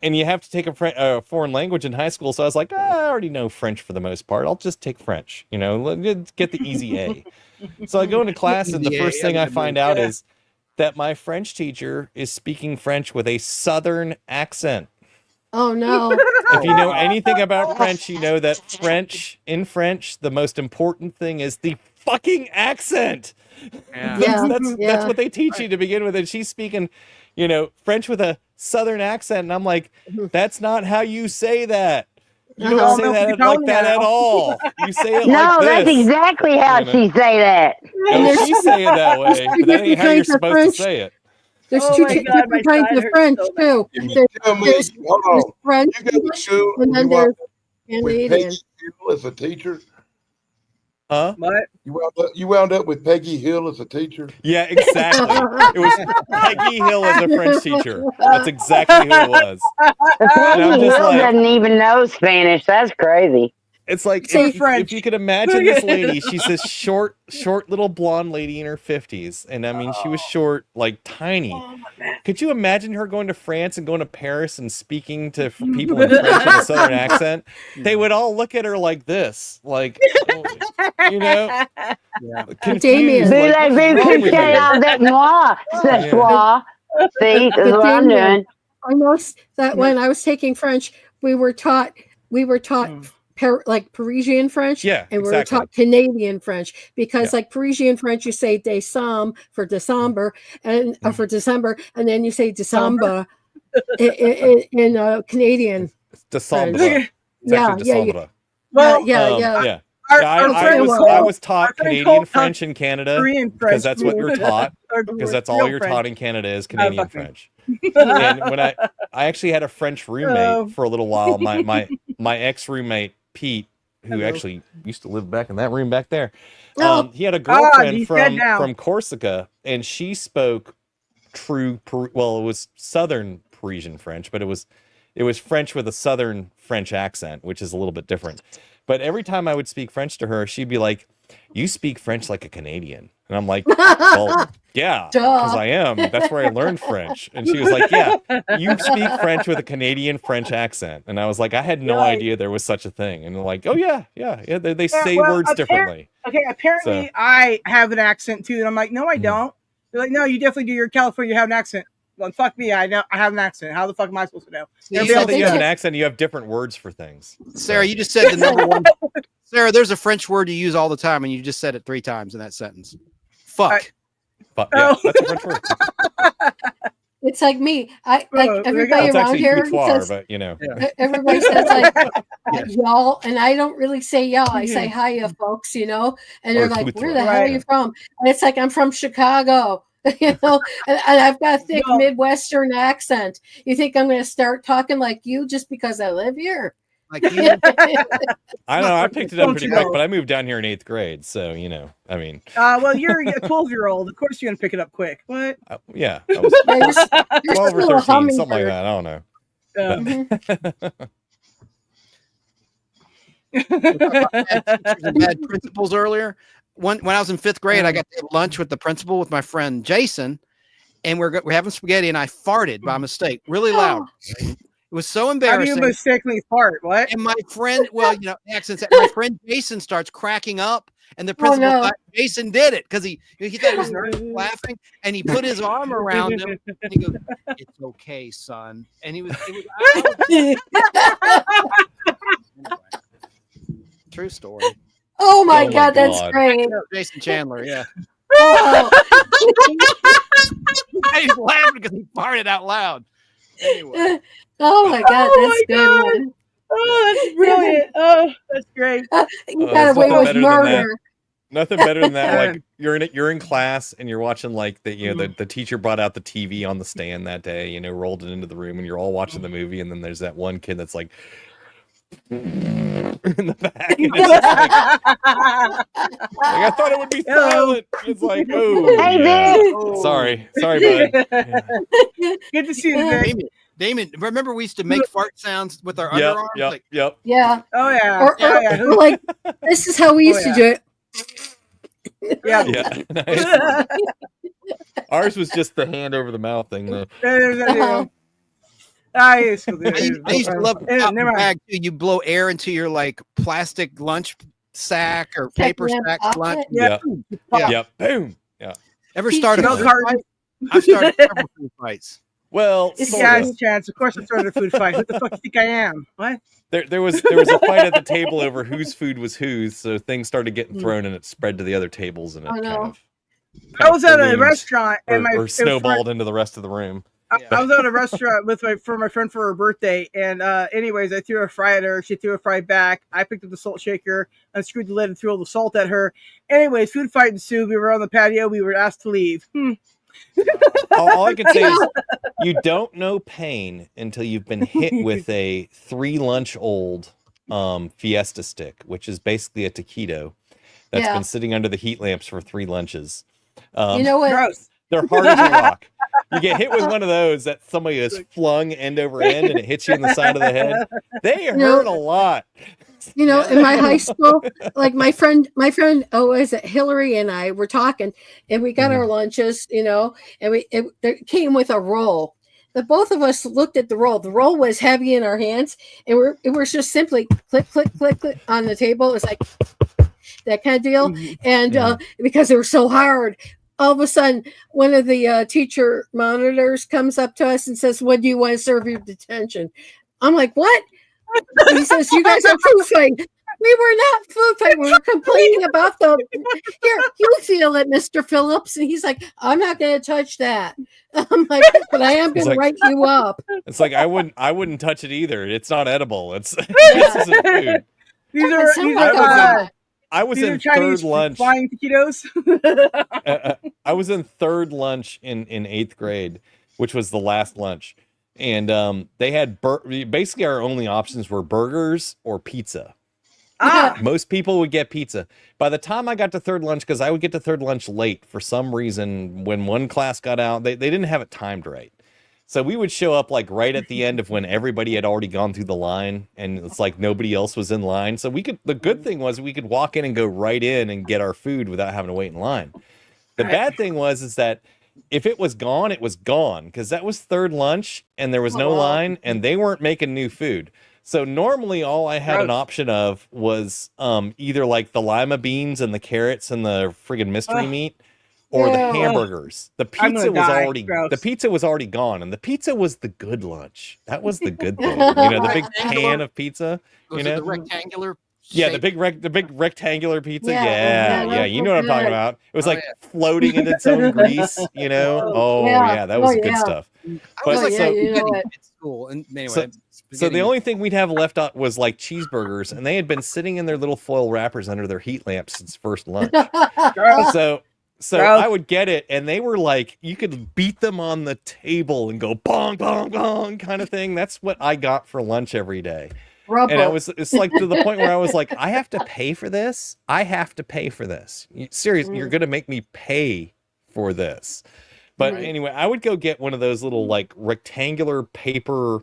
and you have to take a foreign language in high school. So I was like, I already know French for the most part. I'll just take French, get the easy A. So I go into class and the first thing I find out is that my French teacher is speaking French with a Southern accent. Oh, no. If you know anything about French, you know that in French, the most important thing is the fucking accent. Yeah. That's what they teach you to begin with. And she's speaking, French with a Southern accent. And I'm like, that's not how you say that. You don't say that like that at all. You say it like this. No, that's exactly how she say that. No, she say it that way, but that ain't how you're supposed to say it. There's different kinds of French, too. There's French, English, and then there's Canadian. As a teacher? Huh? What? You wound up with Peggy Hill as a teacher? Yeah, exactly. It was Peggy Hill as a French teacher. That's exactly who it was. Peggy Hill doesn't even know Spanish. That's crazy. It's like if you could imagine this lady, she's this short little blonde lady in her 50s. And I mean, she was short, like tiny. Could you imagine her going to France and going to Paris and speaking to people in French with a Southern accent? They would all look at her like this, like, confused. Avec moi ce soir. See, that's what I'm doing. I know that when I was taking French, we were taught like Parisian French, and we were taught Canadian French because like Parisian French, you say décembre for December and for December, and then you say December in Canadian. December. Yeah. Well, yeah. I was taught Canadian French in Canada Korean French, because that's what you're taught. Because that's all you're taught in Canada is Canadian French. And when I actually had a French roommate for a little while, my ex roommate Pete, who actually used to live back in that room back there. He had a girlfriend from Corsica, and she spoke true. Well, it was Southern Parisian French, but it was French with a Southern French accent, which is a little bit different. But every time I would speak French to her, she'd be like, "You speak French like a Canadian," and I'm like, "Well, yeah, because I am. That's where I learned French." And she was like, "Yeah, you speak French with a Canadian French accent," and I was like, "I had no idea there was such a thing." And they're like, "Oh yeah. They say words differently." Okay, apparently I have an accent too, and I'm like, "No, I don't." They're like, "No, you definitely do. You're California. You have an accent." Well, fuck me. I have an accent. How the fuck am I supposed to know? You know that you have an accent. You have different words for things. Sarah, you just said the number one. Sarah, there's a French word you use all the time, and you just said it 3 times in that sentence. Fuck. Fuck. Yeah, that's a French word. It's like me. Everybody around here says, but you know, everybody says like y'all, and I don't really say y'all. I say hiya, folks. You know, and they're like, "Where the hell are you from?" And it's like I'm from Chicago. You know, and I've got a thick Midwestern accent. You think I'm going to start talking like you just because I live here? Like you? I know. I picked it up pretty quick, but I moved down here in 8th grade, so you know. I mean, well, you're a 12-year-old. Of course, you're going to pick it up quick. What? Yeah, I was 12 or 13, something like that. I don't know. Bad principals earlier. When I was in 5th grade, I got to have lunch with the principal with my friend Jason, and we're having spaghetti, and I farted by mistake, really loud. It was so embarrassing. How do you mistakenly fart? What? And my friend, well, you know, accents. My friend Jason starts cracking up, and the principal thought Jason did it because he thought he was nervous, laughing, and he put his arm around him, and he goes, "It's okay, son." And it was anyway, true story. Oh my God, that's great. Jason Chandler, yeah. Oh. He's laughing because he farted out loud. Anyway. Oh my God, that's good one. Oh, that's brilliant. Oh, that's great. You got away with murder. Nothing better than that. Like you're in class and you're watching like the teacher brought out the TV on the stand that day, you know, rolled it into the room, and you're all watching the movie, and then there's that one kid that's like in the back. And it's like I thought it would be silent. It's like, oh, hey, yeah. Sorry, bud. Yeah. Good to see you, Vic. Damon, remember we used to make fart sounds with our underarms? Yep. Yeah. Oh yeah. Or like this is how we used to do it. Yeah. Nice. Ours was just the hand over the mouth thing, though. I used to love the bag too. You blow air into your like plastic lunch sack or paper sack lunch. Yeah. Boom. Yeah. Ever started a food fight? I've started several food fights. Well, it's guy's chance. Of course, I started a food fight. Who the fuck do you think I am? What? There was a fight at the table over whose food was whose, so things started getting thrown and it spread to the other tables, and it I was at a restaurant and or snowballed into the rest of the room. I was at a restaurant with my friend for her birthday, and anyways, I threw a fry at her. She threw a fry back. I picked up the salt shaker, unscrewed the lid, and threw all the salt at her. Anyways, food fight ensued. We were on the patio. We were asked to leave. All I can say is you don't know pain until you've been hit with a 3-lunch-old Fiesta stick, which is basically a taquito that's been sitting under the heat lamps for 3 lunches. You know what? Gross. They're hard as a rock. You get hit with one of those that somebody has flung end over end and it hits you in the side of the head. They hurt a lot. You know, in my high school, like my friend, is it Hillary and I were talking, and we got our lunches, you know, and it came with a roll. The both of us looked at the roll. The roll was heavy in our hands, and it was just simply click, click, click, click on the table. It was like that kind of deal, and because they were so hard. All of a sudden, one of the teacher monitors comes up to us and says, "What do you want to serve your detention?" I'm like, "What?" He says, "You guys are food fighting." We were not food fighting. We were complaining about here, you feel it, Mr. Phillips. And he's like, "I'm not going to touch that." I'm like, "But I am going to write you up." It's like, I wouldn't touch it either. It's not edible. This isn't food. I was These in are Chinese third lunch. flying taquitos. I was in third lunch in 8th grade, which was the last lunch. And they had basically our only options were burgers or pizza. Most people would get pizza. By the time I got to third lunch, because I would get to third lunch late for some reason, when one class got out, they didn't have it timed right. So we would show up like right at the end of when everybody had already gone through the line, and it's like nobody else was in line. So the good thing was we could walk in and go right in and get our food without having to wait in line. The bad thing is that if it was gone, it was gone, because that was third lunch and there was no line and they weren't making new food. So normally all I had an option of was either like the lima beans and the carrots and the friggin' mystery meat, or the hamburgers. The pizza was already gone, and the pizza was the good lunch. That was the good thing. The big pan of pizza. The rectangular. Yeah, the big rectangular pizza. Yeah. You know what I'm talking about. It was floating in its own grease. That was good stuff. But school. And anyway, so the only thing we'd have left out was like cheeseburgers, and they had been sitting in their little foil wrappers under their heat lamps since first lunch. So I would get it, and they were like, you could beat them on the table and go bong, bong, bong kind of thing. That's what I got for lunch every day. And it's like to the point where I was like, I have to pay for this. Seriously, you're going to make me pay for this. But anyway, I would go get one of those little like rectangular paper,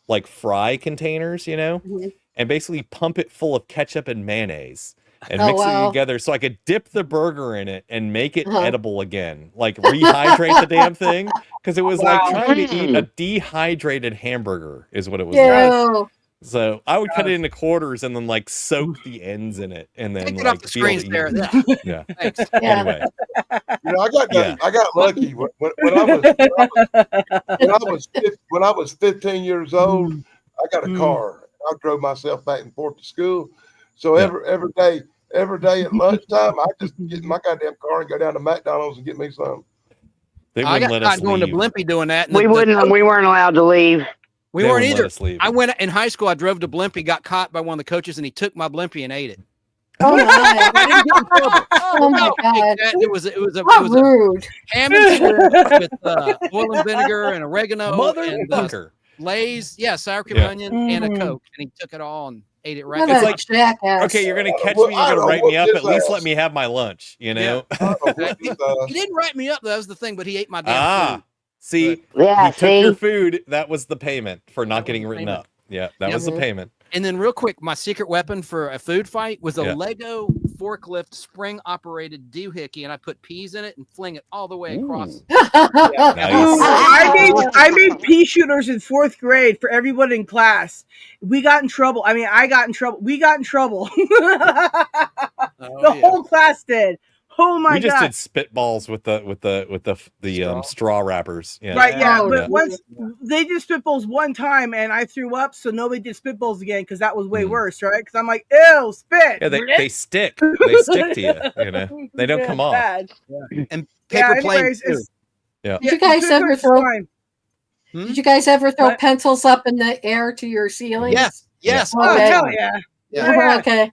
like fry containers, and basically pump it full of ketchup and mayonnaise and mix it together so I could dip the burger in it and make it edible again. Like rehydrate the damn thing. Because it was like trying to eat a dehydrated hamburger is what it was like. So I would cut it into quarters and then like soak the ends in it and then take it off the screens there. Yeah. Thanks. Anyway. I got lucky when I was 15 years old. I got a car. I drove myself back and forth to school. So every day at lunchtime, I just get in my goddamn car and go down to McDonald's and get me some. I got going to Blimpie doing that. We weren't allowed to leave. We weren't either. I went in high school. I drove to Blimpie, got caught by one of the coaches, and he took my Blimpie and ate it. Oh my! Oh my God! It was rude. Ham and shrimp with oil and vinegar and oregano and Lay's, sour cream and onion and a Coke, and he took it all and ate it right. It's like, okay, you're gonna catch me, you're gonna write me up. At least let me have my lunch, He didn't write me up. That was the thing, but he ate my damn food. See, he took your food. That was the payment for not getting written up. Yeah, that was the payment. And then real quick, my secret weapon for a food fight was a Lego forklift spring-operated doohickey, and I put peas in it and fling it all the way across. Nice. I made pea shooters in 4th grade for everyone in class. We got in trouble. I mean, I got in trouble. We got in trouble. The whole class did. Oh my God! We just did spitballs with the straw wrappers. Yeah. Right, but once they did spitballs one time, and I threw up, so nobody did spitballs again because that was way worse, right? Because I'm like, ew, spit. Yeah, they stick. They stick to you. They don't come off. And paper planes too. Did you guys ever throw? Did you guys ever throw pencils up in the air to your ceiling? Yes. Oh, hell yeah. Okay.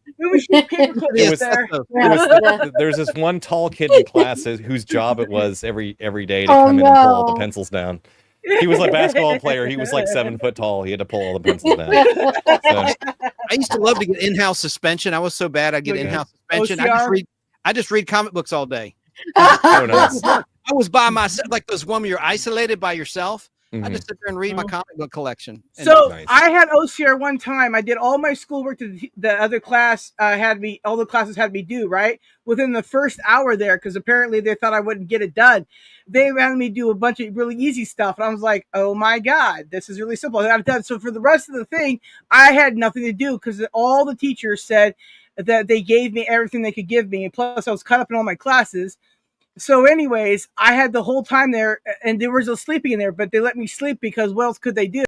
There's this one tall kid in class whose job it was every day to come in and pull all the pencils down. He was a basketball player. He was like 7 foot tall. He had to pull all the pencils down. I used to love to get in-house suspension. I was so bad I'd get in-house suspension. I just read comic books all day. Oh, nice. I was by myself, like those one where you're isolated by yourself. I just sit there and read my comic book collection. So I had OCR one time. I did all my schoolwork that the other class all the classes had me do, right? Within the first hour there, because apparently they thought I wouldn't get it done. They had me do a bunch of really easy stuff. And I was like, oh my God, this is really simple. I got it done. So for the rest of the thing, I had nothing to do because all the teachers said that they gave me everything they could give me. And plus I was caught up in all my classes. So anyways, I had the whole time there, and there was no sleeping in there, but they let me sleep because what else could they do?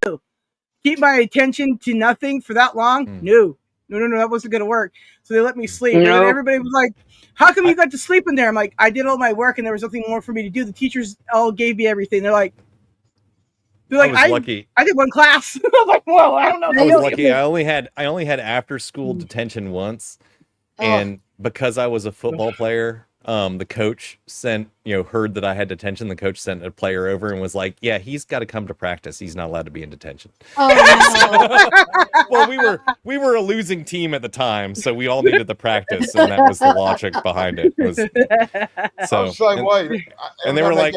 Keep my attention to nothing for that long? No, that wasn't going to work. So they let me sleep. And everybody was like, how come you got to sleep in there? I'm like, I did all my work and there was nothing more for me to do. The teachers all gave me everything. They're like, I was lucky. I did one class. I was like, whoa, I don't know. I was lucky. I only had after school detention once. And because I was a football player, the coach heard that I had detention. The coach sent a player over and was like, "Yeah, he's got to come to practice. He's not allowed to be in detention." Well, we were a losing team at the time, so we all needed the practice, and that was the logic behind it. Same way. And they were like,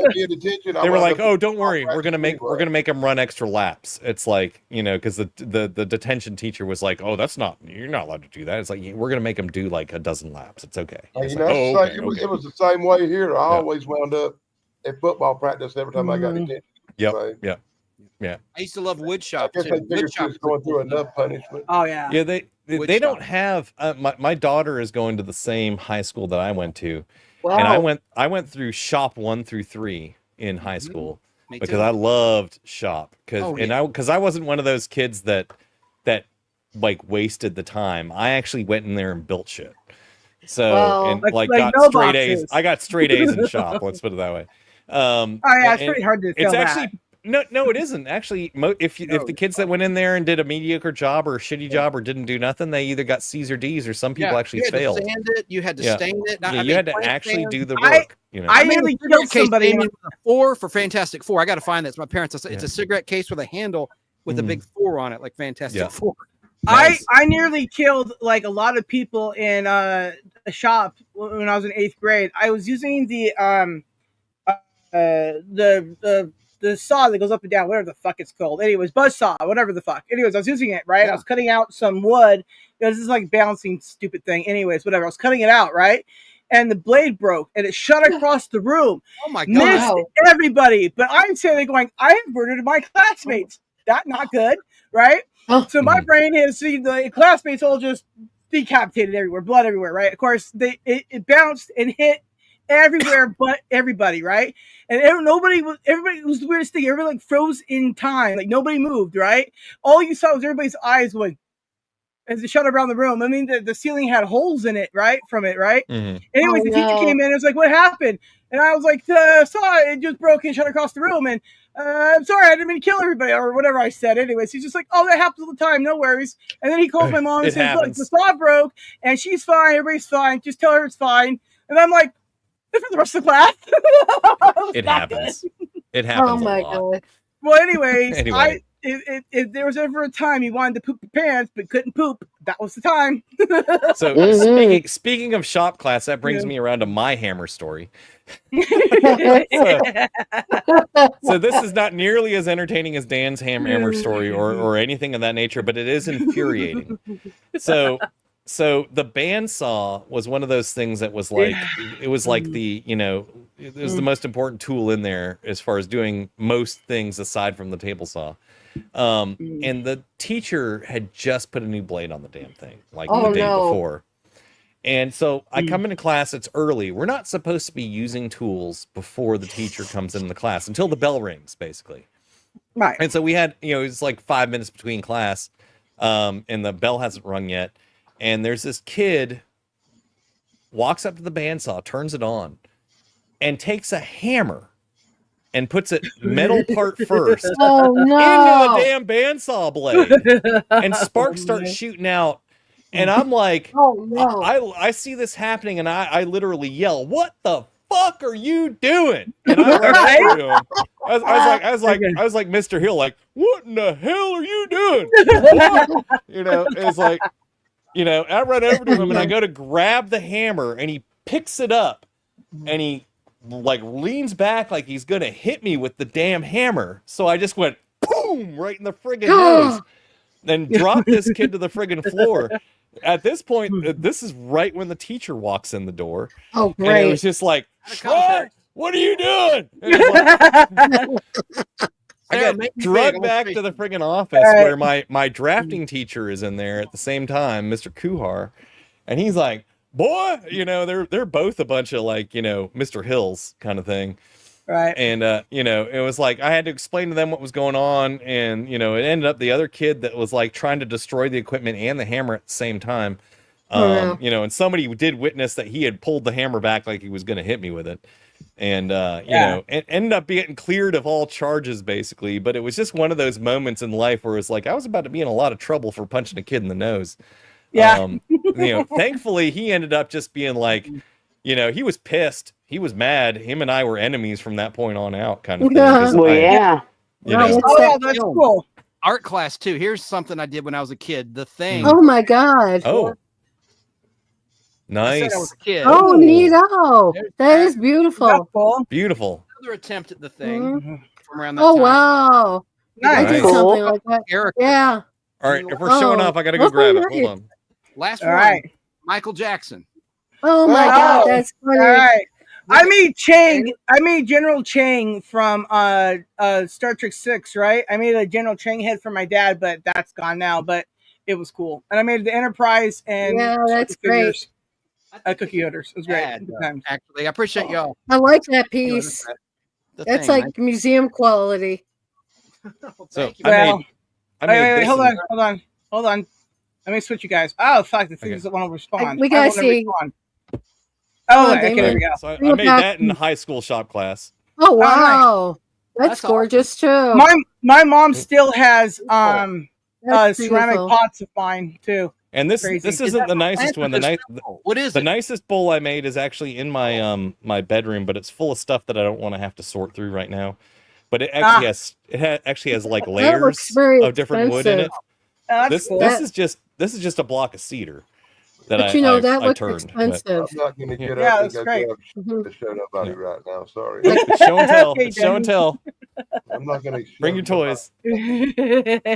"Oh, don't worry, we're gonna make him run extra laps." It's like, because the detention teacher was like, "Oh, you're not allowed to do that." It's like, we're gonna make him do like a dozen laps. It's okay. It was the same way here. I always wound up at football practice every time I got detention. Yeah. I used to love wood shop. I guess they figured she was going through enough punishment. Oh yeah. Yeah, they don't have. My daughter is going to the same high school that I went to, and I went through shop 1 through 3 in high school because I loved shop because I wasn't one of those kids that like wasted the time. I actually went in there and built shit. So got straight A's. I got straight A's in shop. Let's put it that way. It's pretty hard to. It's actually no, it isn't actually. If the kids that went in there and did a mediocre job or a shitty job or didn't do nothing, they either got C's or D's, or some people actually failed. You had to sand it. You had to stain it. You had to actually do the work. I nearly killed somebody with a 4 for Fantastic Four. I got to find that. It's my parents. It's a cigarette case with a handle with a big 4 on it, like Fantastic Four. Nice. I nearly killed like a lot of people in a shop when I was in 8th grade. I was using the saw that goes up and down, whatever the fuck it's called. Anyways, buzz saw, whatever the fuck. Anyways, I was using it, right? Yeah. I was cutting out some wood. This is like balancing stupid thing. Anyways, whatever. I was cutting it out, right? And the blade broke and it shot across the room. Oh my God. Missed everybody. But I'm sitting there going, I have murdered my classmates. That's not good, right? So my brain has seen the classmates all just decapitated everywhere, blood everywhere, right? Of course, it bounced and hit everywhere but everybody, right? And everybody was the weirdest thing. Everybody like froze in time, like nobody moved, right? All you saw was everybody's eyes going as it shot around the room. I mean, the ceiling had holes in it, right? From it, right? Mm-hmm. Anyways, the teacher came in and was like, "What happened?" And I was like, "Saw it just broke and shot across the room." And I'm sorry, I didn't mean to kill everybody or whatever I said. Anyways, he's just like, "Oh, that happens all the time. No worries." And then he calls my mom and says, "Look, the saw broke and she's fine. Everybody's fine. Just tell her it's fine." And I'm like, for the rest of the class. It happens. It happens. Oh my a lot. God. Well, anyways, if there was ever a time you wanted to poop your pants but couldn't poop, that was the time. So speaking of shop class, that brings me around to my hammer story. So this is not nearly as entertaining as Dan's hammer story or anything of that nature, but it is infuriating. So the bandsaw was one of those things that was like, it was like it was the most important tool in there as far as doing most things aside from the table saw. And the teacher had just put a new blade on the damn thing, like the day before. And so I come into class, it's early. We're not supposed to be using tools before the teacher comes into the class until the bell rings, basically. Right. And so we had, it's like 5 minutes between class, and the bell hasn't rung yet. And there's this kid walks up to the bandsaw, turns it on, and takes a hammer and puts it metal part first into the damn bandsaw blade. And sparks start shooting out. And I'm like, I see this happening, and I literally yell, "What the fuck are you doing?" And I ran over to him. I was like Mr. Hill, like, "What in the hell are you doing?" It's like, I run over to him and I go to grab the hammer and he picks it up and he like leans back like he's gonna hit me with the damn hammer. So I just went boom right in the friggin' nose and dropped this kid to the friggin' floor. At this point, this is right when the teacher walks in the door. Oh, great. And it was just like, "Troy, what are you doing?" I got drugged back to the friggin' office where my drafting teacher is in there at the same time, Mr. Kuhar, and he's like, "Boy, they're both a bunch of like, Mr. Hills kind of thing." Right. And it was like I had to explain to them what was going on, and it ended up the other kid that was like trying to destroy the equipment and the hammer at the same time. And somebody did witness that he had pulled the hammer back like he was going to hit me with it. And and ended up getting cleared of all charges basically, but it was just one of those moments in life where it's like I was about to be in a lot of trouble for punching a kid in the nose. Yeah. Thankfully he ended up just being like, he was pissed. He was mad. Him and I were enemies from that point on out, kind of thing. Well, yeah. That's cool. Art class too. Here's something I did when I was a kid. The Thing. Oh my God. Oh. Nice. I was a kid. Oh, neato. That is beautiful. Cool. Beautiful. Another attempt at The Thing from around that Oh, time. wow. I did something like that. Yeah. All right, if we're showing off, I gotta go grab it. Hold on. Last All one, right. Michael Jackson. Oh my God, that's funny. All right. I made General Chang from Star Trek 6, right? I made a General Chang head for my dad, but that's gone now. But it was cool. And I made the Enterprise and that's great. Cookie Cutters. It was great. Actually, I appreciate y'all. I like that piece. That's Thing, like museum quality. So Wait, this hold on. Let me switch you guys. Oh, fuck, the thing doesn't want to respond. We gotta see. Oh, okay, there we go. So I made that in high school shop class. Oh wow, that's gorgeous too. My mom still has That's ceramic beautiful. pots of mine too. And this isn't the nicest one. What is the nicest bowl I made is actually in my my bedroom, but it's full of stuff that I don't want to have to sort through right now. But it actually has like layers of different wood in it. This is just a block of cedar that But that looks expensive. I'm not going to get Yeah, up that's and great. go to show nobody right now. Sorry. It's show and tell. Okay, It's show and tell. I'm not going to Bring your toys. I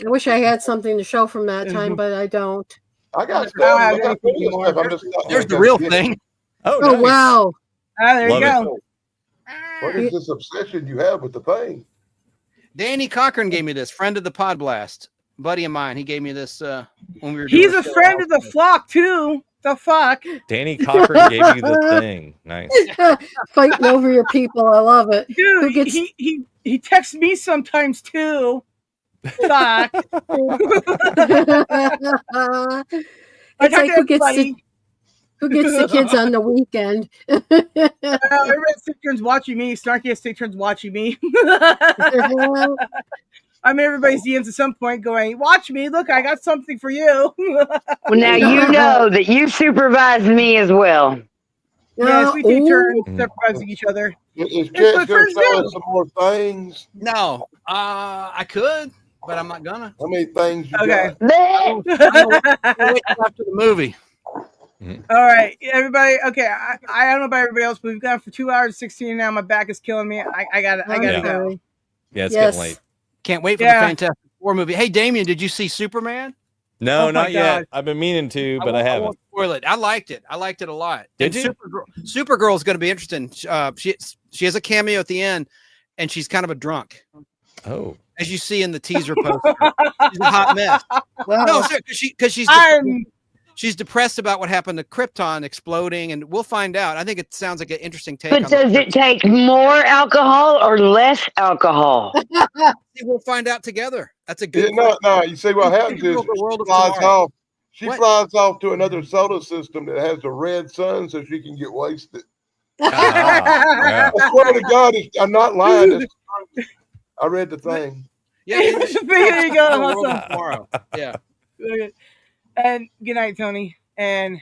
wish I had something to show from that time, but I don't. I got stuff. I got stuff. I'm just There's the real thing. Oh, Oh nice. wow. There Love you it. go. What is this obsession you have with the Thing? Danny Cochran gave me this. Friend of the Pod Blast, buddy of mine. He gave me this when we were. Doing He's a friend of the flock too. The fuck. Danny Cochran gave you the Thing. Nice. Fighting over your people. I love it. Dude, he texts me sometimes too. Fuck. It's like who gets the kids on the weekend? Everybody take turns watching me. Snarky has to take turns watching me. I'm in everybody's DMs at some point going, watch me. Look, I got something for you. Well, now you know that you supervise me as well. Yes, we take turns supervising each other. Is Jet going to show us some more things? No, I could, but I'm not gonna. How many things you Okay. got? Wait after the movie. All right, everybody. Okay, I don't know about everybody else, but we've gone for 2 hours and 16 now. My back is killing me. I gotta go. Yeah, it's getting late. Can't wait for the Fantastic Four movie. Hey, Damien, did you see Superman? No, Oh, not my yet. God. I've been meaning to, but I won't haven't. spoil it. I liked it. I liked it a lot. Did and you? Supergirl is going to be interesting. She has a cameo at the end, and she's kind of a drunk. Oh. As you see in the teaser poster. She's a hot mess. Wow. No, because she's depressed about what happened to Krypton exploding, and we'll find out. I think it sounds like an interesting take. But does it take more alcohol or less alcohol? We'll find out together. That's a good. No. You see what happens is she flies off to another solar system that has the red sun, so she can get wasted. I swear to God, I'm not lying. I read the thing. Yeah, there you go. Tomorrow. Yeah. And good night, Tony. And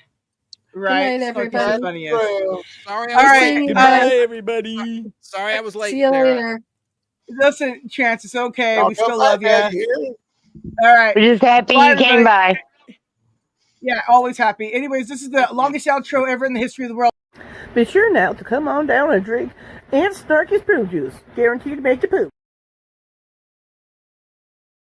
right, good night, everybody. Funny Sorry, all right, goodbye, everybody. Sorry, I was late. See you later. Listen, Chance, it's okay. We still love you. All right. We're just happy you came by. Yeah, always happy. Anyways, this is the longest outro ever in the history of the world. Be sure now to come on down and drink Aunt Snarky's Prune Juice. Guaranteed to make you poop.